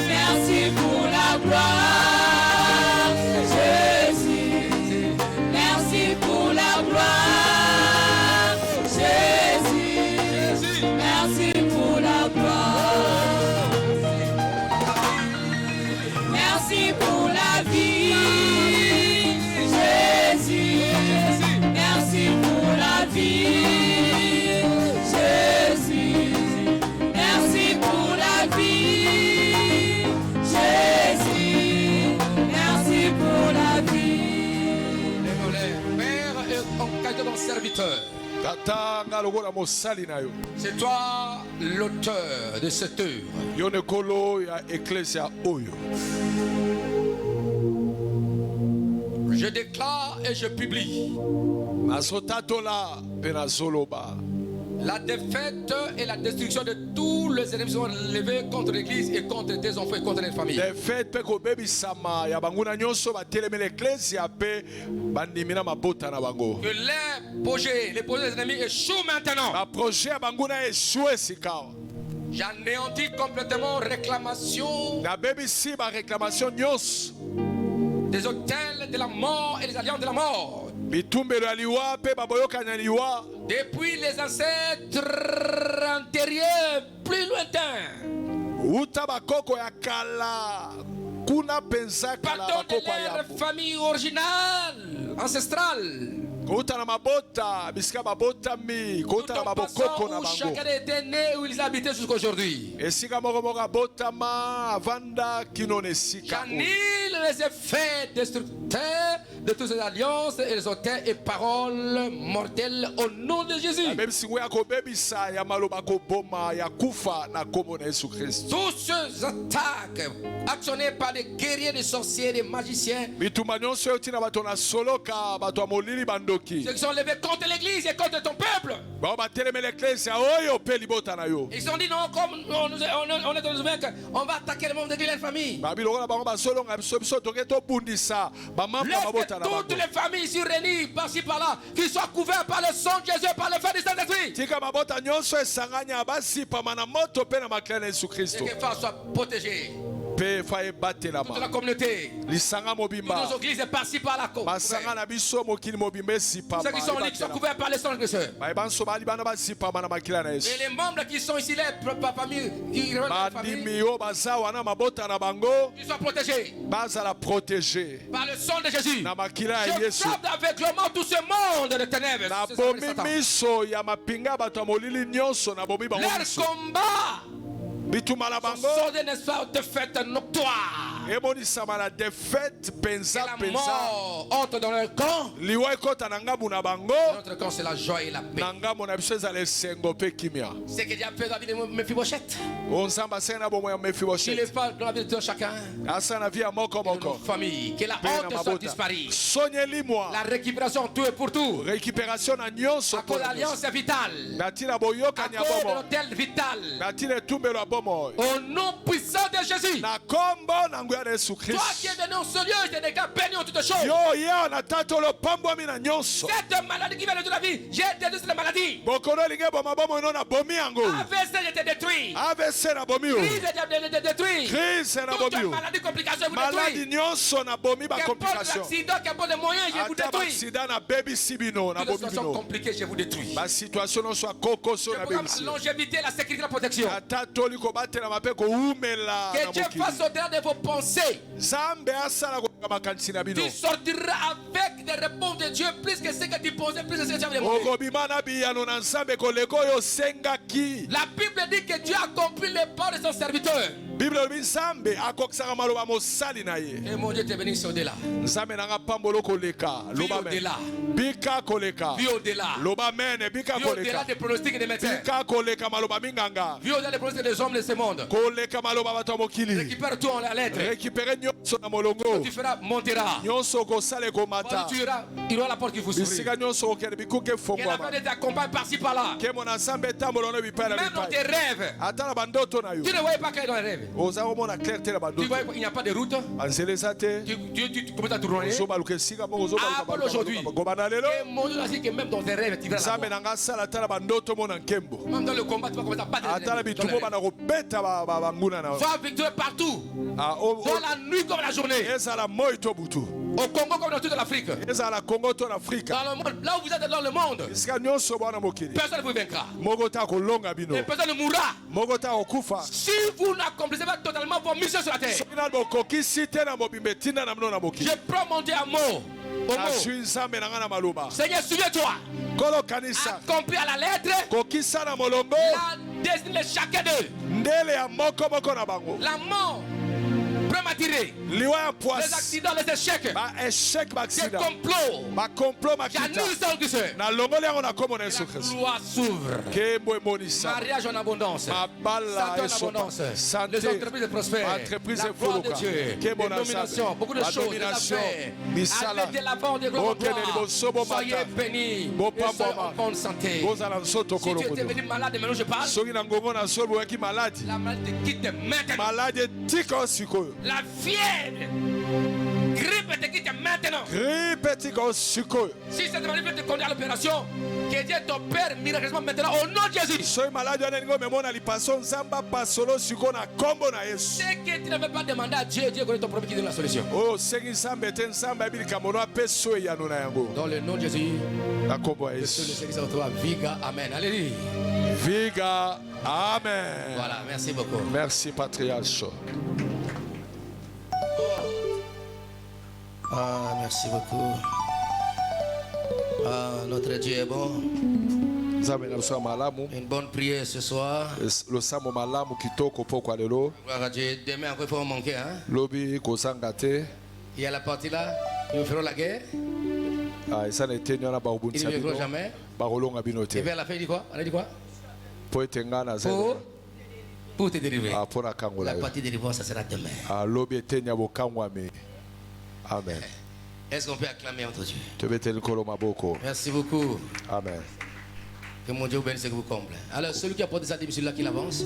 [SPEAKER 8] Merci pour la gloire, Jésus. Merci pour la gloire, Jésus. Merci pour la gloire. Merci pour la vie, Jésus. Merci pour la vie, Jésus. Merci pour la vie, Jésus. Merci pour la vie.
[SPEAKER 6] Père et en qualité de serviteur. C'est toi l'auteur de cette œuvre. Je déclare et je publie la défaite et la destruction de tous les ennemis qui sont levés contre l'église et contre tes enfants et contre les familles. Que les projets des ennemis échouent maintenant. J'anéantis complètement réclamation des hôtels de la mort et les alliances de la mort. Depuis les ancêtres antérieurs plus lointains. Pardon de leur famille originale, ancestrale. Chacun était né où ils habitaient jusqu'à aujourd'hui. J'annule les effets destructeurs de toutes ces alliances et les auteurs et paroles mortelles au nom de Jésus. Tous ces attaques actionnées par des guerriers, des sorciers, des magiciens, ceux qui sont levés contre l'église et contre ton peuple. Ils se sont dit non, comme on est dans le domaine, on va attaquer le monde de la famille. Laisse que toutes les familles ici réunies par-ci par-là, qui soient couvertes par le sang de Jésus, par le feu du Saint-Esprit. Et que les femmes soient protégées. toute la communauté, toutes nos églises par-ci par-là. Ceux qui sont libres sont couverts par le sang de Christ. Et les membres qui sont ici, les familles, qui soient protégés par le sang de Jésus. Je frappe aveuglement tout ce monde de ténèbres. Leur combat sont n'est pas de fête noctoire. Et la mort entre dans leur camp. Notre camp, c'est la joie et la paix. C'est ce que Dieu a fait dans la vie de Mephibosheth. Il est pas dans la vie de chacun. De nos familles. Que la honte soit disparue. La récupération tout et pour tout. À cause de l'alliance vitale. À cause de l'hôtel vital. Au nom puissant de Jésus. Toi qui es venu au lieu, je t'ai béni en toutes choses. Cette maladie qui vient de la vie, j'ai détruit cette maladie. AVC, je t'ai détruit. Crise, je détruit. Toute maladie, complication, vous détruit. Qu'importe l'accident, qu'importe les moyens, je vous détruis. Que la situation compliquée, je vous détruis. Je programme la longévité, la sécurité, la protection. Que Dieu fasse au-delà de vos pensées. Tu sortiras avec des réponses de Dieu plus que ce que tu posais, plus que ce que tu avais demandé. La Bible dit que Dieu a accompli les paroles de son serviteur. Et mon Dieu t'est béni au-delà. Vis au-delà. Vis au-delà. Vis au-delà des pronostics et des médecins. Vis au-delà des pronostics des hommes de ce monde. Récupère tout en la lettre. Tu feras, montera. Tu iras, il y aura la porte qui vous s'ouvre. Que la paix t'accompagne par-ci par-là. Même dans tes rêves. Tu ne voyais pas clair dans les rêves. Tu vois qu'il n'y a pas de route. Tu commences à tourner. Après aujourd'hui. Et mon Dieu a dit que même dans tes rêves, tu verras la mort. Même dans le combat, tu vas commencer à battre les ennemis. Va victoire partout. Dans la nuit comme la journée. Au Congo comme dans toute l'Afrique. Dans le monde, là où vous êtes dans le monde, personne ne vous vaincra. Et personne ne mourra. Si vous n'accomplissez pas totalement vos missions sur la terre, je prends mon Dieu à mot. Seigneur, souviens-toi. Accomplis à la lettre la destinée de chacun d'eux. La mort prématurée, les accidents, les échecs, les complots, j'annule ça en Christ. La gloire s'ouvre. Mariage en abondance, santé en abondance, les entreprises prospèrent, la gloire de Dieu, les nominations, beaucoup de choses, les affaires. Allez de l'avant de gloire. Soyez bénis et soyez en bonne santé. Si tu étais venu malade, maintenant je parle. La maladie te quitte maintenant. La fièvre, grippe te quitte maintenant. Si cette maladie peut te conduire à l'opération, que Dieu t'opère miraculeusement maintenant au nom de Jésus. Ce que tu n'avais pas demandé à Dieu, Dieu connaît ton problème qui donne la solution. Dans le nom de Jésus, le Seigneur se retrouve. Viga, amen. Alléluia.
[SPEAKER 5] Viga, amen.
[SPEAKER 6] Voilà, merci beaucoup.
[SPEAKER 5] Merci, patriarche.
[SPEAKER 6] Ah, merci beaucoup. Ah, notre Dieu est bon. Une bonne prière ce soir. Gloire à Dieu. Demain, encore, il faut manquer. Hein? Il y a la partie là. Ils nous feront la guerre. Ils ne viendront jamais. Et vers la fin, il dit quoi? On a dit quoi? Pour te délivrer. La partie de délivrance, ça sera demain.
[SPEAKER 5] Amen.
[SPEAKER 6] Est-ce qu'on peut acclamer entre Dieu? Merci beaucoup.
[SPEAKER 5] Amen.
[SPEAKER 6] Que mon Dieu vous bénisse et que vous comble. Alors, celui qui a porté sa démission là, qu'il avance.